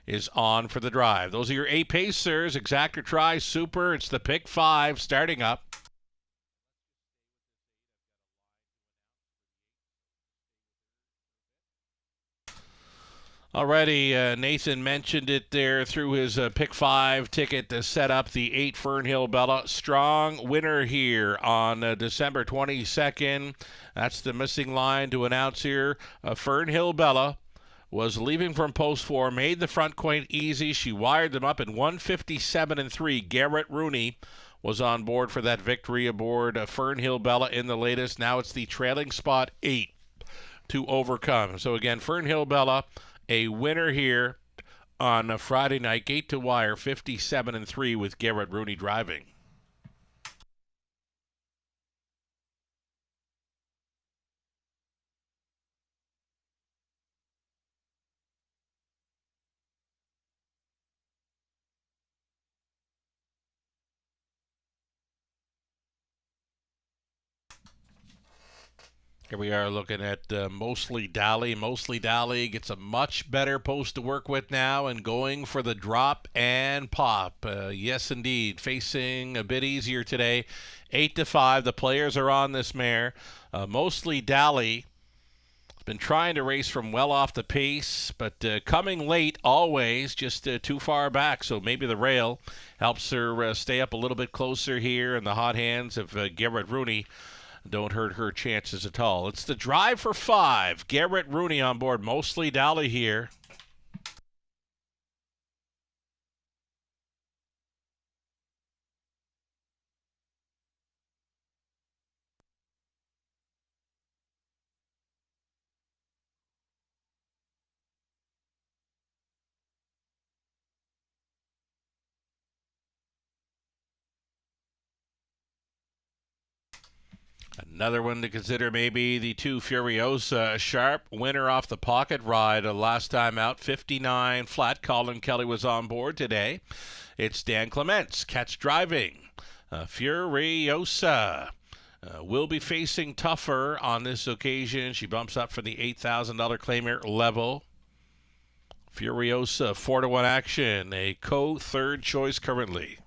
is on for the drive. Those are your 8 pacers, exact or try, super. It's the pick 5 starting up. Already, Nathan mentioned it there through his pick 5 ticket to set up the 8 Fernhill Bella. Strong winner here on December 22nd. That's the missing line to announce here. Fernhill Bella was leaving from post 4, made the front quite easy. She wired them up in 157-3. Garrett Rooney was on board for that victory aboard Fernhill Bella in the latest. Now it's the trailing spot 8 to overcome. So again, Fernhill Bella, a winner here on a Friday night, gate to wire, 57-3 with Garrett Rooney driving. Here we are looking at Mostly Dolly. Mostly Dolly gets a much better post to work with now and going for the drop and pop. Yes, indeed. Facing a bit easier today. 8-5. The players are on this mare. Mostly Dolly has been trying to race from well off the pace, but coming late always, just too far back. So maybe the rail helps her stay up a little bit closer here, and the hot hands of Garrett Rooney don't hurt her chances at all. It's the drive for 5. Garrett Rooney on board. Mostly Dolly here. Another one to consider, maybe the 2 Furiosa. Sharp winner off the pocket ride last time out, 59 flat. Colin Kelly was on board today. It's Dan Clements, catch driving. Furiosa will be facing tougher on this occasion. She bumps up for the $8,000 claimer level. Furiosa, 4-1 action, a co-third choice currently.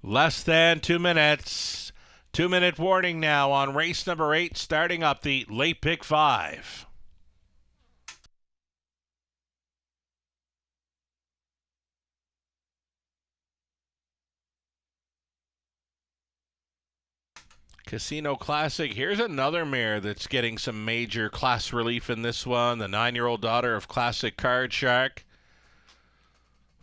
Less than 2 minutes. 2-minute warning now on race number 8, starting up the late pick 5. Casino Classic. Here's another mare that's getting some major class relief in this one. The 9-year-old daughter of Classic Card Shark.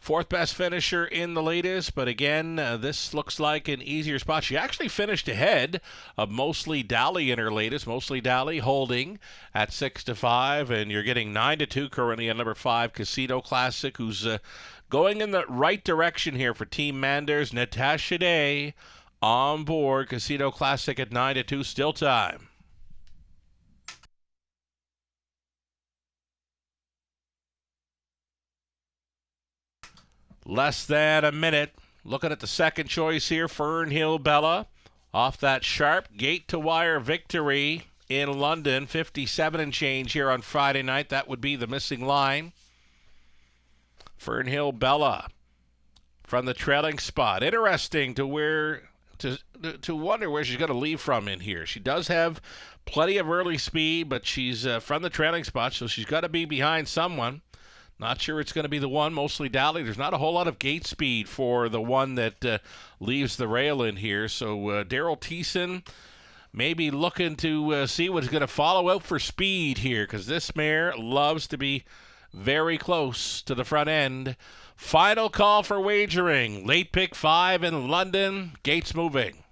Fourth best finisher in the latest, but again, this looks like an easier spot. She actually finished ahead of Mostly Dally in her latest. Mostly Dally holding at 6-5, and you're getting 9-2 currently on number 5, Casino Classic, who's going in the right direction here for Team Manders. Natasha Day on board. Casino Classic at 9-2, still time. Less than a minute. Looking at the second choice here, Fernhill Bella. Off that sharp gate-to-wire victory in London. 57 and change here on Friday night. That would be the missing line. Fernhill Bella from the trailing spot. Interesting to wonder where she's going to leave from in here. She does have plenty of early speed, but she's from the trailing spot, so she's got to be behind someone. Not sure it's going to be the one, Mostly Dally. There's not a whole lot of gate speed for the one that leaves the rail in here. So Daryl Thiessen maybe looking to see what's going to follow out for speed here, because this mare loves to be very close to the front end. Final call for wagering. Late pick 5 in London. Gates moving.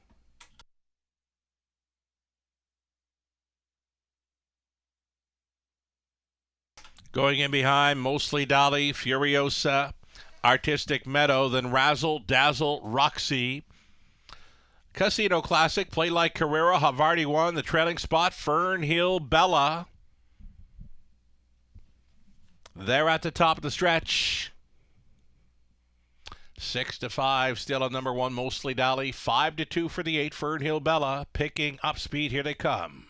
Going in behind, Mostly Dally, Furiosa, Artistic Meadow, then Razzle, Dazzle, Roxy. Casino Classic, Play Like Carrera, Havarti won. The trailing spot, Fernhill Bella. They're at the top of the stretch. 6-5, still on number 1, Mostly Dally. 5-2 for the 8, Fernhill Bella. Picking up speed, here they come.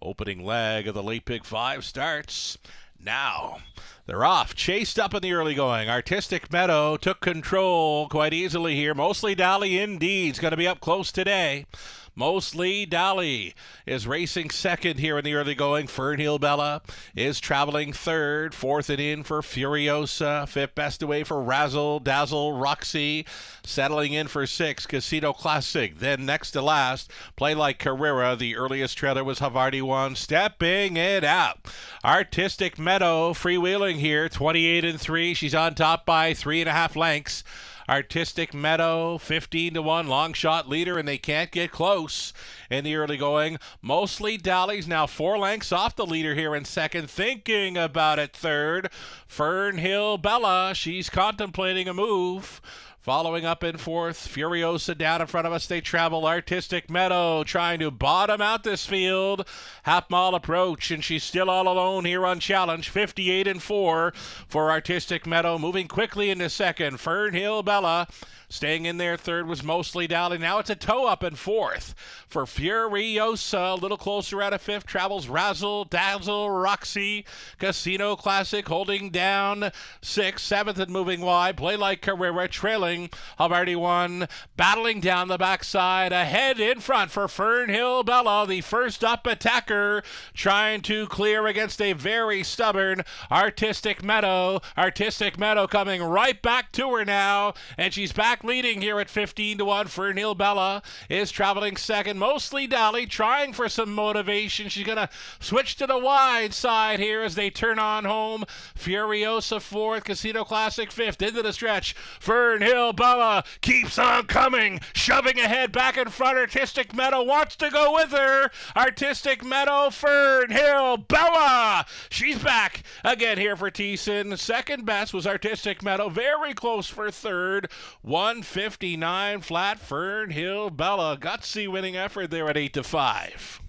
Opening leg of the late pick 5 starts now. They're off, chased up in the early going. Artistic Meadow took control quite easily here. Mostly Dally indeed is going to be up close today. Mostly Dally is racing second here in the early going. Fernhill Bella is traveling third. Fourth and in for Furiosa. Fifth best away for Razzle, Dazzle, Roxy. Settling in for 6, Casino Classic. Then next to last, Play Like Carrera. The earliest trailer was Havarti won. Stepping it out. Artistic Meadow freewheeling here. 28-3. She's on top by 3.5 lengths. Artistic Meadow, 15-1, long shot leader, and they can't get close in the early going. Mostly Dally's now 4 lengths off the leader here in second, thinking about it third. Fernhill Bella, she's contemplating a move. Following up in fourth, Furiosa down in front of us. They travel. Artistic Meadow trying to bottom out this field. Half-mile approach, and she's still all alone here on challenge. 58-4 for Artistic Meadow. Moving quickly into second. Fernhill Bella staying in there. Third was Mostly Dally. Now it's a toe up in fourth for Furiosa. A little closer out of fifth. Travels Razzle, Dazzle, Roxy. Casino Classic holding down sixth. Seventh and moving wide. Play Like Carrera trailing. Havarti won. Battling down the backside. Ahead in front for Fernhill Bella. The first up attacker trying to clear against a very stubborn Artistic Meadow. Artistic Meadow coming right back to her now. And she's back leading here at 15-1. Fernhill Bella is traveling second. Mostly Dally trying for some motivation. She's going to switch to the wide side here as they turn on home. Furiosa fourth. Casino Classic fifth. Into the stretch. Fernhill Bella keeps on coming. Shoving ahead back in front. Artistic Meadow wants to go with her. Artistic Meadow, Fernhill Bella. She's back again here for Thiessen. Second best was Artistic Meadow. Very close for third. 159 flat. Fernhill Bella. Gutsy winning effort there at 8-5.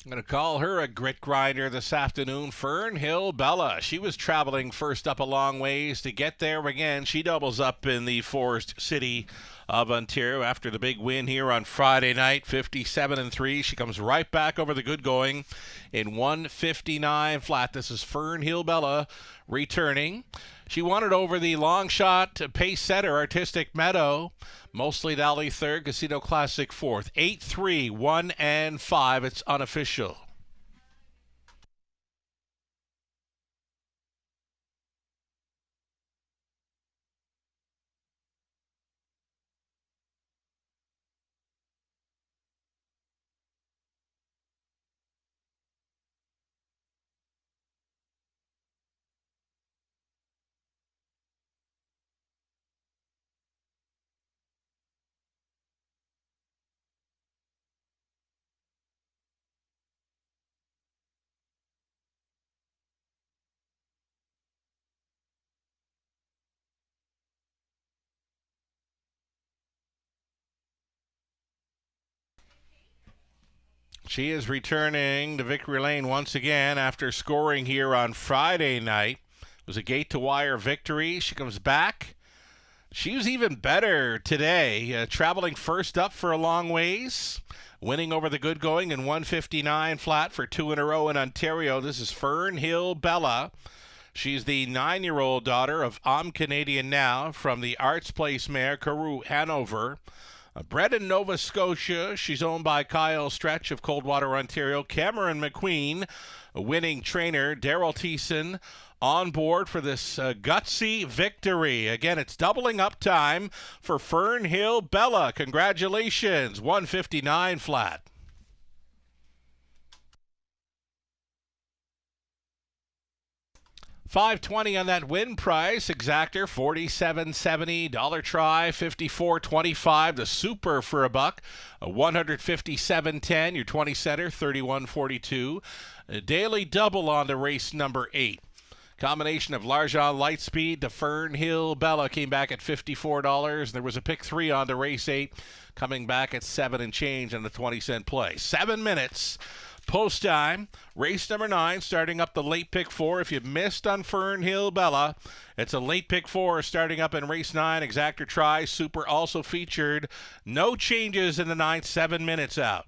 I'm going to call her a grit grinder this afternoon. Fernhill Bella. She was traveling first up a long ways to get there again. She doubles up in the Forest City of Ontario after the big win here on Friday night, 57-3. She comes right back over the good going in 159 flat. This is Fernhill Bella returning. She won it over the long shot pace setter Artistic Meadow. Mostly Dally third, Casino Classic fourth. 8-3, 1 and 5. It's unofficial. She is returning to victory lane once again after scoring here on Friday night. It was a gate-to-wire victory. She comes back. She was even better today, traveling first up for a long ways, winning over the good going in 159 flat for 2 in a row in Ontario. This is Fernhill Bella. She's the 9-year-old daughter of I'm Canadian Now from the Arts Place mare, Carew Hanover. Bred in Nova Scotia, she's owned by Kyle Stretch of Coldwater, Ontario. Cameron McQueen, a winning trainer. Daryl Thiessen on board for this gutsy victory. Again, it's doubling up time for Fernhill Bella. Congratulations, 159 flat. $5.20 on that win price. Exactor $47.70. Dollar try $54.25. The super for a buck $157.10. Your 20 center $31.42. A daily double on the race number 8. Combination of Largent Lightspeed to Fernhill Bella came back at $54. There was a pick 3 on the race 8, coming back at 7 and change on the 20-cent play. 7 minutes. Post time, race number 9, starting up the late pick 4. If you missed on Fernhill Bella, it's a late pick 4 starting up in race 9. Exactor try, super also featured. No changes in the 9th, 7 minutes out.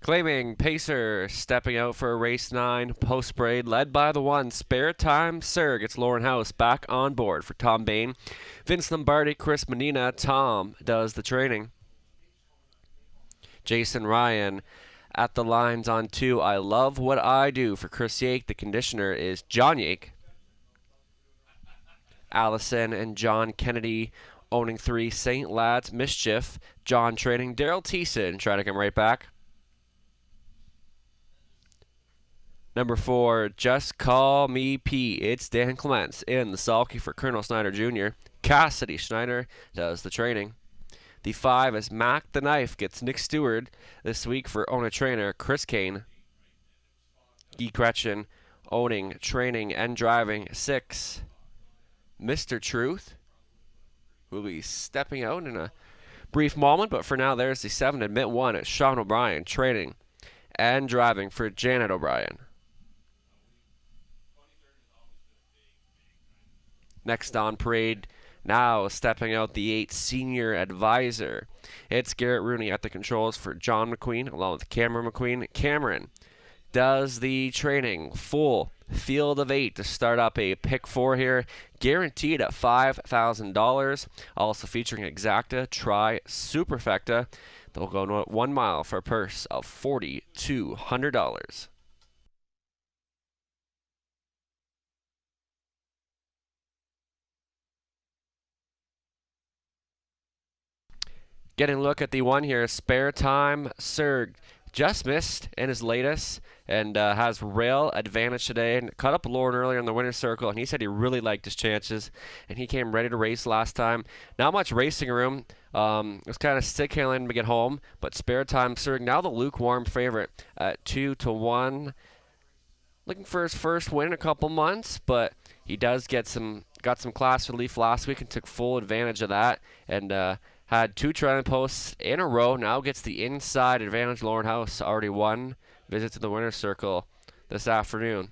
Claiming Pacer stepping out for race 9 post braid, led by the 1 Spare Time Sir. Gets Lauren House back on board for Tom Bain, Vince Lombardi, Chris Menina. Tom does the training. Jason Ryan at the lines on 2. I Love What I Do for Chris Yake. The conditioner is John Yake. Allison and John Kennedy owning 3. St. Lad's Mischief. John training. Daryl Thiessen trying to come right back. Number 4, Just Call Me P. It's Dan Clements in the sulky for Colonel Snyder Jr. Cassidy Schneider does the training. The 5 is Mac the Knife. Gets Nick Stewart this week for owner trainer Chris Kane. Guy Gretchen owning, training, and driving. 6, Mr. Truth will be stepping out in a brief moment, but for now there's the 7. Admit 1 at Sean O'Brien training and driving for Janet O'Brien. Next on parade, now stepping out the 8 Senior Advisor. It's Garrett Rooney at the controls for John McQueen, along with Cameron McQueen. Cameron does the training. Full field of 8 to start up a pick 4 here, guaranteed at $5,000. Also featuring Exacta, Tri, Superfecta. They'll go 1 mile for a purse of $4,200. Getting a look at the 1 here, Spare Time Sir. Just missed in his latest and has rail advantage today, and cut up Lauren earlier in the winner's circle, and he said he really liked his chances and he came ready to race last time. Not much racing room. It was kind of stick handling to get home, but Spare Time Sir now the lukewarm favorite at 2-1. Looking for his first win in a couple months, but he does got some class relief last week and took full advantage of that, and had 2 trailing posts in a row. Now gets the inside advantage. Lauren House already won. Visit to the winner's circle this afternoon.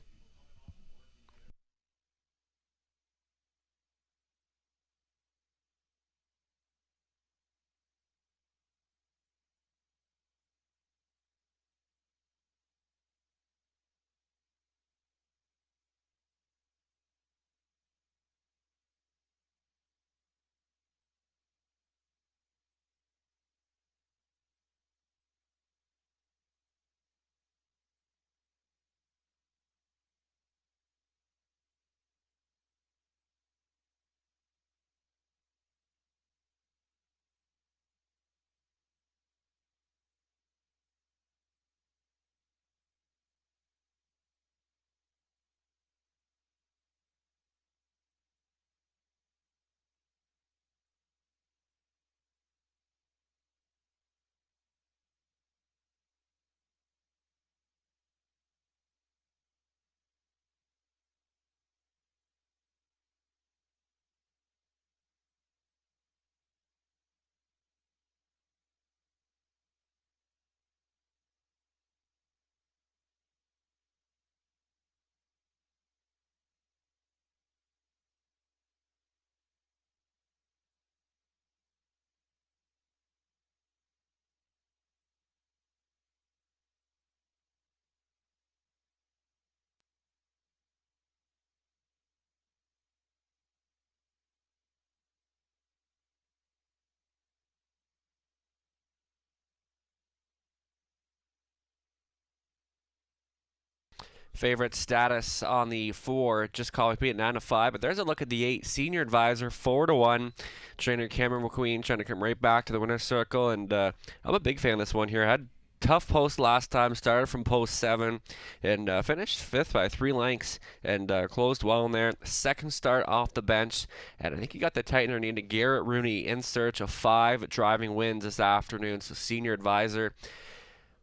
Favorite status on the 4, Just Call Me Pete at 9-5. But there's a look at the 8 Senior Advisor, 4-1. Trainer Cameron McQueen trying to come right back to the winner's circle, and I'm a big fan of this one here. Had tough post last time, started from post 7 and finished 5th by 3 lengths and closed well in there. Second start off the bench, and I think he got the tightener needed. Garrett Rooney in search of 5 driving wins this afternoon, so Senior Advisor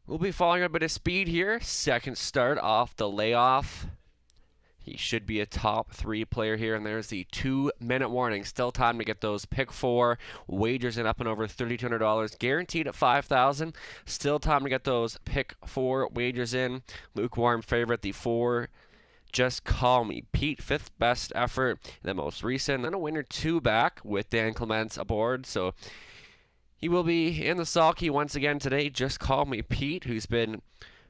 we'll be following a bit of speed here. Second start off the layoff. He should be a top 3 player here, and there's the 2-minute warning. Still time to get those pick 4 wagers in up and over $3,200, guaranteed at $5,000. Still time to get those pick 4 wagers in. Lukewarm favorite, the 4 Just Call Me Pete, 5th best effort, the most recent, then a winner 2 back with Dan Clements aboard. So He will be in the sulky once again today. Just Call Me Pete, who's been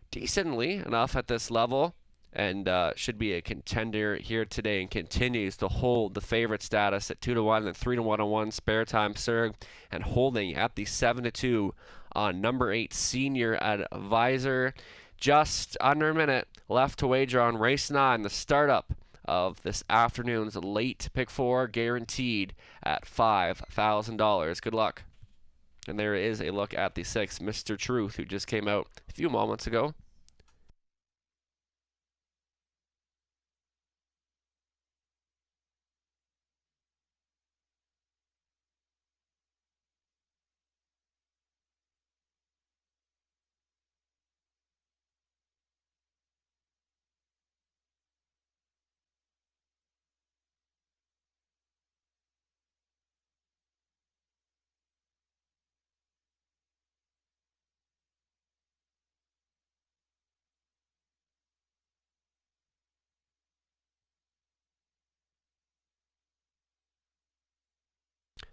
decently enough at this level and should be a contender here today and continues to hold the favorite status at 2-1 and 3-1 on one Spare Time Serg, and holding at the 7-2 on number 8 Senior Advisor. Just under a minute left to wager on race 9, the startup of this afternoon's late pick 4, guaranteed at $5,000. Good luck. And there is a look at the 6, Mr. Truth, who just came out a few moments ago.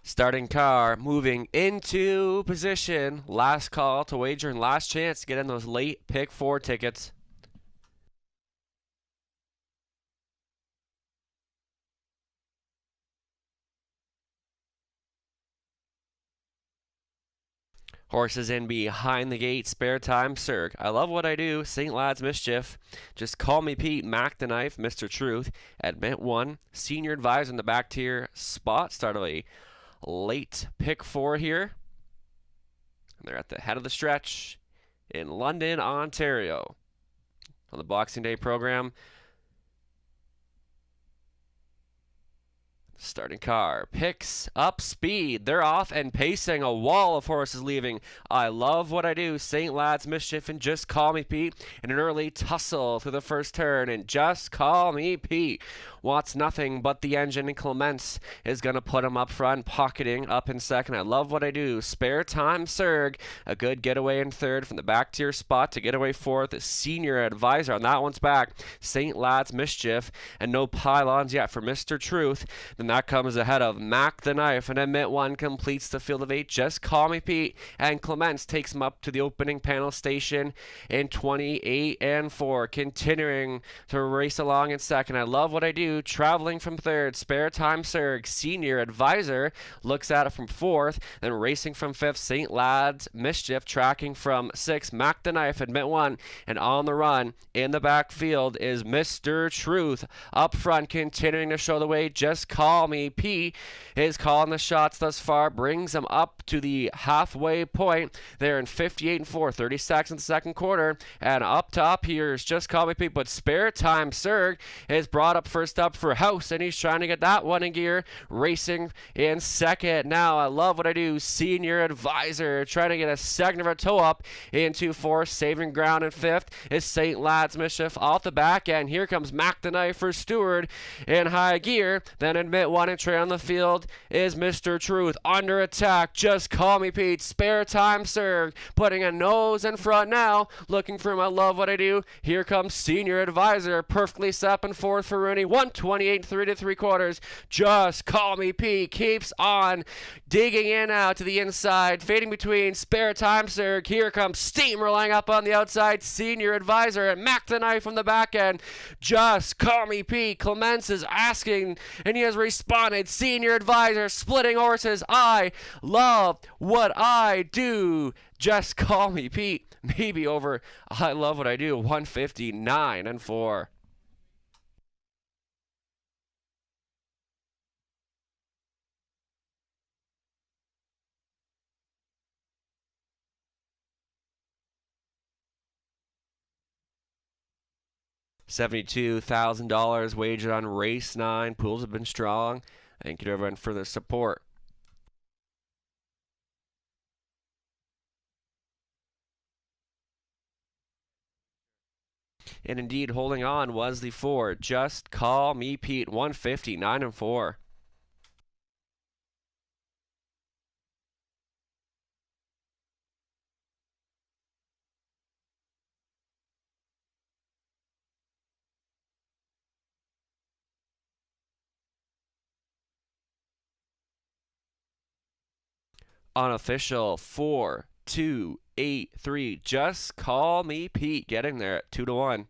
Starting car moving into position. Last call to wager and last chance to get in those late pick 4 tickets. Horses in behind the gate, Spare Time Serg. I Love What I Do, St. Lad's Mischief. Just Call Me Pete, Mac the Knife, Mr. Truth. Admit 1, Senior Advisor in the back tier spot. Start of a late pick 4 here. And they're at the head of the stretch in London, Ontario. On the Boxing Day program. Starting car picks up speed. They're off and pacing. A wall of horses leaving. I Love What I Do, St. Lad's Mischief, and Just Call Me Pete in an early tussle through the first turn. And Just Call Me Pete wants nothing but the engine, and Clements is going to put him up front, pocketing up in second. I Love What I Do, Spare Time Serg, a good getaway in third from the back tier spot to getaway fourth. A Senior Advisor on that one's back. St. Lad's Mischief, and no pylons yet for Mr. Truth. Then that comes ahead of Mac the Knife, and Admit 1 completes the field of 8. Just Call Me Pete, and Clements takes him up to the opening panel station in 28 and 4. Continuing to race along in second. I Love What I Do, traveling from third. Spare Time Serg, Senior Advisor looks at it from fourth. Then racing from fifth, St. Lad's Mischief, tracking from sixth. Mac the Knife, Admit 1, and on the run in the backfield is Mr. Truth. Up front, continuing to show the way. Just Call Me Pete is calling the shots thus far, brings them up to the halfway point. They're in 58 and 4, 30 seconds in the second quarter, and up top here is Just Call Me Pete, but Spare Time Serg is brought up first up for House, and he's trying to get that one in gear. Racing in second now, I Love What I Do, Senior Advisor, trying to get a second of a toe up into fourth. Saving ground in fifth is St. Lad's Mischief off the back end. Here comes Mac the Knife for Stewart in high gear. Then Admit 1 and Trey on the field is Mr. Truth. Under attack, Just Call Me Pete, Spare Time Serg, putting a nose in front now, looking for him. I Love What I Do. Here comes Senior Advisor, perfectly set up in fourth for Rooney. 128 3 3/4. Just Call Me Pete keeps on digging in out to the inside, fading between Spare Time Serg. Here comes steamrolling up on the outside, Senior Advisor, and Mac the Knife from the back end. Just Call Me Pete. Clements is asking, and he has responded. Senior Advisor splitting horses. I love what I do. Just Call Me Pete. Maybe over I Love What I Do. 159 and 4. $72,000 wagered on race 9. Pools have been strong. Thank you to everyone for their support. And indeed, holding on was the 4. Just Call Me Pete. 159 and 4. unofficial 4, 2, 8, 3. Just Call Me Pete getting there at 2-1.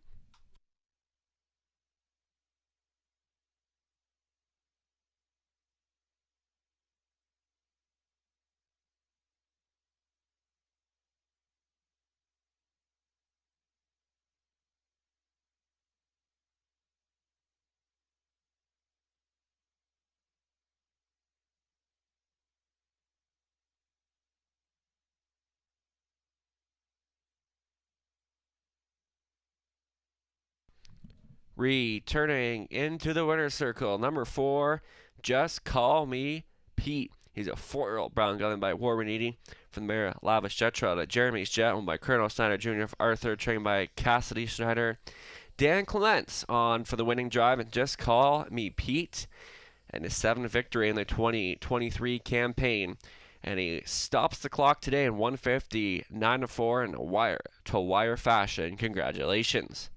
Returning into the winner's circle, number 4, Just Call Me Pete. He's a 4-year-old brown gelding by Warren Eady from the mare Lavish Jet Trial to Jeremy's Jet, owned by Colonel Snyder Jr. of Arthur, trained by Cassidy Schneider. Dan Clements on for the winning drive, and Just Call Me Pete, and his 7th victory in the 2023 campaign. And he stops the clock today in 150, 9-4 in a wire-to-wire fashion. Congratulations.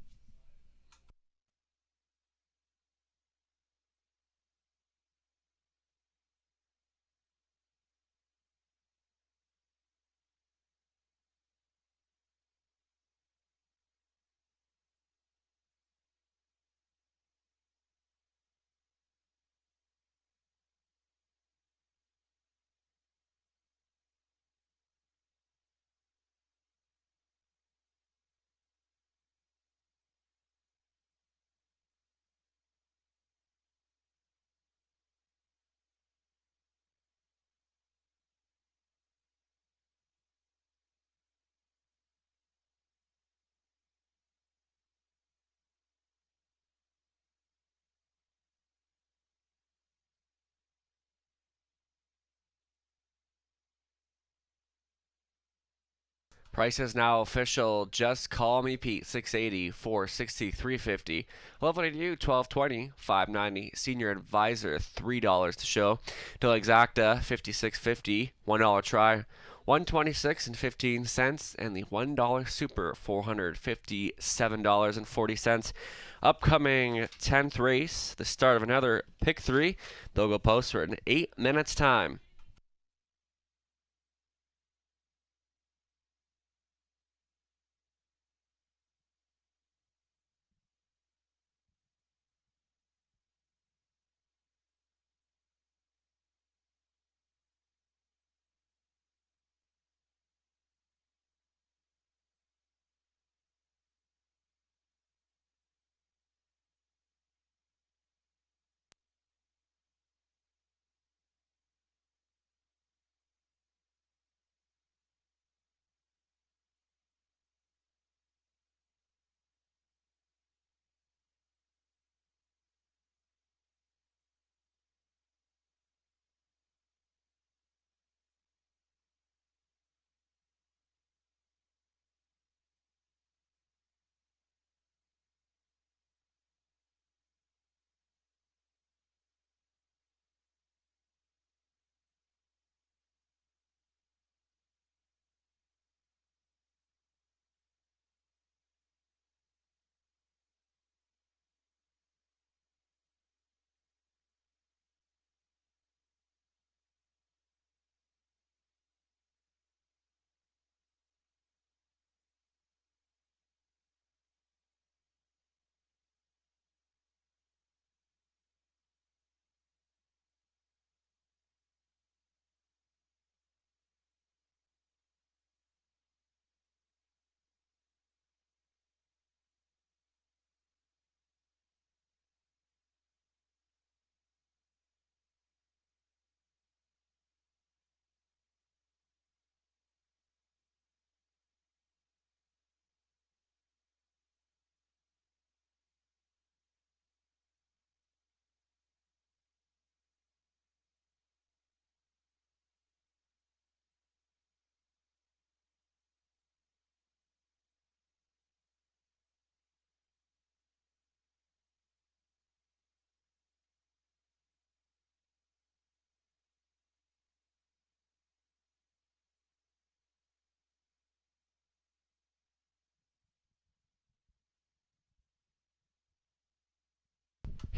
Price is now official. Just Call Me Pete, 680, 460, 350. 1182, 1220, 590. Senior Advisor, $3 to show. Till Exacta, 56.50, $1 try, 126 and 15 cents, and the $1 Super, $457.40. Upcoming 10th race, the start of another Pick 3. They'll go post for in 8 minutes time.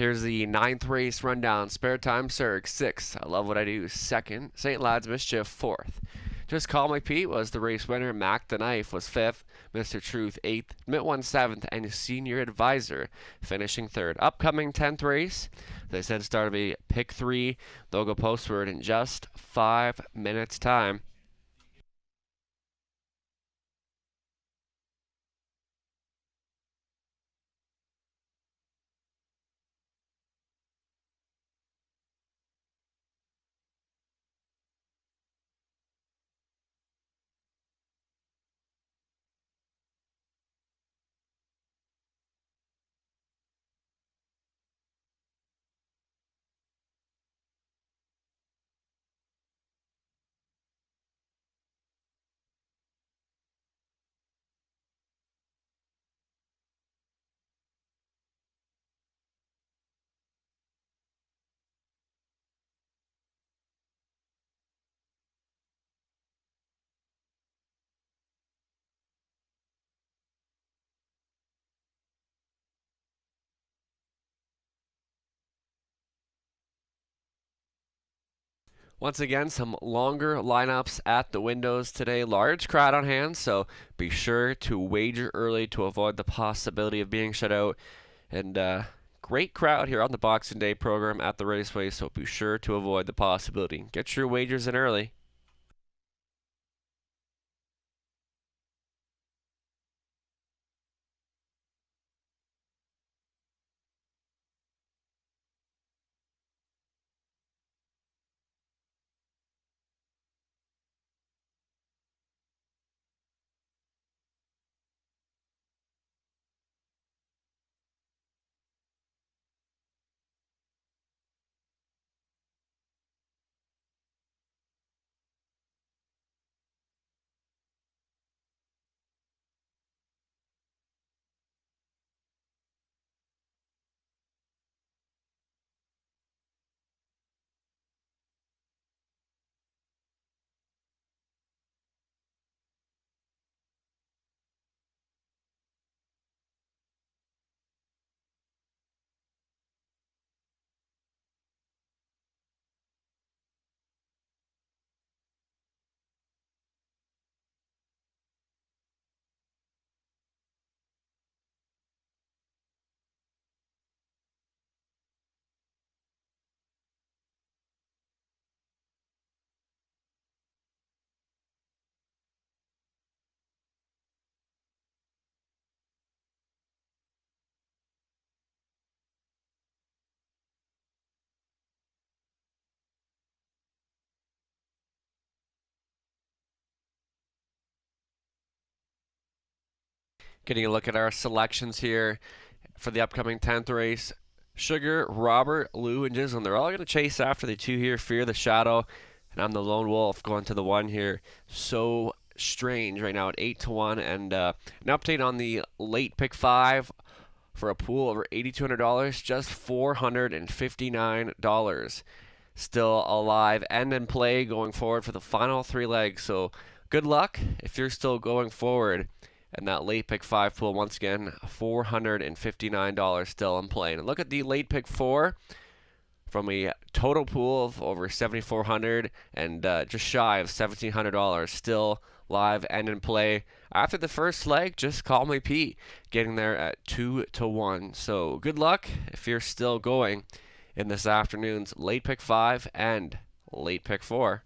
Here's the 9th race rundown. Spare Time Surg, 6th. I Love What I Do, 2nd. St. Lad's Mischief, 4th. Just Call Me Pete was the race winner. Mac the Knife was 5th. Mr. Truth, 8th. Mitt won 7th. And Senior Advisor finishing 3rd. Upcoming 10th race. As I said, start to be pick 3. They'll go postward in just 5 minutes' time. Once again, some longer lineups at the windows today. Large crowd on hand, so be sure to wager early to avoid the possibility of being shut out. And great crowd here on the Boxing Day program at the Raceway, so be sure to avoid the possibility. Get your wagers in early. Getting a look at our selections here for the upcoming 10th race. Sugar, Robert, Lou, and Jizzlin, they're all going to chase after the 2 here. Fear the Shadow, and I'm the Lone Wolf going to the 1 here. So Strange right now at 8-1. And an update on the late pick 5 for a pool over $8,200, just $459. Still alive and in play going forward for the final 3 legs. So good luck if you're still going forward. And that late pick 5 pool, once again, $459 still in play. And look at the late pick 4 from a total pool of over $7,400 and just shy of $1,700 still live and in play. After the first leg, Just Call Me Pete, getting there at 2-1. So good luck if you're still going in this afternoon's late pick 5 and late pick 4.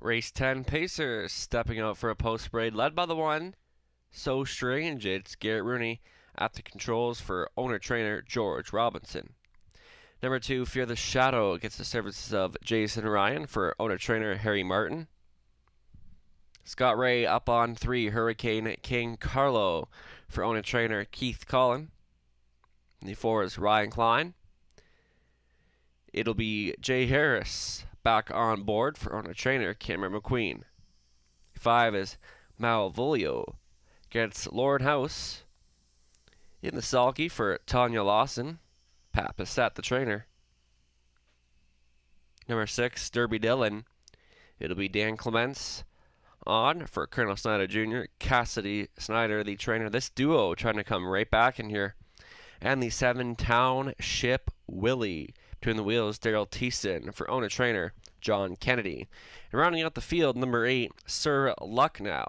Race 10, Pacers stepping out for a post parade, led by the one. So Strange, it's Garrett Rooney at the controls for owner-trainer George Robinson. Number 2, Fear the Shadow gets the services of Jason Ryan for owner-trainer Harry Martin. Scott Ray up on 3, Hurricane King Carlo for owner-trainer Keith Collin. The 4 is Ryan Klein. It'll be Jay Harris back on board for owner-trainer Cameron McQueen. 5 is Malvolio gets Lauren House. In the sulky for Tanya Lawson, Pat Bissett, the trainer. Number 6, Derby Dillon. It'll be Dan Clements on for Colonel Snyder Jr., Cassidy Snyder, the trainer. This duo trying to come right back in here. And the 7, Township Willie. Between the wheels, Daryl Thiessen for owner-trainer John Kennedy. And rounding out the field, number 8, Sir Lucknow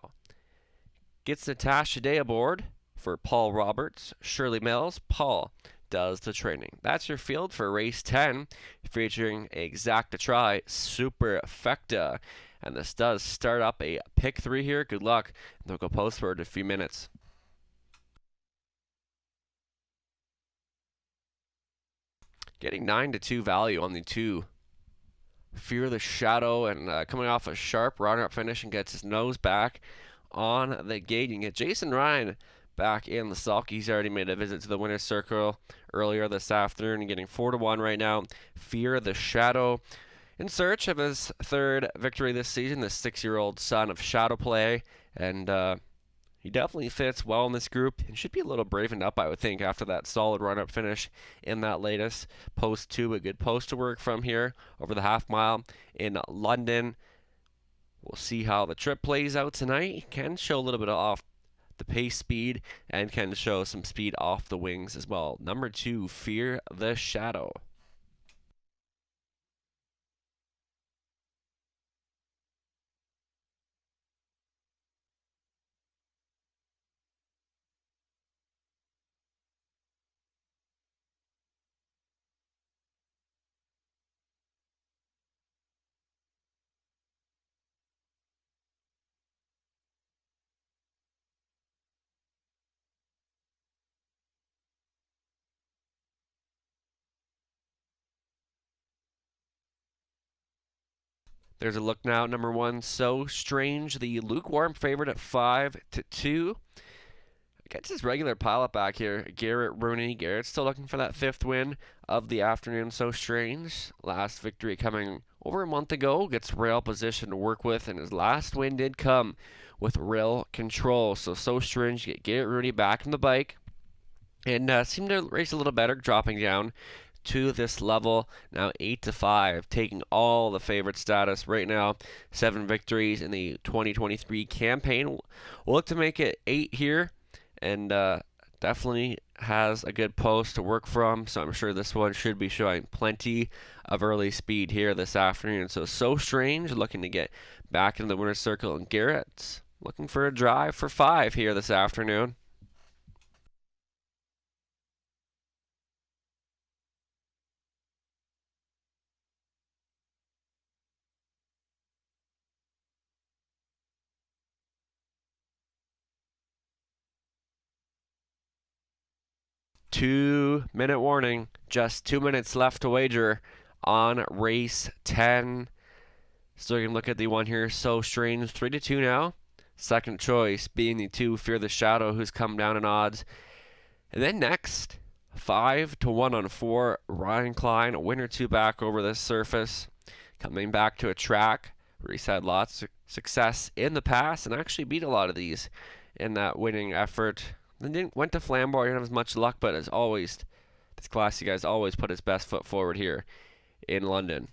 gets Natasha Day aboard for Paul Roberts, Shirley Mills. Paul does the training. That's your field for race 10, featuring Exacta Tri Superfecta. And this does start up a pick 3 here. Good luck. They'll go postward in a few minutes. Getting 9-2 value on the 2. Fear the Shadow, and coming off a sharp runner-up finish and gets his nose back on the gate. You can get Jason Ryan back in the sulky. He's already made a visit to the winner's circle earlier this afternoon, getting 4-1 right now. Fear the Shadow in search of his 3rd victory this season, the 6-year-old son of Shadow Play, and he definitely fits well in this group and should be a little bravened up, I would think, after that solid run-up finish in that latest post 2. A good post to work from here over the half mile in London. We'll see how the trip plays out tonight. He can show a little bit of off the pace speed and can show some speed off the wings as well. Number 2, Fear the Shadow. There's a look now at number 1, So Strange, the lukewarm favorite at 5-2. Gets his regular pilot back here, Garrett Rooney. Garrett's still looking for that 5th win of the afternoon. So Strange, last victory coming over a month ago, gets rail position to work with, and his last win did come with rail control. So Strange, get Garrett Rooney back on the bike, and seemed to race a little better, dropping down to this level now 8-5, taking all the favorite status right now. 7 victories in the 2023 campaign. We'll look to make it 8 here, and definitely has a good post to work from, so I'm sure this one should be showing plenty of early speed here this afternoon. So Strange looking to get back into the winner's circle, and Garrett's looking for a drive for 5 here this afternoon. Two-minute warning. Just 2 minutes left to wager on race 10. So we can look at the one here. So Strange, 3-2 now. Second choice being the 2, Fear the Shadow, who's come down in odds. And then next, 5-1 on 4, Ryan Klein, a win or 2 back over this surface. Coming back to a track where he's had lots of success in the past and actually beat a lot of these in that winning effort. Then went to Flambeau, didn't have as much luck, but as always, this classy guy's always put his best foot forward here in London.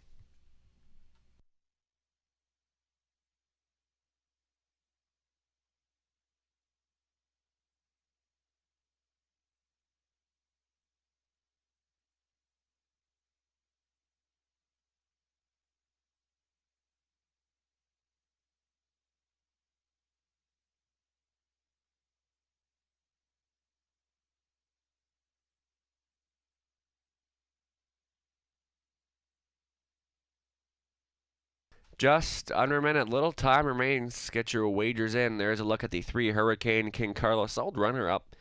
Just under a minute, little time remains. Get your wagers in. There's a look at the 3 Hurricane King Carlos, solid runner-up.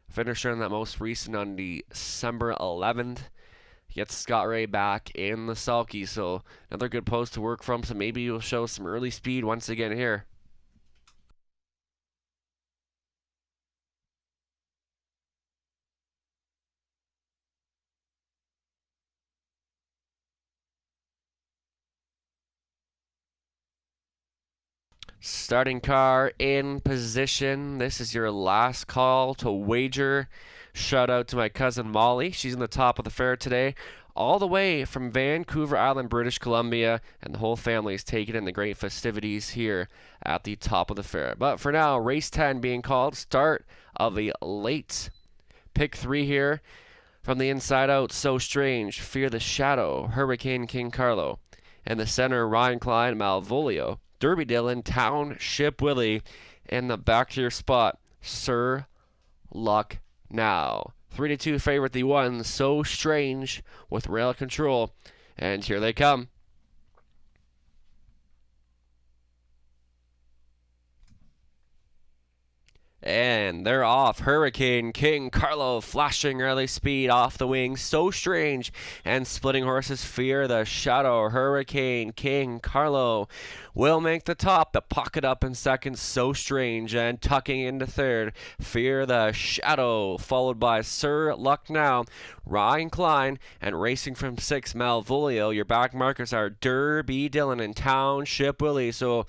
Finisher in that most recent on December 11th. Gets Scott Ray back in the sulky, so another good post to work from. So maybe you'll show some early speed once again here. Starting car in position. This is your last call to wager. Shout out to my cousin Molly. She's in the top of the fair today, all the way from Vancouver Island, British Columbia, and the whole family is taking in the great festivities here at the top of the fair. But for now, race 10 being called. Start of the late pick 3 here. From the inside out, So Strange, Fear the Shadow, Hurricane King Carlo. And the center, Ryan Klein, Malvolio. Derby Dillon, Township Willie, and the back to your spot, Sir Luck Now. 3-2 favorite, the 1, So Strange, with rail control. And here they come. And they're off. Hurricane King Carlo flashing early speed off the wings. So Strange and splitting horses. Fear the Shadow. Hurricane King Carlo will make the top. The pocket up in second. So Strange and tucking into third. Fear the Shadow, followed by Sir Luck Now. Ryan Klein, and racing from 6, Malvolio. Your back markers are Derby Dillon and Township Willie. So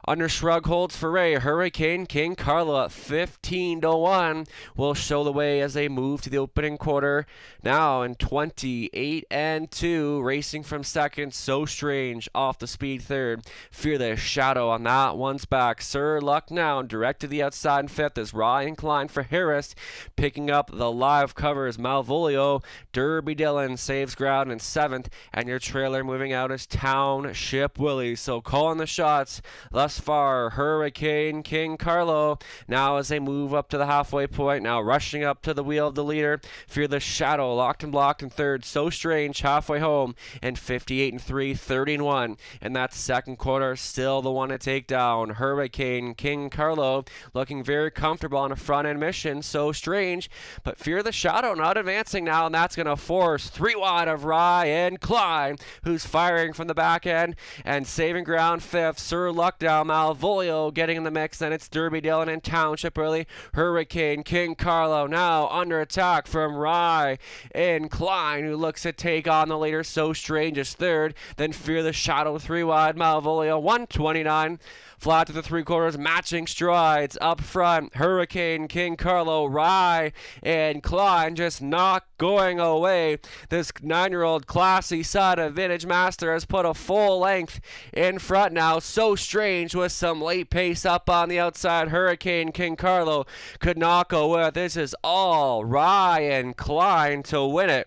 under shrug holds for Ray. Hurricane King Carlo at 15-1 will show the way as they move to the opening quarter. Now in 28-2, racing from second, So Strange off the speed third. Fear the Shadow on that one's back. Sir Luck Now direct to the outside in fifth is Ryan Klein for Harris. Picking up the live covers, Malvolio. Derby Dillon saves ground in seventh, and your trailer moving out is Township Willie. So calling the shots thus far, Hurricane King Carlo. Now as they move up to the halfway point, now rushing up to the wheel of the leader. Fear the Shadow, locked and blocked in third. So Strange halfway home, and 58-3, 30-1. And that second quarter, still the one to take down. Hurricane King Carlo looking very comfortable on a front end mission. So Strange, but Fear the Shadow not advancing now, and that's going to force 3 wide of Ryan Klein, who's firing from the back end and saving ground fifth. Sir Luck Down, Malvolio getting in the mix. Then it's Derby Dillon and Township Willie. Hurricane King Carlo now under attack from Ryan Klein, who looks to take on the leader. So Strange is third. Then Fear the Shadow 3 wide. Malvolio 129. Flat to the 3/4, matching strides up front. Hurricane King Carlo, Ryan Klein just not going away. This 9-year-old classy side of Vintage Master has put a full length in front now. So Strange with some late pace up on the outside. Hurricane King Carlo could not go with. This is all Ryan Klein to win it.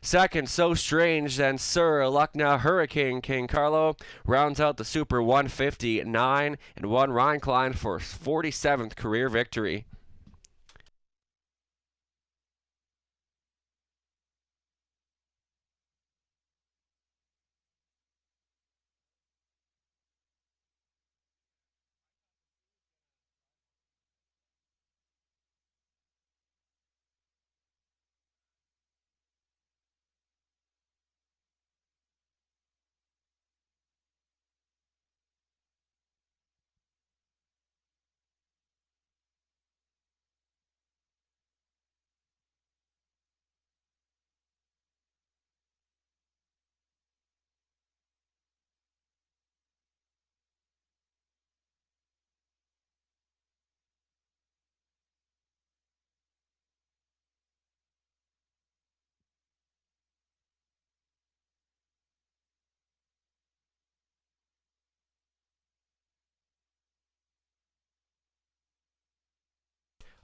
Second, So Strange, then Sir Luck Now. Hurricane King Carlo rounds out the Super 159 and 1 Ryan Klein for 47th career victory.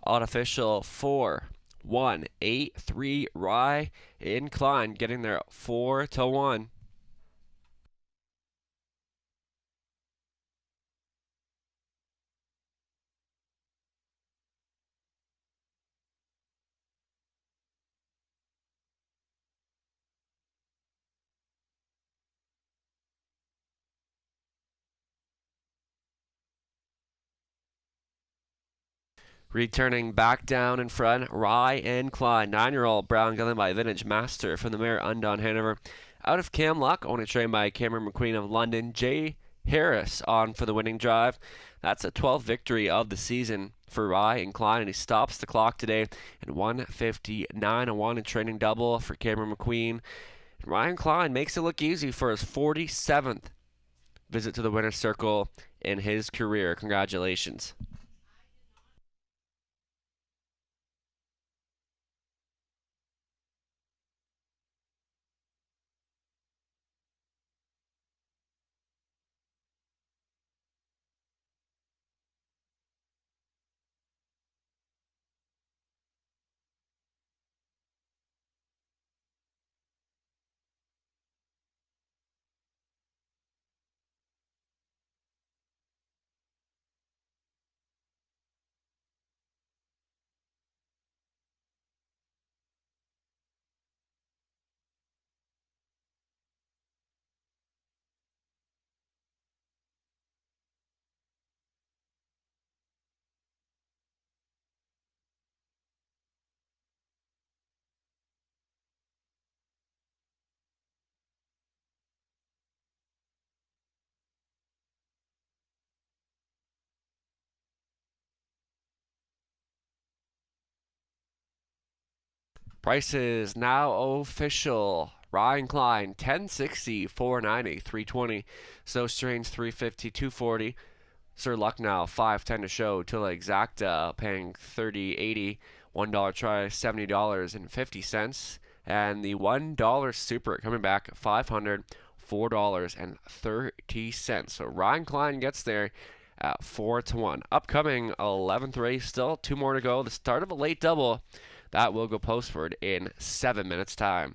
Unofficial 4-1-8-3 Ryan Klein getting there 4-1. Returning back down in front, Rye and Klein. 9-year-old Brown Gillen by Vintage Master from the mare Undone Hanover. Out of Cam Luck, only trained by Cameron McQueen of London. Jay Harris on for the winning drive. That's a 12th victory of the season for Rye and Klein, and he stops the clock today at 1:59.1 in training double for Cameron McQueen. And Ryan Klein makes it look easy for his 47th visit to the winner's circle in his career. Congratulations. Prices now official. Ryan Klein, 1060, 490, 320. So Strange, 350, 240. Sir Lucknow, 510 to show. Tilla Exacta, paying 30.80. $1 try, $70.50. And the $1 Super coming back at $500, $4.30. So Ryan Klein gets there at 4-1. Upcoming 11th race, still 2 more to go. The start of a late double. That will go postward in 7 minutes' time.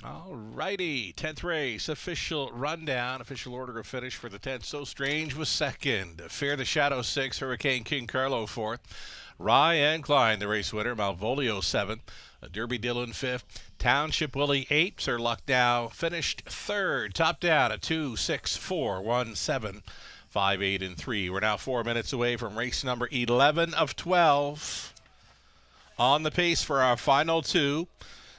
All righty, 10th race, official rundown, official order of finish for the 10th. So Strange was second. Fear the Shadow 6, Hurricane King Carlo 4th. Rye and Klein, the race winner. Malvolio 7th. Derby Dillon 5th. Township Willie 8th. Sir Lucknow finished 3rd. Top down at 2, 6, 4, 1, 7. 5, 8, and 3. We're now 4 minutes away from race number 11 of 12. On the pace for our final two.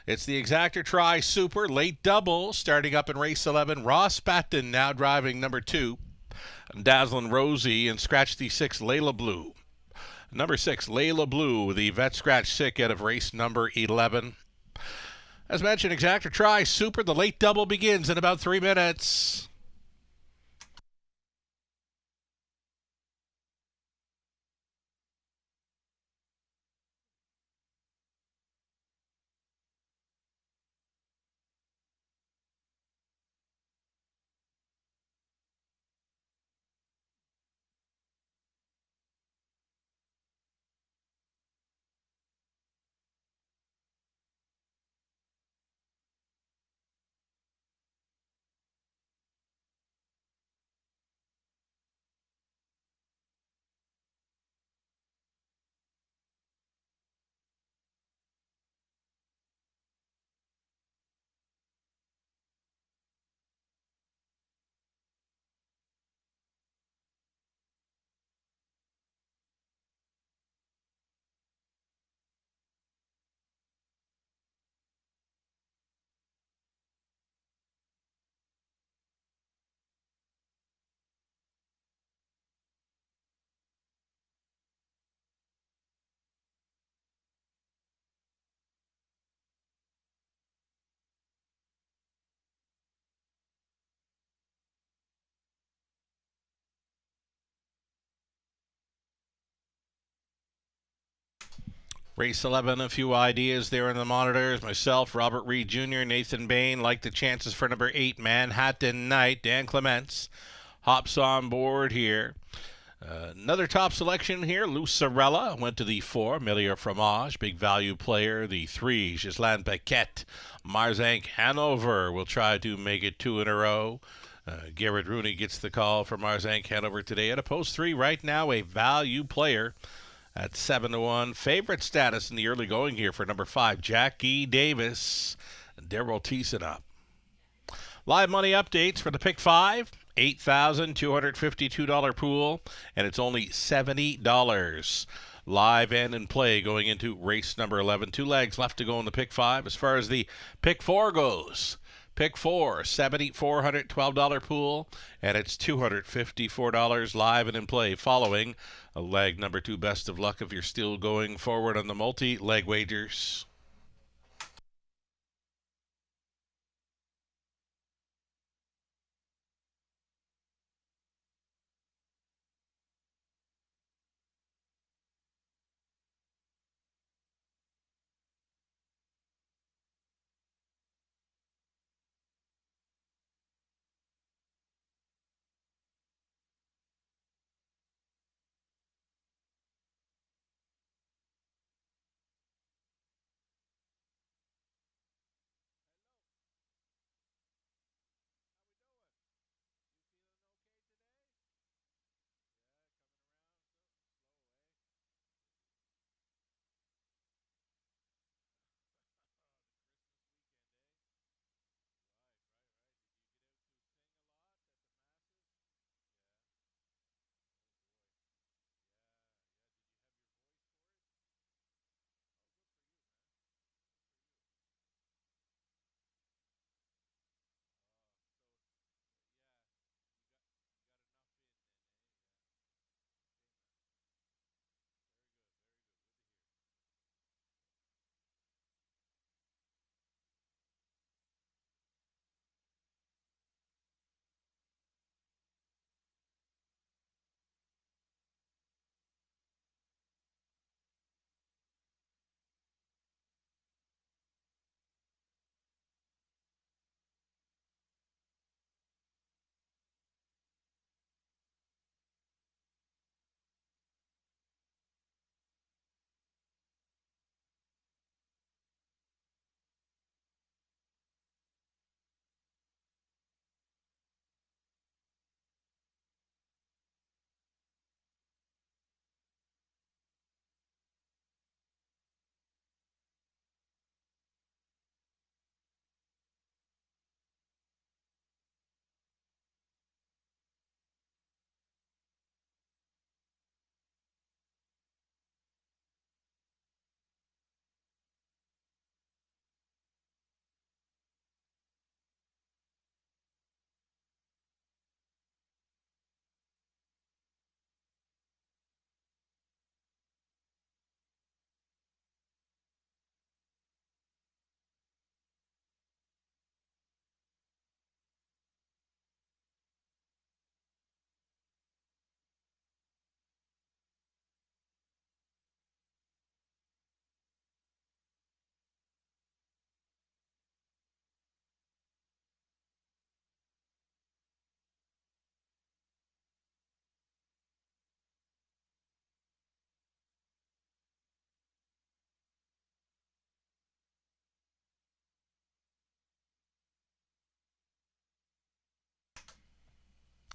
It's the Exactor Tri Super Late Double starting up in race 11. Ross Patton now driving number 2. Dazzlin' Rosie and Scratch the 6 Layla Blue. Number 6 Layla Blue, the vet scratch sick out of race number 11. As mentioned, Exactor Tri Super, the late double begins in about 3 minutes. Race 11, a few ideas there in the monitors. Myself, Robert Reed Jr., Nathan Bain like the chances for number 8, Manhattan Knight. Dan Clements hops on board here. Another top selection here, Lucerella went to the 4, Melia Fromage, big value player. The 3, Ghislaine Paquette. Marzank Hanover will try to make it 2 in a row. Garrett Rooney gets the call for Marzank Hanover today. At a post 3 right now, a value player at 7-1. Favorite status in the early going here for number 5, Jackie Davis. Daryl Thiessen up. Live money updates for the pick 5. $8,252 pool, and it's only $70. Live and in play going into race number 11. 2 legs left to go in the pick 5. As far as the pick 4 goes, pick 4, $7,412 pool, and it's $254 live and in play following a leg number 2. Best of luck if you're still going forward on the multi-leg wagers.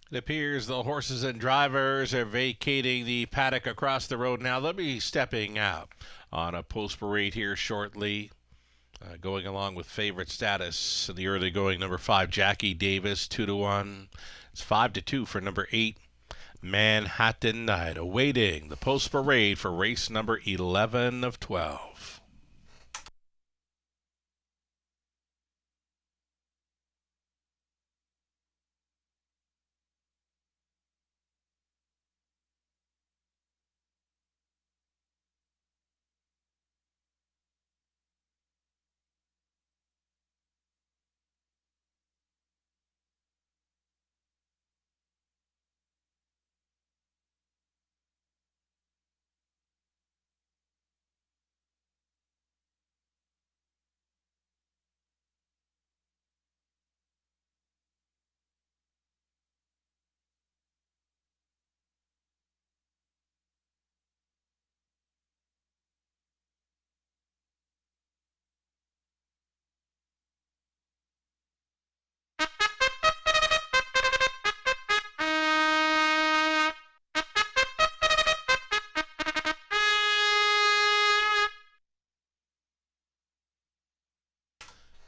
It appears the horses and drivers are vacating the paddock across the road now. They'll be stepping out on a post parade here shortly. Going along with favorite status in the early going, number 5, Jackie Davis, 2-1. It's 5-2 for number 8, Manhattan Knight, awaiting the post parade for race number 11 of 12.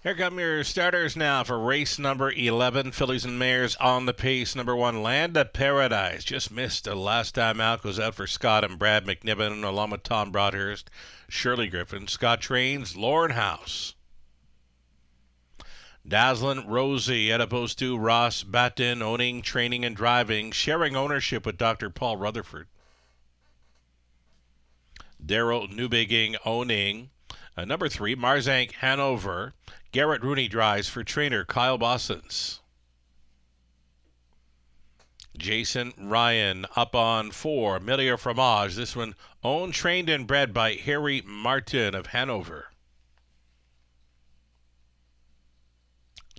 Here come your starters now for race number 11. Fillies and mares on the pace. Number 1, Land of Paradise. Just missed the last time out. Goes out for Scott and Brad McNiven, along with Tom Broadhurst, Shirley Griffin. Scott trains Lauren House. Dazzlin' Rosie, as opposed to Ross Batten, owning, training, and driving, sharing ownership with Dr. Paul Rutherford. Daryl Newbigging owning. Number 3, Marzank Hanover. Garrett Rooney drives for trainer Kyle Bossens. Jason Ryan up on 4, Millier Fromage. This one owned, trained, and bred by Harry Martin of Hanover.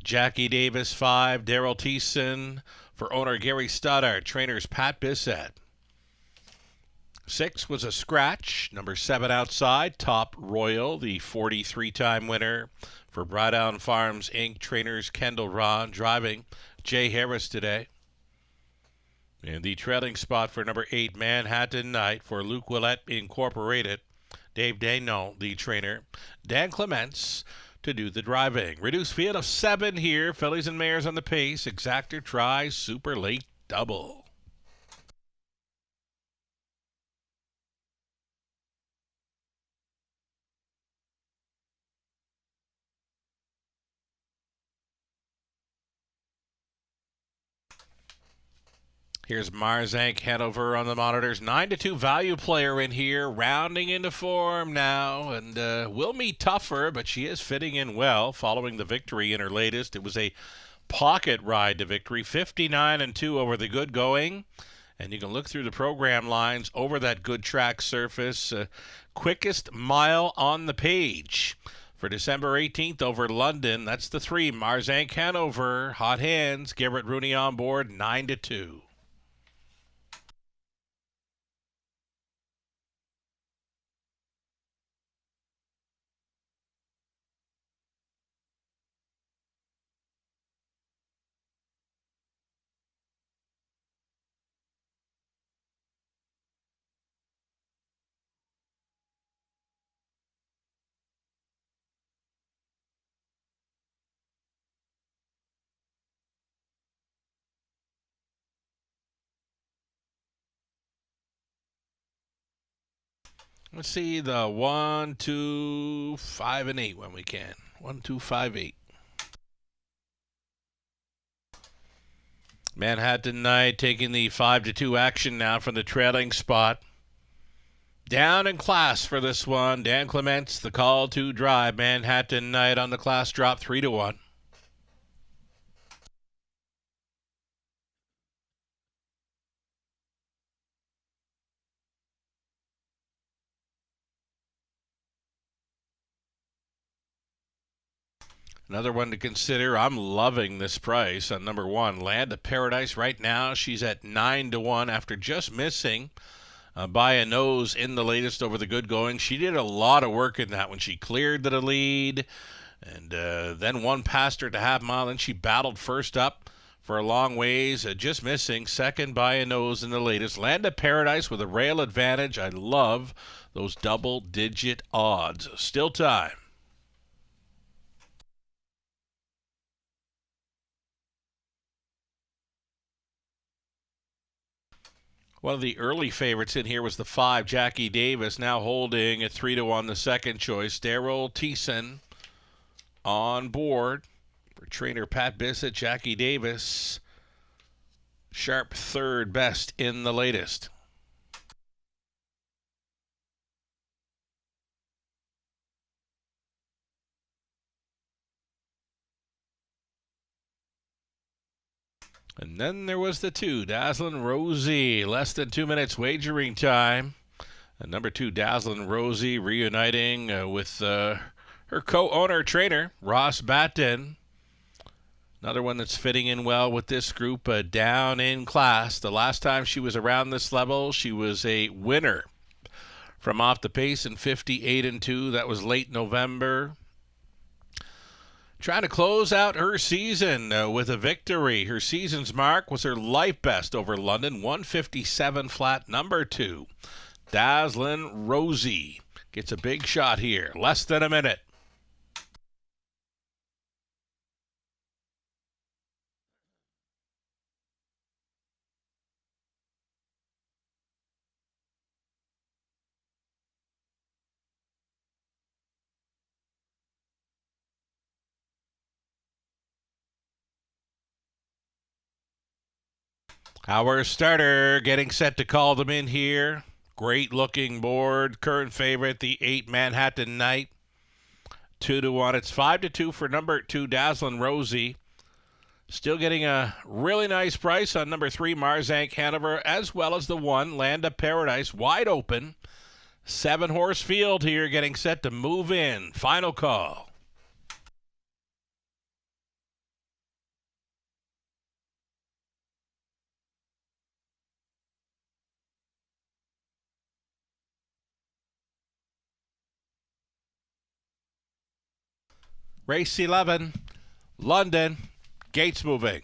Jackie Davis 5, Daryl Thiessen for owner Gary Stoddart, trainers Pat Bissett. 6 was a scratch. Number 7 outside, Top Royal, the 43-time winner for Brightdown Farms Inc. Trainers Kendall Ron, driving Jay Harris today. And the trailing spot for number 8, Manhattan Knight, for Luke Willett Incorporated. Dave Dano, the trainer. Dan Clements to do the driving. Reduced field of 7 here. Fillies and mares on the pace. Exactor tries super late double. Here's Marzank Hanover on the monitors. 9-2 value player in here, rounding into form now, and will meet tougher, but she is fitting in well following the victory in her latest. It was a pocket ride to victory, 59-2 over the good going. And you can look through the program lines over that good track surface. Quickest mile on the page for December 18th over London. That's the 3, Marzank Hanover. Hot hands, Garrett Rooney on board, 9-2. Let's see the 1, 2, 5, and 8 when we can. 1, 2, 5, 8. Manhattan Knight taking the 5-2 action now from the trailing spot. Down in class for this one. Dan Clements, the call to drive. Manhattan Knight on the class drop, 3-1. Another one to consider. I'm loving this price on number 1, Land of Paradise. Right now, she's at 9-1 after just missing by a nose in the latest over the good going. She did a lot of work in that when she cleared to the lead, and then one past her to half mile, and she battled first up for a long ways, just missing second by a nose in the latest. Land of Paradise with a rail advantage. I love those double-digit odds. Still time. One of the early favorites in here was the 5, Jackie Davis, now holding at 3-1 the second choice. Daryl Thiessen on board for trainer Pat Bissett. Jackie Davis, sharp third best in the latest. And then there was the 2, Dazzlin' Rosie. Less than 2 minutes wagering time. And number 2, Dazzlin' Rosie, reuniting with her co-owner trainer, Ross Batten. Another one that's fitting in well with this group, down in class. The last time she was around this level, she was a winner from Off the Pace in 58-2. That was late November. Trying to close out her season with a victory. Her season's mark was her life best over London, 157 flat, number 2. Dazzlin' Rosie gets a big shot here. Less than a minute. Our starter getting set to call them in here. Great looking board. Current favorite, the 8 Manhattan Knight. 2-1. It's 5-2 for number 2, Dazzlin' Rosie. Still getting a really nice price on number 3, Marzank Hanover, as well as the 1, Land of Paradise, wide open. 7-horse field here getting set to move in. Final call. Race 11, London, gates moving.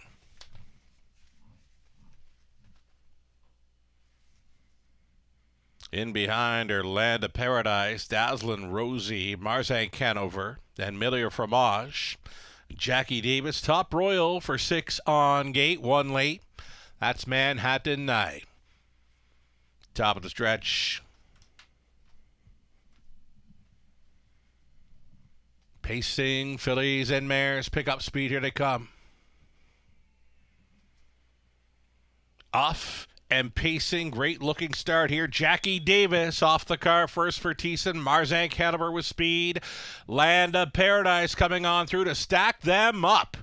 In behind are Land of Paradise, Dazzlin' Rosie, Marzank Hanover, and Milieu Fromage. Jackie Davis, Top Royal for 6 on gate, 1 late. That's Manhattan Knight. Top of the stretch. Pacing, fillies and mares, pick up speed, here they come. Off and pacing, great looking start here. Jackie Davis off the car first for Thiessen. Marzank Hanover with speed. Land of Paradise coming on through to stack them up.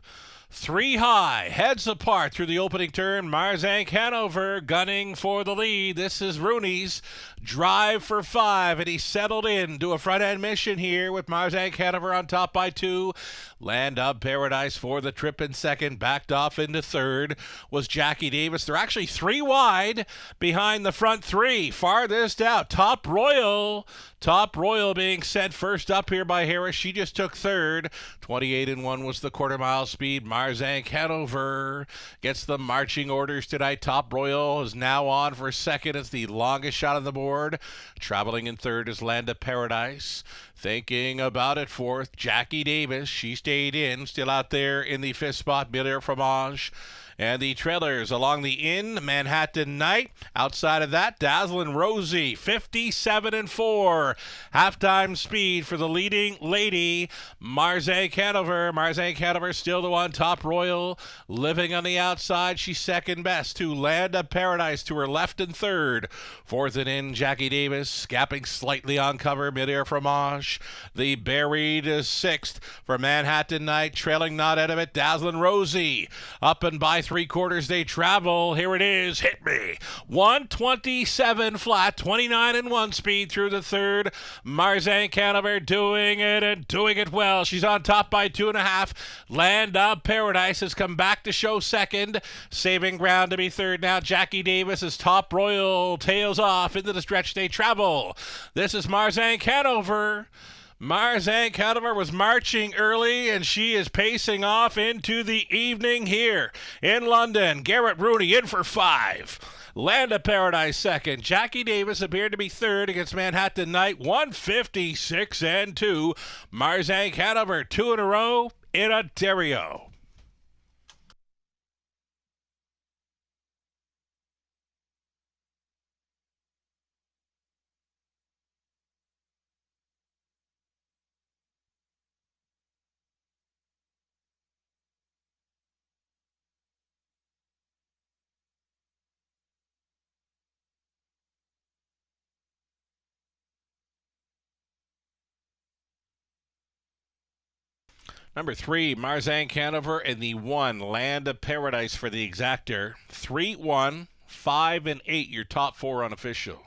3 high, heads apart through the opening turn. Marzank Hanover gunning for the lead. This is Rooney's drive for 5, and he settled in to a front-end mission here with Marzank Hanover on top by 2. Land of Paradise for the trip in second. Backed off into third was Jackie Davis. They're actually 3 wide behind the front 3. Farthest out, Top Royal. Top Royal being sent first up here by Harris. She just took third. 28-1 was the quarter-mile speed. Marzank Hanover gets the marching orders tonight. Top Royal is now on for second. It's the longest shot on the board. Traveling in third is Land of Paradise. Thinking about it, fourth, Jackie Davis. She stayed in, still out there in the 5th spot, Milieu Fromage. And the trailers along the in, Manhattan Knight. Outside of that, Dazzlin' Rosie, 57-4. Halftime speed for the leading lady, Marzank Hanover. Marzank Hanover still the one. Top Royal living on the outside. She's second best to Land of Paradise to her left and third. Fourth and in, Jackie Davis, gapping slightly on cover, Milieu Fromage. The buried 6th for Manhattan Knight, trailing not out of it, Dazzlin' Rosie. Up and by 3/4 they travel. Here it is. Hit me. 127 flat, 29-1 speed through the third. Marzank Hanover doing it and doing it well. She's on top by 2.5. Land of Paradise has come back to show second. Saving ground to be third now. Jackie Davis is Top Royal. Tails off into the stretch they travel. This is Marzank Hanover. Marzanne Conover was marching early, and she is pacing off into the evening here in London. Garrett Rooney in for 5. Land of Paradise second. Jackie Davis appeared to be third against Manhattan Knight, 156-2. Marzanne Conover 2 in a row in Ontario. Number 3, Marzanne Conover, and the 1, Land of Paradise for the exactor. 3-1, 5 and 8, your top 4 unofficial.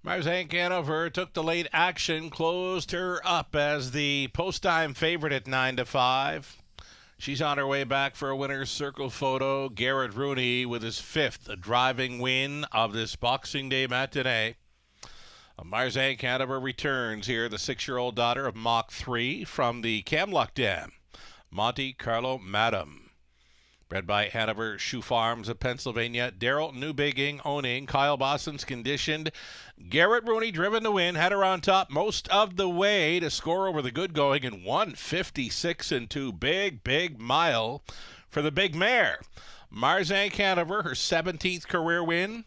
Marzanne Conover took the late action, closed her up as the post-time favorite at 9-5. She's on her way back for a winner's circle photo. Garrett Rooney with his 5th driving win of this Boxing Day matinee. Marzanne Conover returns here, the 6-year-old daughter of Mach 3 from the Kamloops Dam. Monte Carlo Madam. Bred by Hanover Shoe Farms of Pennsylvania. Daryl Newbigging owning. Kyle Boston's conditioned. Garrett Rooney driven to win. Had her on top most of the way to score over the good going in 156-2. Big mile for the big mare. Marzanne Conover, her 17th career win.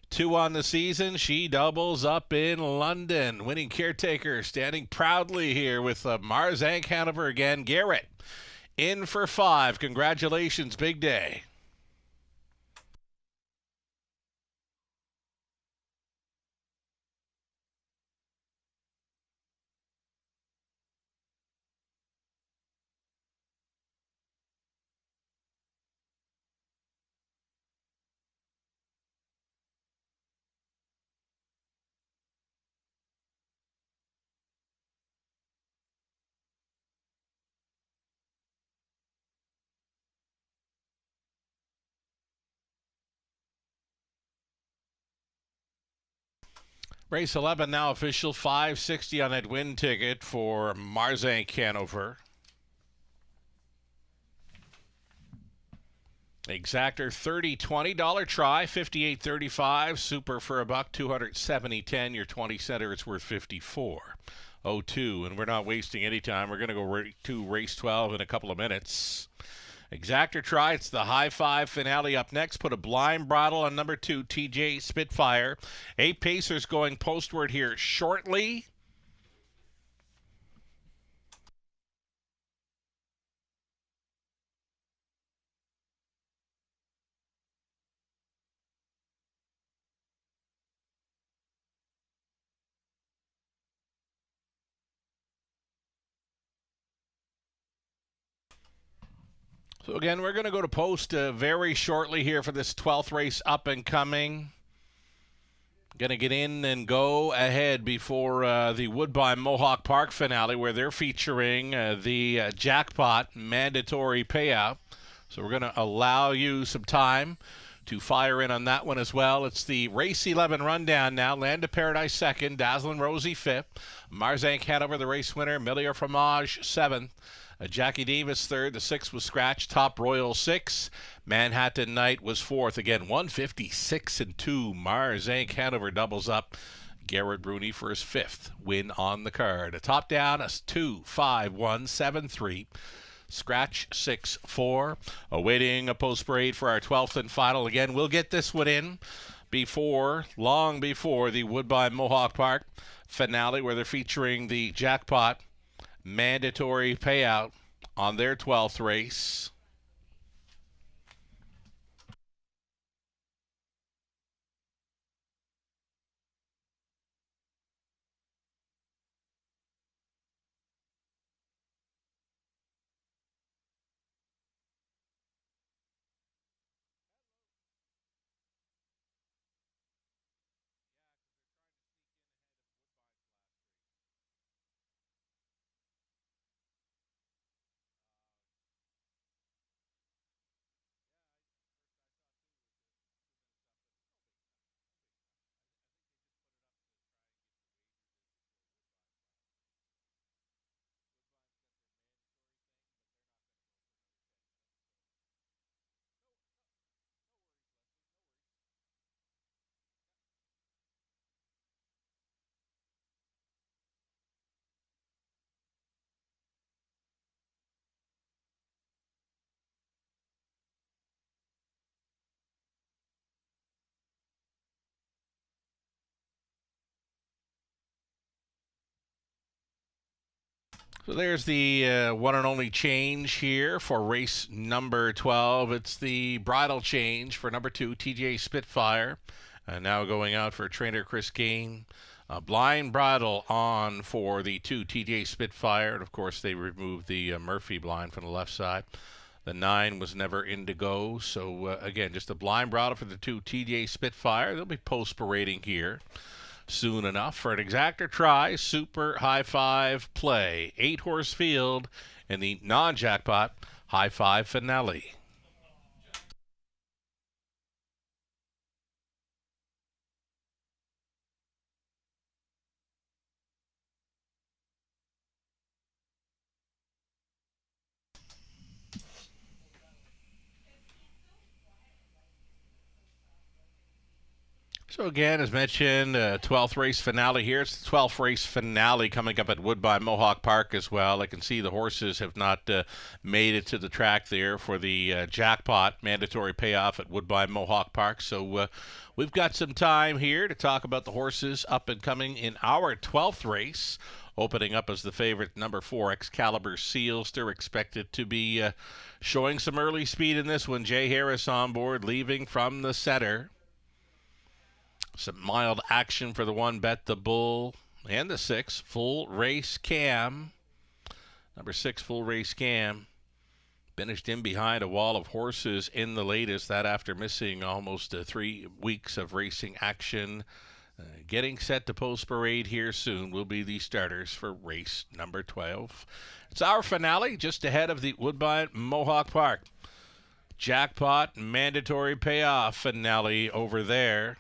2 on the season. She doubles up in London. Winning caretaker standing proudly here with Marzanne Conover again. Garrett in for 5. Congratulations, big day. Race 11 now official. $5.60 on that win ticket for Marzanne Conover. Exactor $30-$20 try, $58.35. Super for a buck, $270.10. Your 20 center is worth $54.02. And we're not wasting any time. We're going to go to race 12 in a couple of minutes. Exactor try. It's the high 5 finale up next. Put a blind bridle on number 2, TJ Spitfire. 8 pacers going postward here shortly. So again, we're going to go to post very shortly here for this 12th race up and coming. Going to get in and go ahead before the Woodbine Mohawk Park finale, where they're featuring the jackpot mandatory payout. So we're going to allow you some time to fire in on that one as well. It's the race 11 rundown now. Land of Paradise second, Dazzlin' Rosie fifth, Marzanne Conover the race winner, Millier Fromage seventh. Jackie Davis third. The 6 was scratched. Top Royal 6. Manhattan Knight was 4th. Again, 156-2. Marzanne Conover doubles up. Garrett Rooney for his 5th win on the card. A top down, a 2-5-1-7-3. Scratch 6-4. Awaiting a post parade for our 12th and final. Again, we'll get this one in long before the Woodbine Mohawk Park finale where they're featuring the jackpot mandatory payout on their 12th race. So there's the one and only change here for race number 12. It's the bridle change for number 2, TJ Spitfire. Now going out for trainer Chris Gain. Blind bridle on for the 2, TJ Spitfire. And of course, they removed the Murphy blind from the left side. The 9 was never in to go. So again, just a blind bridle for the 2, TJ Spitfire. They'll be post parading here soon enough for an exactor try, super high five play, 8-horse field in the non-jackpot high five finale. So again, as mentioned, 12th race finale here. It's the 12th race finale coming up at Woodbine Mohawk Park as well. I can see the horses have not made it to the track there for the jackpot mandatory payoff at Woodbine Mohawk Park. So we've got some time here to talk about the horses up and coming in our 12th race. Opening up as the favorite, number 4, Excalibur Seals. They're expected to be showing some early speed in this one. Jay Harris on board, leaving from the center. Some mild action for the 1, Bet the Bull, and the 6, Full Race Cam. Number 6, Full Race Cam, finished in behind a wall of horses in the latest. That after missing almost 3 weeks of racing action. Getting set to post parade here soon will be the starters for race number 12. It's our finale just ahead of the Woodbine Mohawk Park jackpot mandatory payoff finale over there.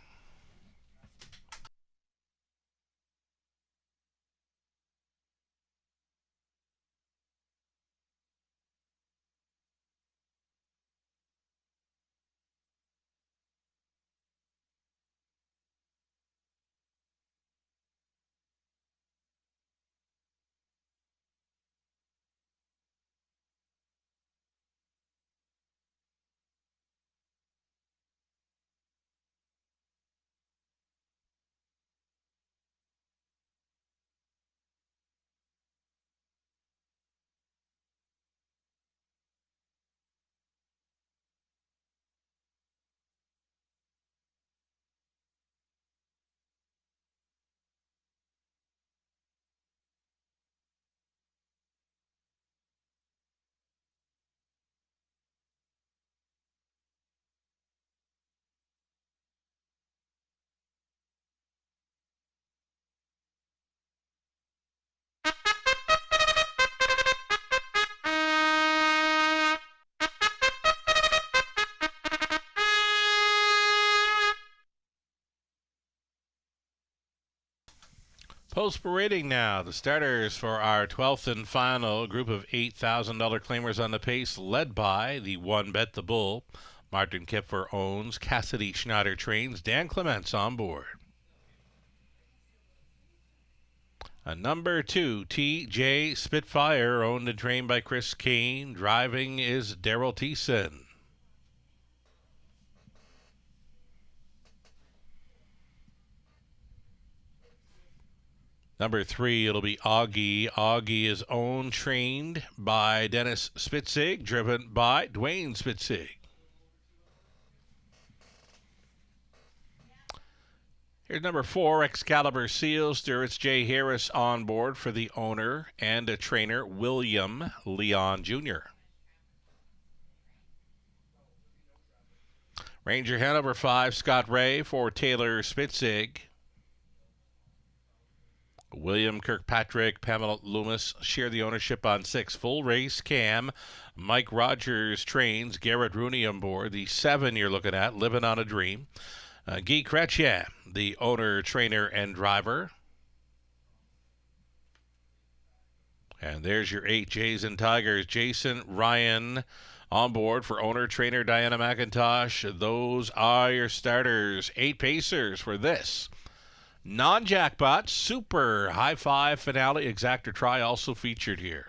Post parading now. The starters for our 12th and final group of $8,000 claimers on the pace, led by the 1, Bet the Bull. Martin Kipfer owns, Cassidy Schneider trains, Dan Clements on board. Number 2, TJ Spitfire, owned and trained by Chris Kane. Driving is Daryl Thiessen. Number 3, it'll be Augie. Augie is owned, trained by Dennis Spitzig, driven by Dwayne Spitzig. Here's number 4, Excalibur Seals. There it's Jay Harris on board for the owner and a trainer, William Leon Jr. Ranger Hanover 5, Scott Ray for Taylor Spitzig. William Kirkpatrick, Pamela Loomis share the ownership on 6. Full race cam. Mike Rogers trains. Garrett Rooney on board. The 7 you're looking at, Living on a Dream. Guy Chrétien, the owner, trainer, and driver. And there's your 8 Jays and Tigers. Jason Ryan on board for owner, trainer, Diana McIntosh. Those are your starters. 8 Pacers for this non-jackpot super high five finale exactor try, also featured here.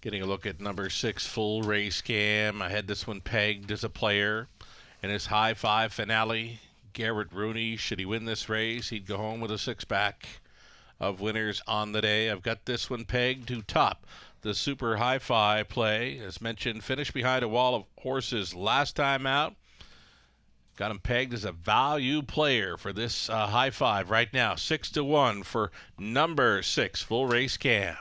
Getting a look at number 6, full race cam. I had this one pegged as a player in his high five finale. Garrett Rooney, should he win this race, he'd go home with a 6-pack of winners on the day. I've got this one pegged to top the super high five play. As mentioned, finished behind a wall of horses last time out. Got him pegged as a value player for this high five right now. 6-1 for number 6, full race cam.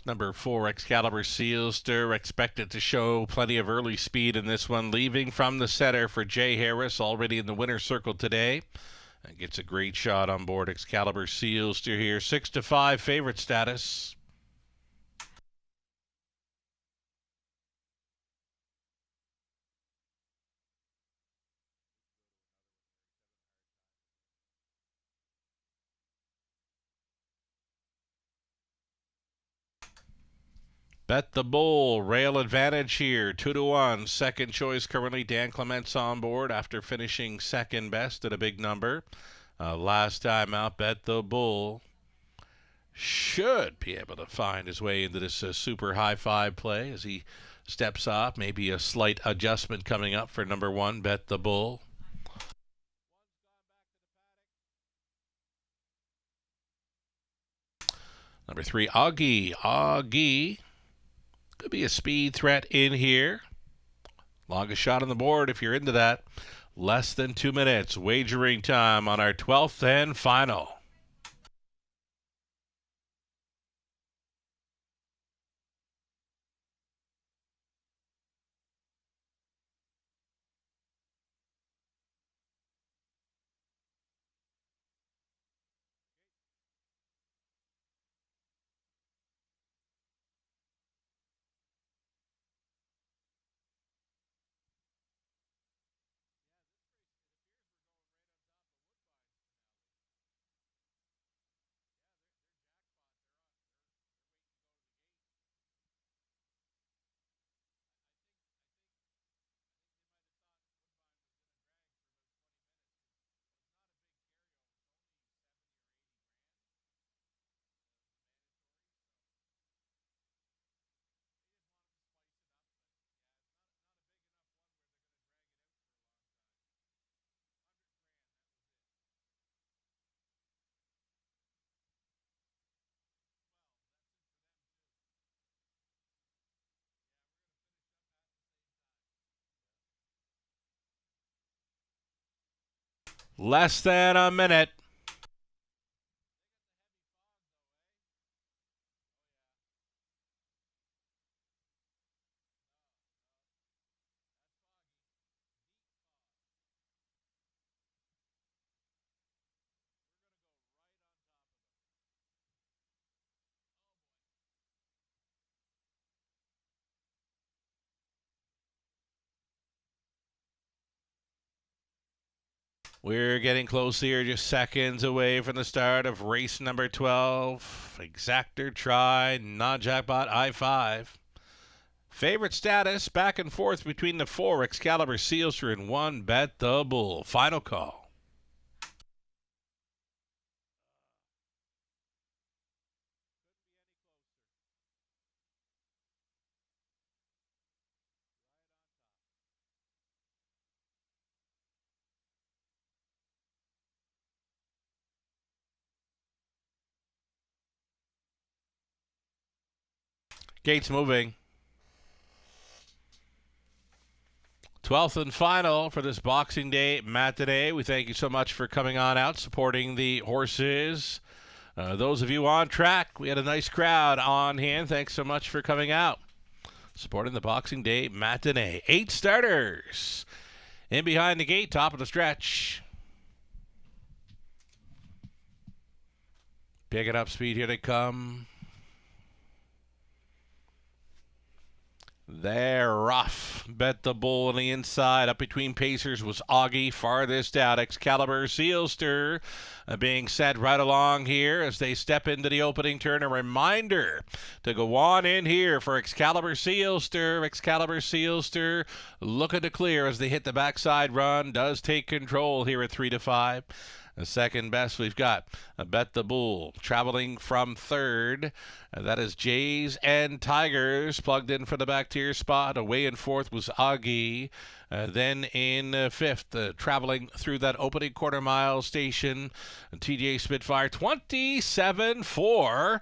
Number 4, Excalibur Seals. They're expected to show plenty of early speed in this one. Leaving from the center for Jay Harris, already in the winner's circle today. And gets a great shot on board. Excalibur Seals. They're here 6-5 favorite status. Bet the Bull, rail advantage here, 2-1. Second choice currently Dan Clements on board after finishing second best at a big number. Last time out, Bet the Bull should be able to find his way into this super high five play as he steps off. Maybe a slight adjustment coming up for number 1, Bet the Bull. Number 3, Augie. Augie could be a speed threat in here. Longest shot on the board if you're into that. Less than 2 minutes. Wagering time on our 12th and final. Less than a minute. We're getting close here, just seconds away from the start of race number 12. Exactor try, non-jackpot I-5. Favorite status, back and forth between the 4 Excalibur Sealster and 1 Bet the Bull. Final call. Gates moving. 12th and final for this Boxing Day matinee. We thank you so much for coming on out, supporting the horses. Those of you on track, we had a nice crowd on hand. Thanks so much for coming out, supporting the Boxing Day matinee. 8 starters in behind the gate, top of the stretch. Picking up speed, here they come. They're rough. Bet the Bull on the inside. Up between Pacers was Augie. Farthest out, Excalibur Sealster being sent right along here as they step into the opening turn. A reminder to go on in here for Excalibur Sealster. Excalibur Sealster looking to clear as they hit the backside run. Does take control here at 3 to 5. The second best we've got, Bet the Bull, traveling from third. That is Jays and Tigers, plugged in for the back tier spot. Away in fourth was Augie. Then in fifth, traveling through that opening quarter mile station, TJ Spitfire, 27-4.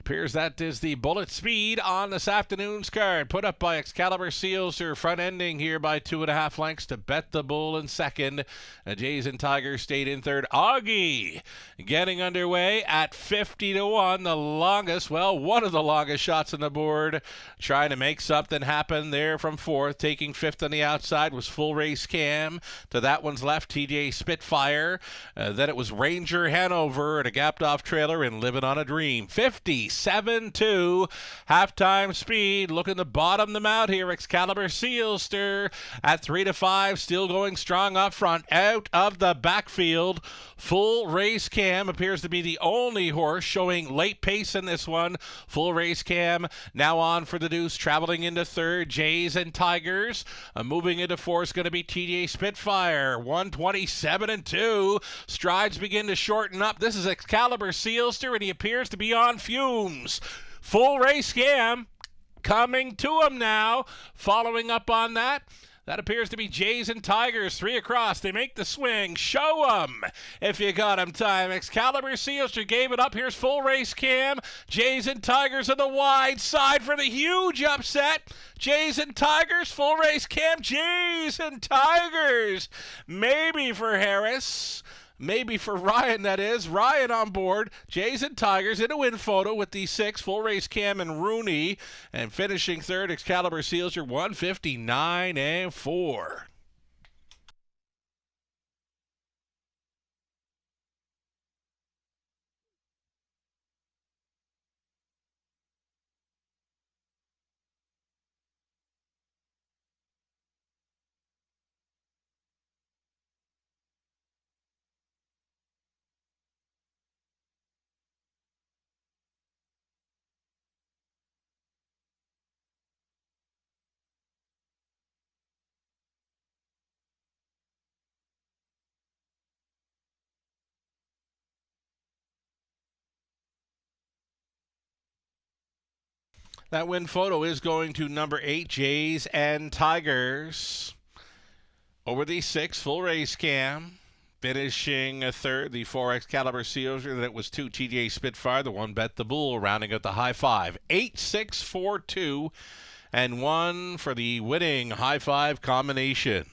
Appears that is the bullet speed on this afternoon's card. Put up by Excalibur Sealster, front ending here by 2.5 lengths to Bet the Bull in second. Jays and Tigers stayed in third. Augie getting underway at 50 to 1. The longest, well, one of the longest shots on the board. Trying to make something happen there from fourth. Taking fifth on the outside was Full Race Cam. To that one's left, TJ Spitfire. Then it was Ranger Hanover and a gapped off trailer and Living on a Dream. 57-2 halftime speed. Looking to bottom them out here. Excalibur Sealster at 3 to 5, still going strong up front. Out of the backfield, Full Race Cam appears to be the only horse showing late pace in this one. Full Race Cam now on for the deuce, traveling into third. Jays and Tigers moving into fourth is going to be TJ Spitfire. 127-2. Strides begin to shorten up. This is Excalibur Sealster, and he appears to be on fumes. Full Race Cam coming to him now. Following up on that, that appears to be Jays and Tigers. 3 across. They make the swing. Show 'em if you got 'em time. Excalibur Sealster gave it up. Here's Full Race Cam. Jays and Tigers on the wide side for the huge upset. Jays and Tigers. Full Race Cam. Jays and Tigers. Maybe for Harris. Maybe for Ryan, that is. Ryan on board. Jays and Tigers in a win photo with the 6. Full Race Cam and Rooney. And finishing third, Excalibur Sealster, 159-4. That win photo is going to number 8, Jays and Tigers. Over the 6, Full Race Cam. Finishing third, the 4 Excalibur Sealster. That was 2 TJ Spitfire. The 1 Bet the Bull, rounding out the high 5. 8, 6, 4, 2, and 1 for the winning high 5 combination.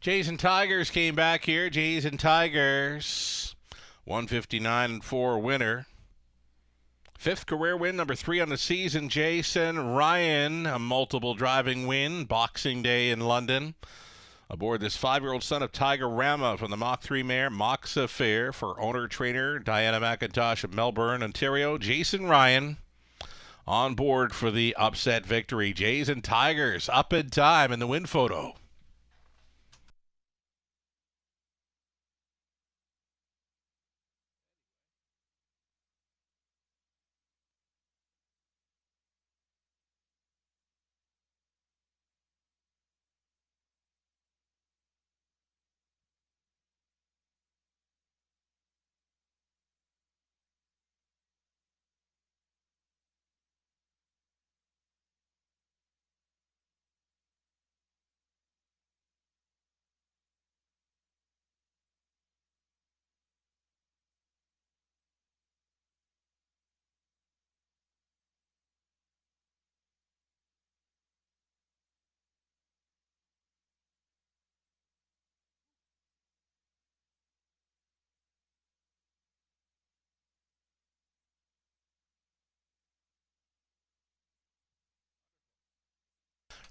Jays and Tigers came back here. Jays and Tigers, 159-4 winner. Fifth career win, number 3 on the season. Jason Ryan, a multiple driving win, Boxing Day in London. Aboard this 5-year-old son of Tiger Rama from the Mach 3 mare Moxa Fair for owner-trainer Diana McIntosh of Melbourne, Ontario. Jason Ryan on board for the upset victory. Jays and Tigers up in time in the win photo.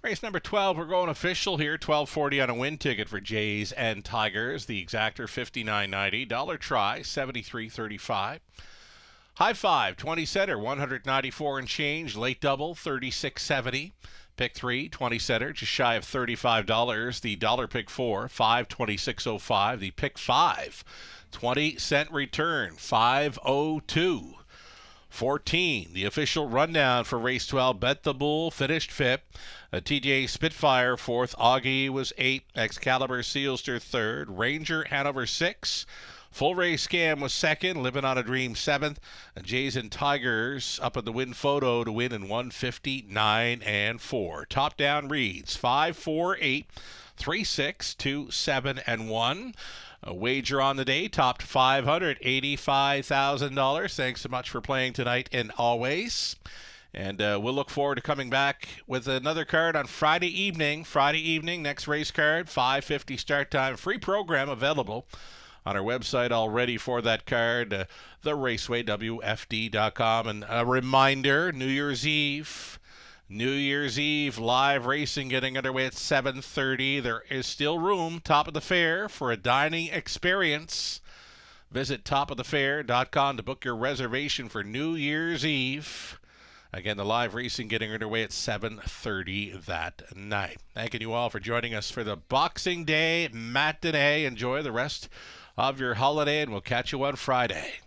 Race number 12, we're going official here. $12.40 on a win ticket for Jays and Tigers. The exactor $59.90. Dollar try $73.35. High five 20 center 194 and change. Late double $36.70. Pick 3 20 center just shy of $35. The dollar pick 4 $526.05. The pick 5 20-cent return $5.02. 14, the official rundown for race 12. Bet the Bull finished 5th. TJ Spitfire 4th. Augie was 8th. Excalibur Sealster 3rd. Ranger Hanover 6th. Full Race Scam was 2nd. Living on a Dream 7th. Jays and Tigers up in the win photo to win in 159 and 4. Top down reads 5, 4, 8, 3, 6, 2, 7, and 1. A wager on the day topped $585,000. Thanks so much for playing tonight and always. And we'll look forward to coming back with another card on Friday evening. Friday evening, next race card, 5:50 start time. Free program available on our website already for that card, theRaceWayWFD.com. And a reminder, New Year's Eve live racing getting underway at 7:30. There is still room, top of the fair, for a dining experience. Visit topofthefair.com to book your reservation for New Year's Eve. Again, the live racing getting underway at 7:30 that night. Thanking you all for joining us for the Boxing Day matinee. Enjoy the rest of your holiday, and we'll catch you on Friday.